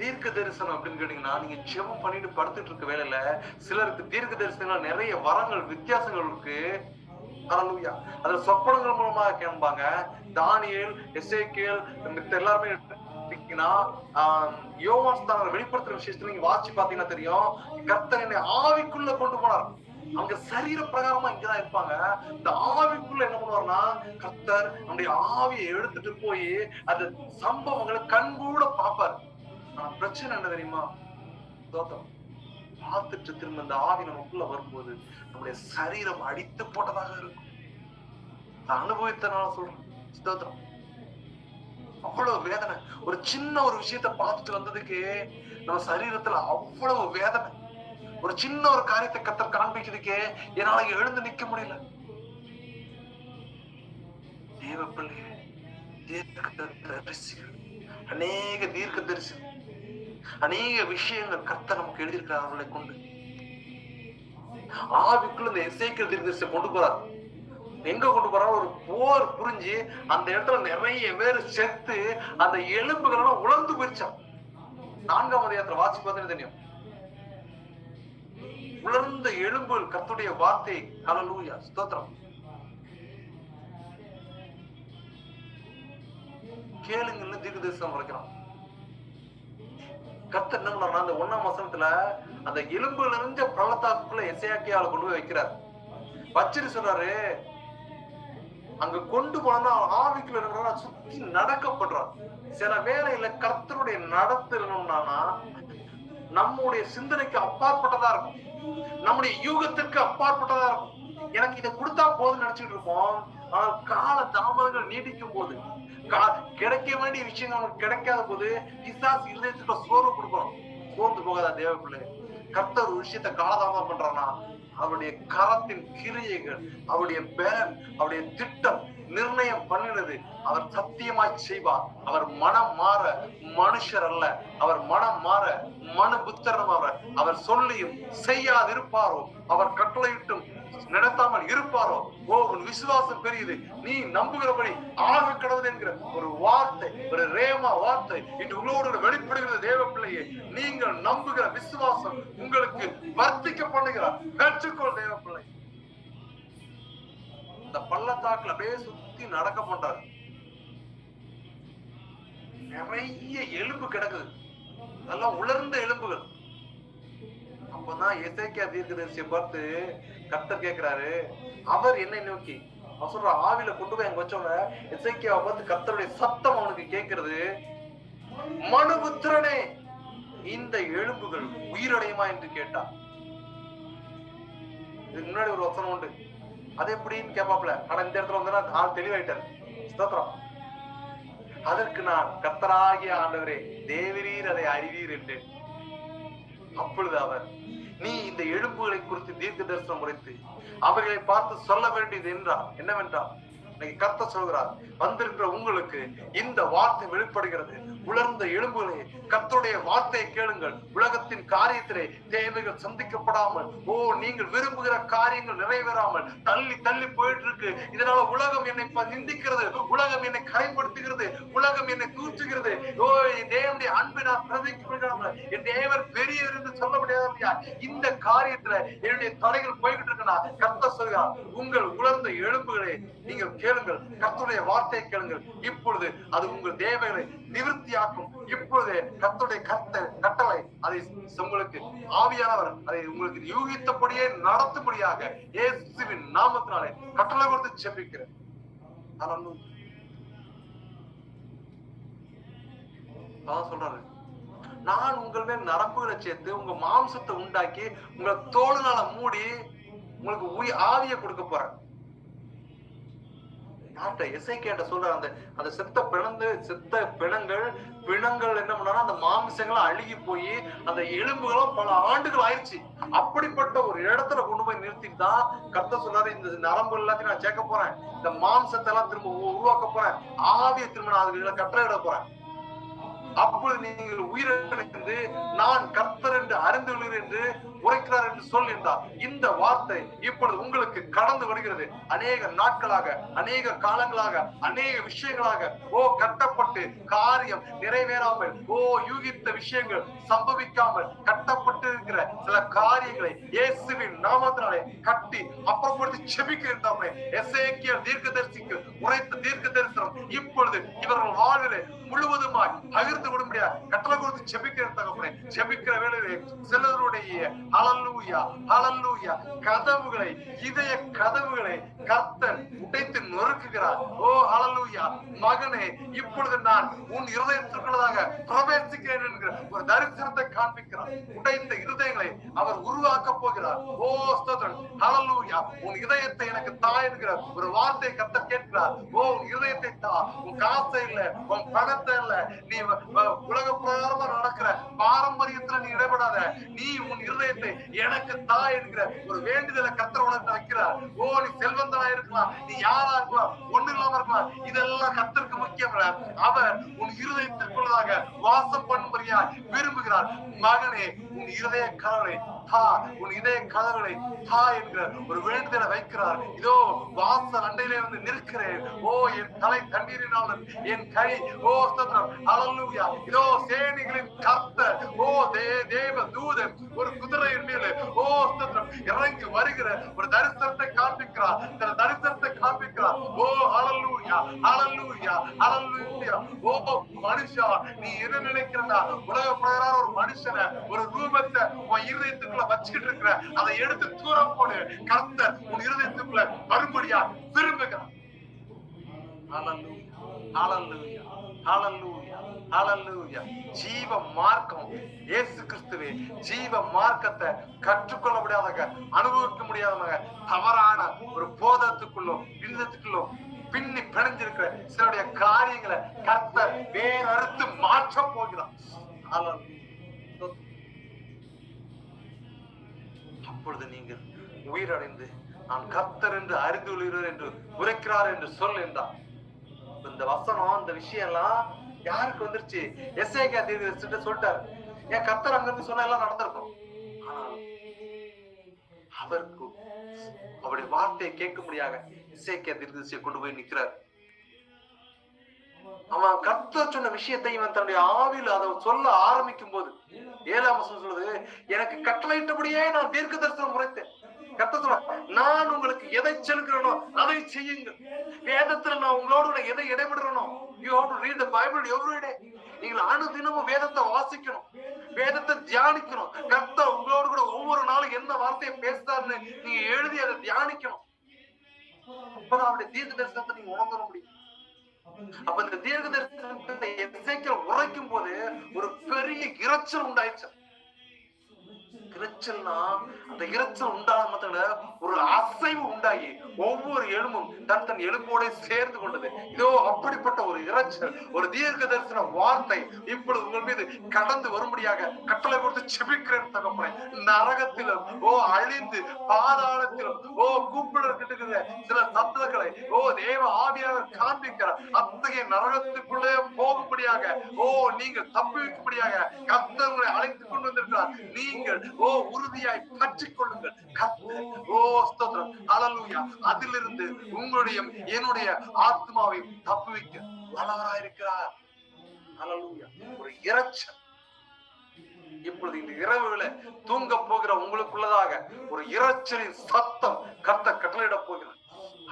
தீர்க்க தரிசனம் அப்படின்னு கேட்டீங்கன்னா, நீங்க ஜெபம் பண்ணிட்டு படுத்துட்டு இருக்க வேலையில சிலருக்கு தீர்க்க தரிசனம் நிறைய வரங்கள் வித்தியாசங்கள் இருக்கு. ஹல்லேலூயா. அதுல சொப்பனங்கள் மூலமா கேட்பாங்க. தானியேல், எசேக்கியேல் எல்லாருமே யோவான் வெளிப்படுத்துற விஷயத்துல நீங்க வாசிச்சு பாத்தீங்கன்னா தெரியும். கர்த்தர் என்னை ஆவிக்குள்ள கொண்டு போனார். அவங்க சரீர பிரகாரமா இங்கதான் இருப்பாங்க. இந்த ஆவிக்குள்ள என்ன பண்ணுவார்னா, கர்த்தர் நம்முடைய ஆவியை எடுத்துட்டு போய் அந்த சம்பவங்களை கண்கூட பார்ப்பார். ஆனா பிரச்சனை என்ன தெரியுமா? தோத்தம் பார்த்துட்டு திரும்ப இந்த ஆவி நமக்குள்ள வரும்போது நம்முடைய சரீரம் அடித்து போட்டதாக இருக்கும். அனுபவித்தனால சொல்றேன். ஸ்தோத்திரம். அவ்வளவு வேதனை. ஒரு சின்ன ஒரு விஷயத்த பார்த்துட்டு வந்ததுக்கு நம்ம சரீரத்துல அவ்வளவு வேதனை. ஒரு சின்ன ஒரு காரியத்தை கர்த்தர் காண்பிக்கிறதுக்கே என்னால எழுந்து நிக்க முடியல. தேவ பிள்ளையே, அநேக தீர்க்க தரிசனம், அநேக விஷயங்கள் கர்த்தர் நமக்கு எழுதியிருக்கிறார். அவர்களை கொண்டு ஆவிக்குள்ள இந்த எசேக்கியேல் தீர்க்கதரிசியை கொண்டு போறார். எங்க கொண்டு போறாரு? ஒரு போர் புரிஞ்சு அந்த இடத்துல நிறைய பேர் செத்து அந்த எலும்புகள் எல்லாம் உலர்ந்து போயிடுச்சான். 4ஆம் அதிகாரத்துல வாசி பார்த்தீங்கன்னா தெரியும். உலர்ந்த எலும்புகள் கர்த்தருடைய வார்த்தை. ஹல்லேலூயா. ஸ்தோத்திரம். கேளுங்கன்னு தீர்க்க தரிசனம் வரைக்கிறான். கர்த்தர் என்ன பண்ணா, அந்த 1ஆம் வசனத்துல அந்த எலும்புகள் நிறைஞ்ச பள்ளத்தாக்குள்ள எசேக்கியாவை கொண்டு போய் வைக்கிறார். வச்சிட்டு சொல்றாரு, அங்க கொண்டு போனா ஆவிக்குள்ள இருக்கிற சுத்தி நடக்கப்படுறார். சில வேளையில கர்த்தருடைய நடத்தணும்னா நம்முடைய சிந்தனைக்கு அப்பாற்பட்டதா இருக்கும், நம்முடைய யூகத்திற்கு அப்பாற்பட்டதா இருக்கும். எனக்கு இதை கொடுத்தா போதும் நினைச்சிட்டு இருப்போம். ஆனால் கால தாமதங்கள் நீடிக்கும் போது, கிடைக்க வேண்டிய விஷயங்கள் நமக்கு கிடைக்காத போது பிசாசு இருதயத்துக்கு சோர்வு கொடுக்கணும். சோர்ந்து போகாதா தேவ பிள்ளை. கர்த்தர் ஒரு விஷயத்த காலதாமதம் பண்றானா, அவருடைய கரத்தின் கிரியைகள், அவருடைய பேரன், அவருடைய திட்டம் நிர்ணயம் பண்ணினது அவர் சத்தியமாய் செய்வார். அவர் மனம் மாற மனுஷர் அல்ல. அவர் மனம் மாற மனு புத்திரன். அவர் சொல்லியும் செய்யாதிருப்பாரோ, அவர் கட்டளையிட்டும் நடத்தாமல் இருப்பாரோ. ஓ உன் விசுவாசம் பெரியது, நீ நம்புகிறபடி ஆக கடவுள் என்கிற ஒரு வார்த்தை, ஒரு ரேமா வார்த்தை இன்று உங்களோடு வெளிப்படுகிறது. தேவ பிள்ளையே, நீங்கள் நம்புகிற விசுவாசம் உங்களுக்கு வர்த்திக்க பண்ணுகிறார். பெற்றுக்கொள் தேவ பிள்ளை. இந்த பள்ளத்தாக்குல அப்படியே சுத்தி நடக்க பண்றாரு. நிறைய எலும்பு கிடக்குது, அதெல்லாம் உலர்ந்த எலும்புகள். அப்பதான் எசேக்கியா தீர்க்கதரிசியை பார்த்து கர்த்தர் கேட்கிறாரு, அவர் என்னை நோக்கி, அவர் சொல்ற ஆவில கொண்டு போய் அங்க வச்சவங்க எசேக்கியாவை பார்த்து கர்த்தருடைய சத்தம் அவனுக்கு கேட்கிறது, மனுபுத்திரனே இந்த எலும்புகள் உயிரடையுமா என்று கேட்டார். இதுக்கு முன்னாடி ஒரு வசனம் உண்டு, அது எப்படின்னு கேட்பாப்ல. ஆனா இந்த இடத்துல வந்து ஆள் தெளிவாயிட்டார். ஸ்தோத்திரம். அதற்கு நான், கர்த்தராகிய ஆண்டவரே, தேவரீர் அதை அறிவீர் என்று. அப்பொழுது அவர், நீ இந்த எலும்புகளை குறித்து தீர்க்க தரிசனம் உரைத்து அவர்களை பார்த்து சொல்ல வேண்டியது என்றார். என்னவென்றால், இன்னைக்கு கர்த்தர் சொல்கிறார், வந்திருக்கிற உங்களுக்கு இந்த வார்த்தை வெளிப்படுகிறது. உலர்ந்த எலும்புகளே, கர்த்தருடைய வார்த்தையை கேளுங்கள். உலகத்தின் காரியத்திலே தேவைகள் சந்திக்கப்படாமல், நீங்கள் விரும்புகிற காரியங்கள் நிறைவேறாமல் தள்ளி தள்ளி போயிட்டு இருக்கு. இதனால உலகம் என்னை நிந்திக்கிறது, உலகம் என்னை கரைப்படுத்துகிறது, உலகம் என்னை தூற்றுகிறது. தேவனுடைய அன்பை நான் பிரதிக்கிறாமல் என் தேவன் பெரிய இருந்து சொல்ல முடியாது. இந்த காரியத்துல என்னுடைய தடைகள் போய்கிட்டு இருக்குன்னா கர்த்தர் சொல்கிறார், உங்கள் உலர்ந்த எலும்புகளை நீங்கள் கேளுங்கள், கர்த்தருடைய வார்த்தையை கேளுங்கள். இப்பொழுது அது உங்கள் தேவைகளை நிவர்த்தியாக்கும். இப்பொழுது கர்த்தருடைய கட்டளை அதை உங்களுக்கு ஆவியானவர் அதை உங்களுக்கு யூகித்தபடியே நடத்தும்படியாக இயேசுவின் நாமத்தினாலே கட்டளை கொடுத்து ஜெபிக்கிறேன். சொல்றாரு, நான் உங்கள் மேல் நரம்புகளை சேர்த்து உங்க மாம்சத்தை உண்டாக்கி உங்களை தோளுனால மூடி உங்களுக்கு ஆவியை கொடுக்க போறேன். எசேக்கியா சொல்ற அந்த செத்த பிணங்கள் என்ன பண்ணா அந்த மாம்சங்களும் அழுகி போய் அந்த எலும்புகளும் பல ஆண்டுகள் ஆயிடுச்சு. அப்படிப்பட்ட ஒரு இடத்துல கொண்டு போய் நிறுத்திட்டு தான் கர்த்தர் சொல்றாரு, இந்த நரம்பு எல்லாத்தையும் நான் சேர்க்க போறேன், இந்த மாம்சத்தை எல்லாம் திரும்ப உருவாக்க போறேன், ஆவியை திரும்ப நான் அதுக்கு கட்டளையிட போறேன். அப்பொழுது நீங்கள் உயிரிழந்து நான் கர்த்தர் என்று அறிந்துள்ளீர் என்று உரைக்கிறார் என்று சொல் என்றார். இந்த வார்த்தை இப்பொழுது உங்களுக்கு கடந்து வருகிறது. அநேக நாட்களாக, அநேக காலங்களாக, அநேக விஷயங்களாக கட்டப்பட்டு காரியம் நிறைவேறாமல், யூகித்த விஷயங்கள் சம்பவிக்காமல் கட்டப்பட்டு இருக்கிற சில காரியங்களை இயேசுவின் நாமத்தினாலே கட்டி அப்புறப்படுத்தி செபிக்கிறேன். எசேக்கியேல் தீர்க்கதரிசிக்கு உரைத்த தீர்க்க தரிசனம் இப்பொழுது இவர்கள் வாழ்விலே முழுவதுமாய் பகிர்ந்து கொள்ள முடியாது. கட்டளை கொடுத்து செபிக்கிறேன் தகப்பனே. செபிக்கிற வேளையிலே சிலருடைய ஹல்லேலூயா ஹல்லேலூயா கதவுகளை, இதய கதவுகளை கர்த்தர் உடைத்து நொறுக்குகிறார். ஹல்லேலூயா. மகனே, இப்பொழுது நான் உன் இருதயத்திற்குள்ளதாக பிரவேசிக்கிறேன் என்கிற ஒரு தரிசனத்தை காண்பிக்கிறார். உடைந்த இருதயங்களை அவர் உருவாக்க போகிறார். ஸ்தோத்திரம். ஹல்லேலூயா. உன் இதயத்தை எனக்கு தா என்கிற ஒரு வார்த்தை கர்த்தர் கேட்கிறார். உன் இதயத்தை தா. உன் காசை இல்ல, உன் பணத்தை இல்ல, நீ உலக பிரகாரமா நடக்கிற பாரம்பரியத்துல நீ இடப்படாத. நீ உன் இருதயத்தை எனக்கு தா என்கிற ஒரு வேண்டுதலை கர்த்தர் உனக்கு வைக்கிறார். நீ செல்வந்தனா இருக்கலாம், நீ யாரா இருக்கலாம், ஒண்ணு இல்லாம இருக்கலாம், இதெல்லாம் கர்த்தருக்கு முக்கியம் இல்ல. அவர் உன் இருதயத்திற்குள்ளதாக வாசம் பண்ணும்படியா விரும்புகிறார். மகனே, உன் இருதய கதவை தா, உன் இதய கதவுகளை தா என்கிற ஒரு வேண்டுதலை வைக்கிறார். இதோ வாசல் அண்டையிலே வந்து நிற்கிறேன். என் தலை தண்ணீரினால் என் கை ஸ்தோத்திரம். ஹல்லேலூயா. இதோ சேனைகளின் கர்த்தர், தேவ தூதன் ஒரு குதிரையின் மேலே ஸ்தோத்திரம் இறங்கி வருகிற ஒரு தரிசனத்தை காண்பிக்கிறார். இந்த தரிசனத்தை காண்பிக்கிறார். ஹல்லேலூயா ஹல்லேலூயா ஹல்லேலூயா. மனுஷா, நீ என்ன நினைக்கிறதா? உலக பிரகாரம் ஒரு மனுஷனை, ஒரு ரூபத்தை உன் இருதயத்துக்குள்ள வச்சுக்கிட்டு இருக்கிற, அதை எடுத்து தூரம் போடு. கர்த்தர் உன் இருதயத்துக்குள்ள வரும்படியா விரும்புகிறார். ஹல்லேலூயா ஹல்லேலூயா ஹல்லேலூயா ஹல்லேலூயா. ஜீவ மார்க்கம் இயேசு கிறிஸ்துவே. ஜீவ மார்க்கத்தை கற்றுக்கொள்ள முடியாதவங்க, அனுபவிக்க முடியாதவங்க, தவறான ஒரு போதத்துக்குள்ளோ விருதத்துக்குள்ளோ பின்னி பிணைஞ்சிருக்கிற சிலருடைய காரியங்களை கர்த்தர் வேற அறுத்து மாற்ற போகிறார். அப்பொழுது நீங்கள் உயிரடைந்து நான் கர்த்தர் என்று அறிந்துள்ளீர்கள் என்று உரைக்கிறார் என்று சொல் என்றார். இந்த வசனம், இந்த விஷயம் எல்லாம் யாருக்கு வந்துருச்சு? எசேக்கியா தீர்க்கதரிசிட்ட சொல்லிட்டாரு. ஏன் கர்த்தர் அங்க இருந்து சொன்ன எல்லாம் நடந்திருக்கும். ஆனால் அவருக்கு அவருடைய வார்த்தையை கேட்க முடியாத எசேக்கியா தீர்க்கதரிசியை கொண்டு போய் நிக்கிறார். அவன் கர்த்தர் சொன்ன விஷயத்தை இவன் தன்னுடைய ஆவியில் அதை சொல்ல ஆரம்பிக்கும் போது 7ஆம் வசனம் சொல்லுது, எனக்கு கட்டளையிட்டபடியே நான் தீர்க்க தரிசனம் உரைத்தேன். கர்த்தர் சொல்ற, நான் உங்களுக்கு எதை செலுக்கிறேனோ அதை செய்யுங்கள். வேதத்துல நான் உங்களோட எதை இடைபெறணும். You have to read the Bible every day. நீங்கள் அனுதினமும் வேதத்தை வாசிக்கணும், வேதத்தை தியானிக்கணும். கர்த்தர் உங்களோடு கூட ஒவ்வொரு நாளும் என்ன வார்த்தையை பேசுறாருன்னு நீங்க எழுதி அதை தியானிக்கணும். அப்பதான் அவருடைய தீர்க்க தரிசனத்தை நீங்க உணர முடியும். அப்ப இந்த தீர்க்க தரிசனத்தை எசேக்கியேல் உரைக்கும் போது ஒரு பெரிய இரைச்சல் உண்டாயிடுச்சு. இரைச்சல்னா அந்த இரைச்சல் உண்டான ஒரு அசைவு உண்டாகி ஒவ்வொரு எலும்பும் தன் எலும்போட சேர்ந்து கொண்டது. இதோ அப்படிப்பட்ட ஒரு இரைச்சல், ஒரு தீர்க்க தரிசன வார்த்தை இப்பொழுது உங்கள் மீது கடந்து வரும்படியாக கட்டளை கொடுத்து செபிக்கிறேன் தகப்பனே. நரகத்திலும் அழிந்து பாதாளத்திலும் கூப்பிடுகிற சில சத்தங்களை தேவ ஆவியாக காண்பிக்கிற அத்தகைய நரகத்துக்குள்ளே போகும்படியாக நீங்கள் தப்பி வைக்கும்படியாக கர்த்தர் உங்களை அழைத்துக் கொண்டு வந்திருக்கிறார். நீங்கள் உறுதியாய் பற்றிக் கொள்ளுங்கள். ஸ்தோத்திரம், ஹல்லேலூயா. அதிலிருந்து உங்களுடைய என்னுடைய ஆத்மாவை தப்பி வைக்க வல்லவராயிருக்கிறார். ஹல்லேலூயா. ஒரு இரைச்சல் இப்பொழுது இந்த இரவுகளை தூங்க போகிற உங்களுக்குள்ளதாக ஒரு இரைச்சலின் சத்தம் கர்த்தர் கட்டளையிட போகிறார்.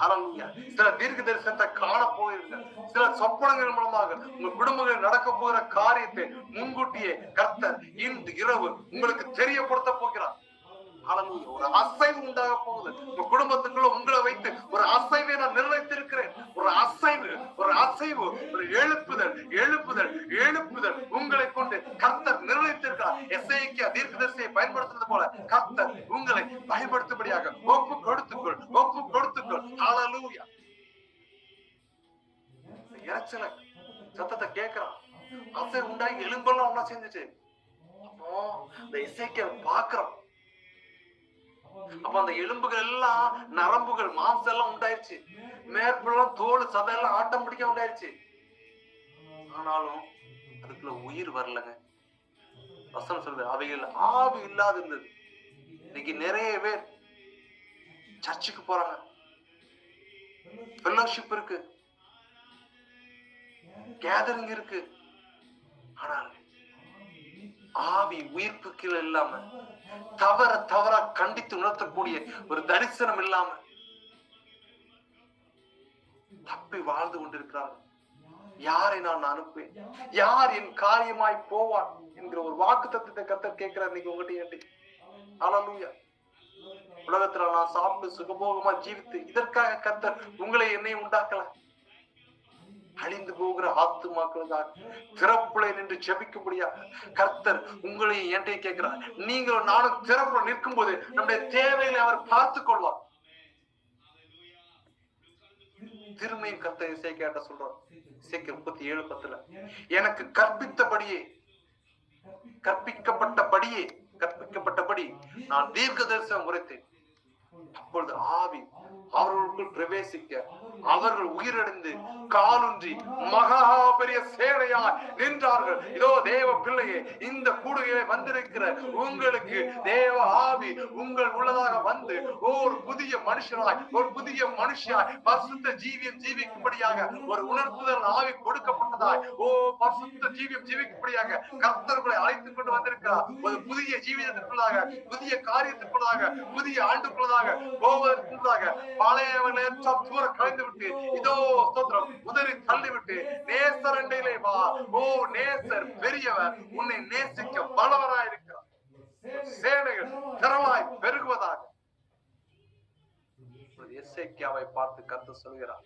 ஹல்லேலூயா. சில தீர்க்க தரிசனத்தை காண போகிறீர்கள். சில சொப்பனங்கள் மூலமாக உங்க குடும்பங்களில் நடக்க போகிற காரியத்தை முன்கூட்டியே கர்த்தர் இந்த இரவு உங்களுக்கு தெரியப்படுத்த போகிறார். ஹல்லேலூயா. ஒரு அசைவு உண்டாக போகுது உங்க குடும்பத்துக்குள்ள. உங்களை வைத்து ஒரு அசைவை நான் நிர்ணயித்திருக்கிறேன். ஒரு அசைவு, ஒரு எழுப்புதல், உங்களை கொண்டு கர்த்தர் நிர்ணயித்திருக்கிறார். எசேக்கியா தீர்க்கதரிசியை பயன்படுத்துறது போல கர்த்தர் உங்களை பயன்படுத்தும்படியாக ஒப்பு கொடுத்துக்கொள். ஹல்லேலூயா. இரைச்சல சத்தத்தை கேட்கிறான். அசை உண்டாகி எலும்பெல்லாம் ஒண்ணா சேர்ந்துச்சு. அப்போ இந்த எசேக்கியா பாக்குறான். அப்ப அந்த எலும்புகள் எல்லாம், நரம்புகள், மாம்சம் எல்லாம் உண்டாயிருச்சு. மேற்பெல்லாம் தோல் சதையெல்லாம் ஆட்டம் பிடிக்க உண்டாயிருச்சு. ஆனாலும் அதுக்குள்ள உயிர் வரலங்க. வசனம் சொல்றது அவைகள் ஆவி இல்லாது இருந்தது. இன்னைக்கு நிறைய பேர் சர்ச்சுக்கு போறாங்க, ஃபெல்லோஷிப் இருக்கு, கேதரிங் இருக்கு, ஆனால் ஆவி உயிர்ப்புக்கு இல்லாம தவறா கண்டித்து உணர்த்தக்கூடிய ஒரு தரிசனம் இல்லாம தப்பி வாழ்ந்து கொண்டிருக்கிறார்கள். யாரை நான் அனுப்புவேன், யார் என் காரியமாய் போவான் என்கிற ஒரு வாக்கு தத்துவத்தை கர்த்தர் கேட்கிறார் இன்னைக்கு உங்ககிட்ட. ஹல்லேலூயா. உலகத்துல நான் சாப்பிட்டு சுகபோகமா ஜீவித்து இதற்காக கர்த்தர் உங்களை என்னையும் உண்டாக்கல. அழிந்து போகிற ஆத்துமாக்களுக்காக திறப்புல நின்று ஜெபிக்கும்படியாக கர்த்தர் உங்களை என்கிட்ட கேட்கிறார். நீங்களும் நானும் திறப்புல நிற்கும் போது நம்முடைய தேவைகளை அவர் பார்த்துக் கொள்வார். திருமையும் கர்த்தர் இசைக்கேட்ட சொல்றார். இசைக்கு 37:10 எனக்கு கற்பிக்கப்பட்டபடி நான் தீர்க்க தரிசனம் உரைத்தேன். அப்பொழுது ஆவி அவர்களுக்குள் பிரவேசிக்க அவர்கள் உயிரிழந்து காலுன்றி மகா பெரிய சேனையாய் நின்றார்கள். இதோ தேவ பிள்ளையே, இந்த கூடுகையிலே வந்திருக்கிற உங்களுக்கு தேவ ஆவி உங்கள் உள்ளதாக வந்து ஒரு புதிய மனுஷனாய், ஒரு புதிய மனுஷியாய் பரிசுத்த ஜீவியம் ஜீவிக்கும்படியாக ஒரு உணர்த்துதல் ஆவி கொடுக்கப்பட்டதாய் பரிசுத்த ஜீவியம் ஜீவிக்கும்படியாக கர்த்தர்களை அழைத்துக் கொண்டு வந்திருக்கிறார். ஒரு புதிய ஜீவிதத்திற்குள்ளாக, புதிய காரியத்திற்குள்ளாக, புதிய ஆண்டுக்குள்ளதாக போவதற்குள்ளாக பழையவனை தூர கலைந்து விட்டு இதோ ஸ்தோத்திரம் உதறி தள்ளிவிட்டு நேசர் அண்டையிலே வா. நேசர் பெரியவர், உன்னை நேசிக்க வல்லவராயிருக்கிறார். சேனைகள் திரளாய் பெருகுவதாக. எசேக்கியாவை பார்த்து கர்த்தர் சொல்கிறார்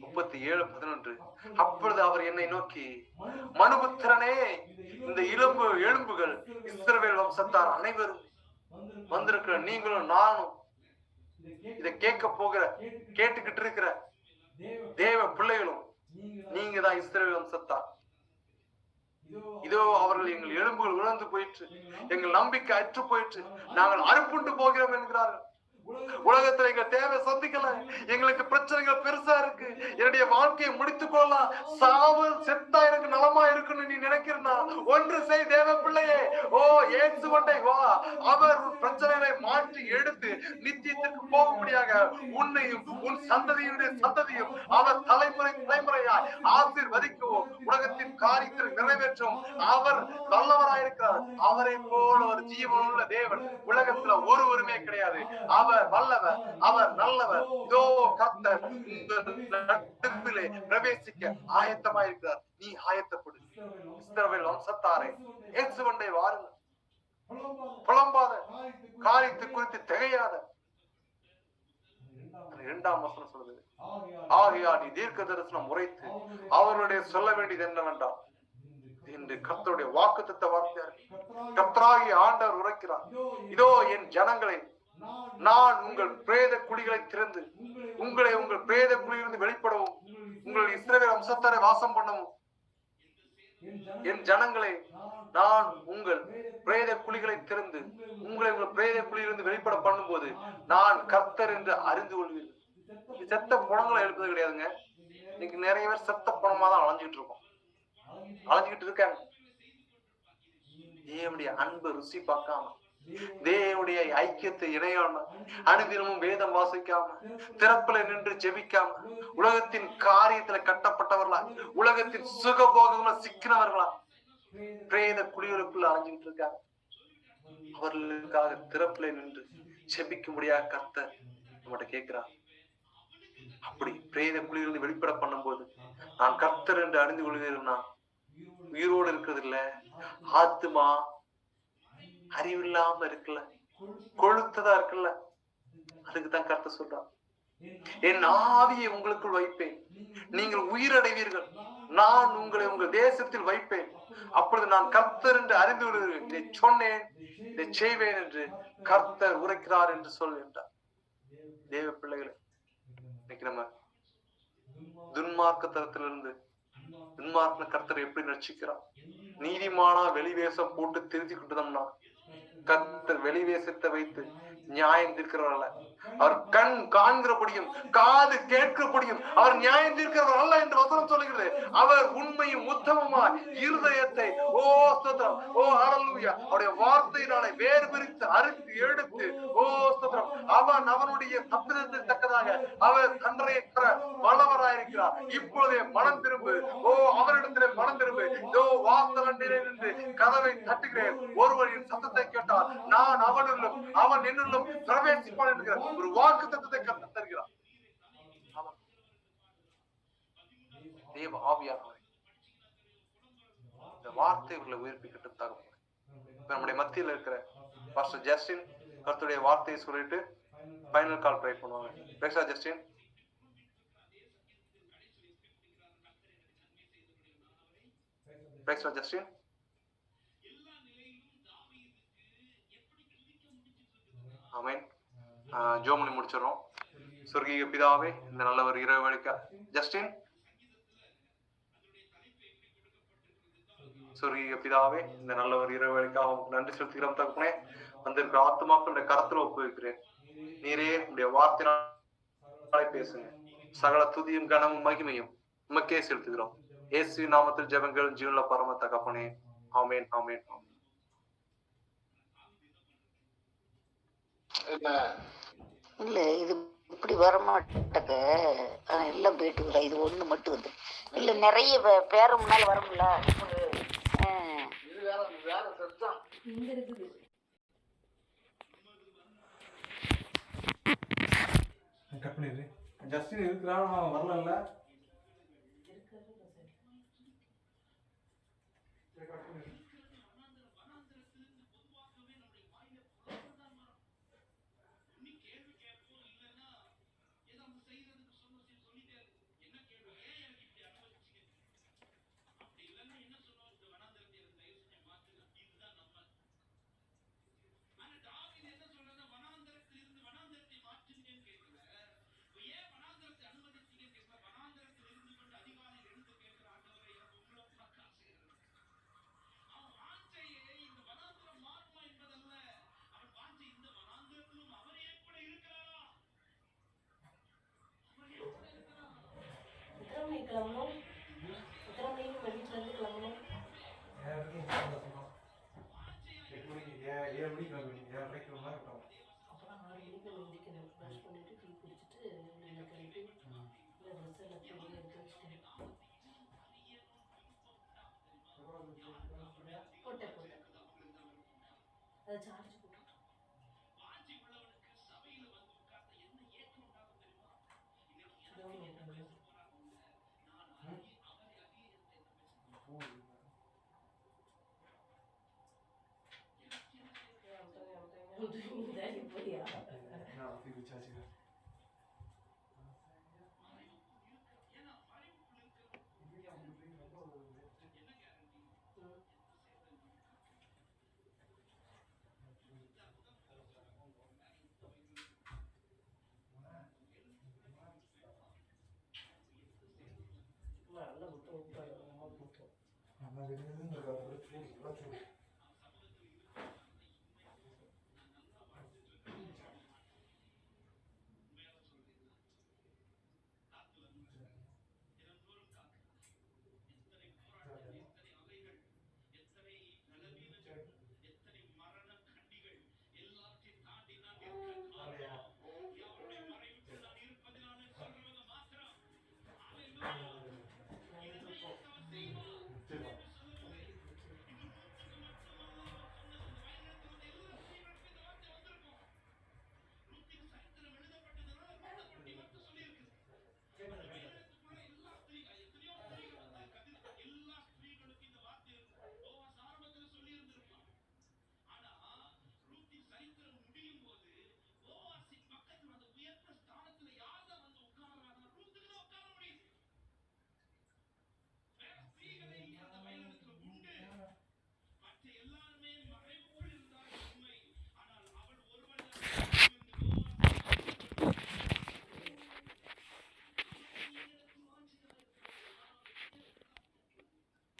37:11 அப்பொழுது அவர் என்னை நோக்கி, மனுபுத்திரனே, இந்த எலும்புகள் இஸ்ரவேல் வம்சத்தார் அனைவரும் வந்திருக்கிற நீங்களும் நானும் இதை கேட்டுக்கிட்டு இருக்கிற தேவ பிள்ளைகளும் நீங்க தான் இஸ்ரவேல் வம்சத்தார். இதோ அவர்கள் எங்கள் எலும்புகள் விழுந்து போயிற்று, எங்கள் நம்பிக்கை அற்று போயிற்று, நாங்கள் அறுப்புண்டு போகிறோம் என்கிறார்கள். உலகத்துல எங்க தேவை சந்திக்கல, எங்களுக்கு பிரச்சனைகள் பெருசா இருக்கு, என்னுடைய வாழ்க்கையை முடித்துக் கொள்ளலாம், சாவு செத்தா எனக்கு நலமா இருக்குன்னு நீ நினைக்கிறா, ஒன்று செய் தேவ பிள்ளையே, இயேசு கொண்டே வா. அவர் பிரச்சனைகளை மாற்றி எடுத்து நித்தியத்திற்கு போகும்படியாக உன்னையும் உன் சந்ததியும் அவர் தலைமுறையாய் ஆசீர்வதிக்கவும் உலகத்தின் காரியத்தை நிறைவேற்றும் அவர் வல்லவராயிருக்கிறார். அவரை போல ஒரு ஜீவனுள்ள தேவன் உலகத்துல ஒருவருமே கிடையாது. அவர் வல்லவர், அவர் நல்லவர். இதோ கர்த்தர் நடுவிலே பிரவேசிக்க ஆயத்தமாயிருக்கிறார். நீ ஆயத்தப்படு. இஸ்ரவேல் வம்சத்தாரே, இயேசு கொண்டே வாருங்கள். புலம்பாத, காரியத்தை குறித்து திகையாத. 2ஆம் வசனம் சொல்லுது, ஆகையால் நீ தீர்க்க தரிசனம் உரைத்து அவர்களுடைய சொல்ல வேண்டியது என்னவென்றால், என்று கர்த்தருடைய வாக்குத்தத்த வார்த்தையா இருக்கு. கர்த்தராகிய ஆண்டவர் உரைக்கிறார், இதோ என் ஜனங்களை நான் உங்கள் பிரேத குழிகளை திறந்து உங்களை உங்கள் பிரேத குழியிலிருந்து வெளிப்படவும் உங்கள் இஸ்ரவேல் வம்சத்தாரை வாசம் பண்ணவும், என் ஜனங்களை நான் உங்கள் பிரேத குழிகளை திறந்து உங்களை உங்கள் பிரேத குழியிலிருந்து வெளிப்பட பண்ணும்போது நான் கர்த்தர் என்று அறிந்து கொள்வீர்கள். செத்த பணங்களை எழுப்பது கிடையாதுங்க. இன்னைக்கு நிறைய பேர் செத்த பணமா தான் அலைஞ்சுக்கிட்டு இருக்காங்க. தேவனுடைய அன்பு ருசி பார்க்காம, தேவனுடைய ஐக்கியத்தை இணையாம, அனுதினமும் வேதம் வாசிக்காம, திறப்புல நின்று ஜெபிக்காம, உலகத்தின் காரியத்துல கட்டப்பட்டவர்களா, உலகத்தின் சுகபோகங்கள சிக்கினவர்களா பிரேத குழிகளுக்குள்ள அலைஞ்சுக்கிட்டு இருக்காங்க. அவர்களுக்காக திறப்புல நின்று ஜெபிக்க முடியாத கர்த்தர் நம்மகிட்ட கேட்கிறார். அப்படி பிரேத குழியிலிருந்து வெளிப்பட பண்ணும்போது நான் கர்த்தர் என்று அறிந்து கொள்கிறேன்னா, உயிரோடு இருக்கிறது இல்ல, ஆத்துமா அறிவில்லாம இருக்குல்ல, கொழுத்ததா இருக்குல்ல, அதுக்குதான் கர்த்தர் சொல்றான், என் ஆவியை உங்களுக்குள் வைப்பேன், நீங்கள் உயிரடைவீர்கள், நான் உங்களை உங்கள் தேசத்தில் வைப்பேன், அப்பொழுது நான் கர்த்தர் என்று அறிந்து கொள்கிறேன், இதை சொன்னேன், இதை செய்வேன் என்று கர்த்தர் உரைக்கிறார் என்று சொல்கின்றார். தேவ பிள்ளைகளை, இன்னைக்கு நம்ம துன்மார்க்க தரத்திலிருந்து துன்மார்க்க கர்த்தரை எப்படி ரட்சிக்கிறார்? நீதிமானா வெளிவேஷம் போட்டு திருத்தி கொண்டோம்னா கர்த்தர் வெளிவேஷத்தை வைத்து நியாயம் தீர்க்கிறவர் அல்ல. அவர் கண் காண்கிறபடியும் காது கேட்கிறபடியும் அவர் நியாயம் தீர்க்கிறவர் அல்ல என்று வசனம் சொல்லுகிறது. அவர் உண்மையும் உத்தமமாய் இருதயத்தை ஸ்தோத்திரம், ஹல்லேலூயா, அவருடைய வார்த்தையினாலே வேறு பிரித்து அறுத்து எடுத்து ஸ்தோத்திரம், அவனுடைய தப்பிதத்தை தக்கதாக அவர் தண்டனை பெற வல்லவராயிருக்கிறார். இப்பொழுதே மனம் திரும்பு, அவரிடத்திலே மனம் திரும்பு, வாசலண்டிலே நின்று கதவை தட்டுகிறேன், ஒருவரின் சத்தத்தை கேட்டால் நான் அவனுள்ளும் அவன் என்னுள்ளும் பிரவேசிப்பான் என்கிற ஒரு வாக்கு தத்தத்தை கர்த்தர் தருகிறார். தேவ ஆவியானவரே, இந்த வார்த்தை இவர்களை உயிர்ப்பிக்கட்டும் தகவல். இப்ப நம்முடைய மத்தியில் இருக்கிற பாஸ்டர் ஜஸ்டின் கர்த்தருடைய வார்த்தையை சொல்லிட்டு ஃபைனல் கால் ப்ரே பண்ணுவாங்க. பேசா ஜஸ்டின். பேசா ஜஸ்டின். ஆமென். ஜோமனி முடிச்சிடறோம். சொர்க்கீக பிதாவே, இந்த நல்ல ஒரு இரவு வேளைக்கா ஜஸ்டின். சொர்க்கீக பிதாவே, இந்த நல்ல ஒரு இரவு வேளைக்காக நன்றி செலுத்துகிறோம் தகப்பனே. வந்திருக்கிற ஆத்துமாக்களுடைய கருத்துல ஒப்புவிக்கிறேன். நீரே உடைய வார்த்தையினாலே பேசுங்க. சகல துதியும் கனமும் மகிமையும் உமக்கே செலுத்துகிறோம். இயேசு நாமத்தில் ஜெபங்கள் ஜீவனுள்ள பரம தகப்பனே. ஆமென், ஆமென், ஆமென். இல்ல இது இப்படி வரமாட்டக்க எல்லாம் போயிட்டு வர, இது ஒண்ணு மட்டும் வந்து இல்ல, நிறைய பேர முன்னால வரும்ல. ஜஸ்டின் இருக்கிறான், வரல. கிளம்பணும், எத்தனை மணிக்கு வீட்டுல இருந்து கிளம்பணும்? 7 மணிக்கு கிளம்பி 7:30 கிளம்பலாம். அப்புறம் 6 மணிக்கு எந்திரிக்கணும், ப்ரஷ் பண்ணிட்டு டீ குடிச்சிட்டு கிளம்பி ட்ரெஸ் எல்லாம் வெளியே எடுத்து வச்சுட்டேன். போட்டேன் அதை சார்ஜ் போட்டு போயா நான் வெளியே இருந்து இந்த காலத்துல சூடு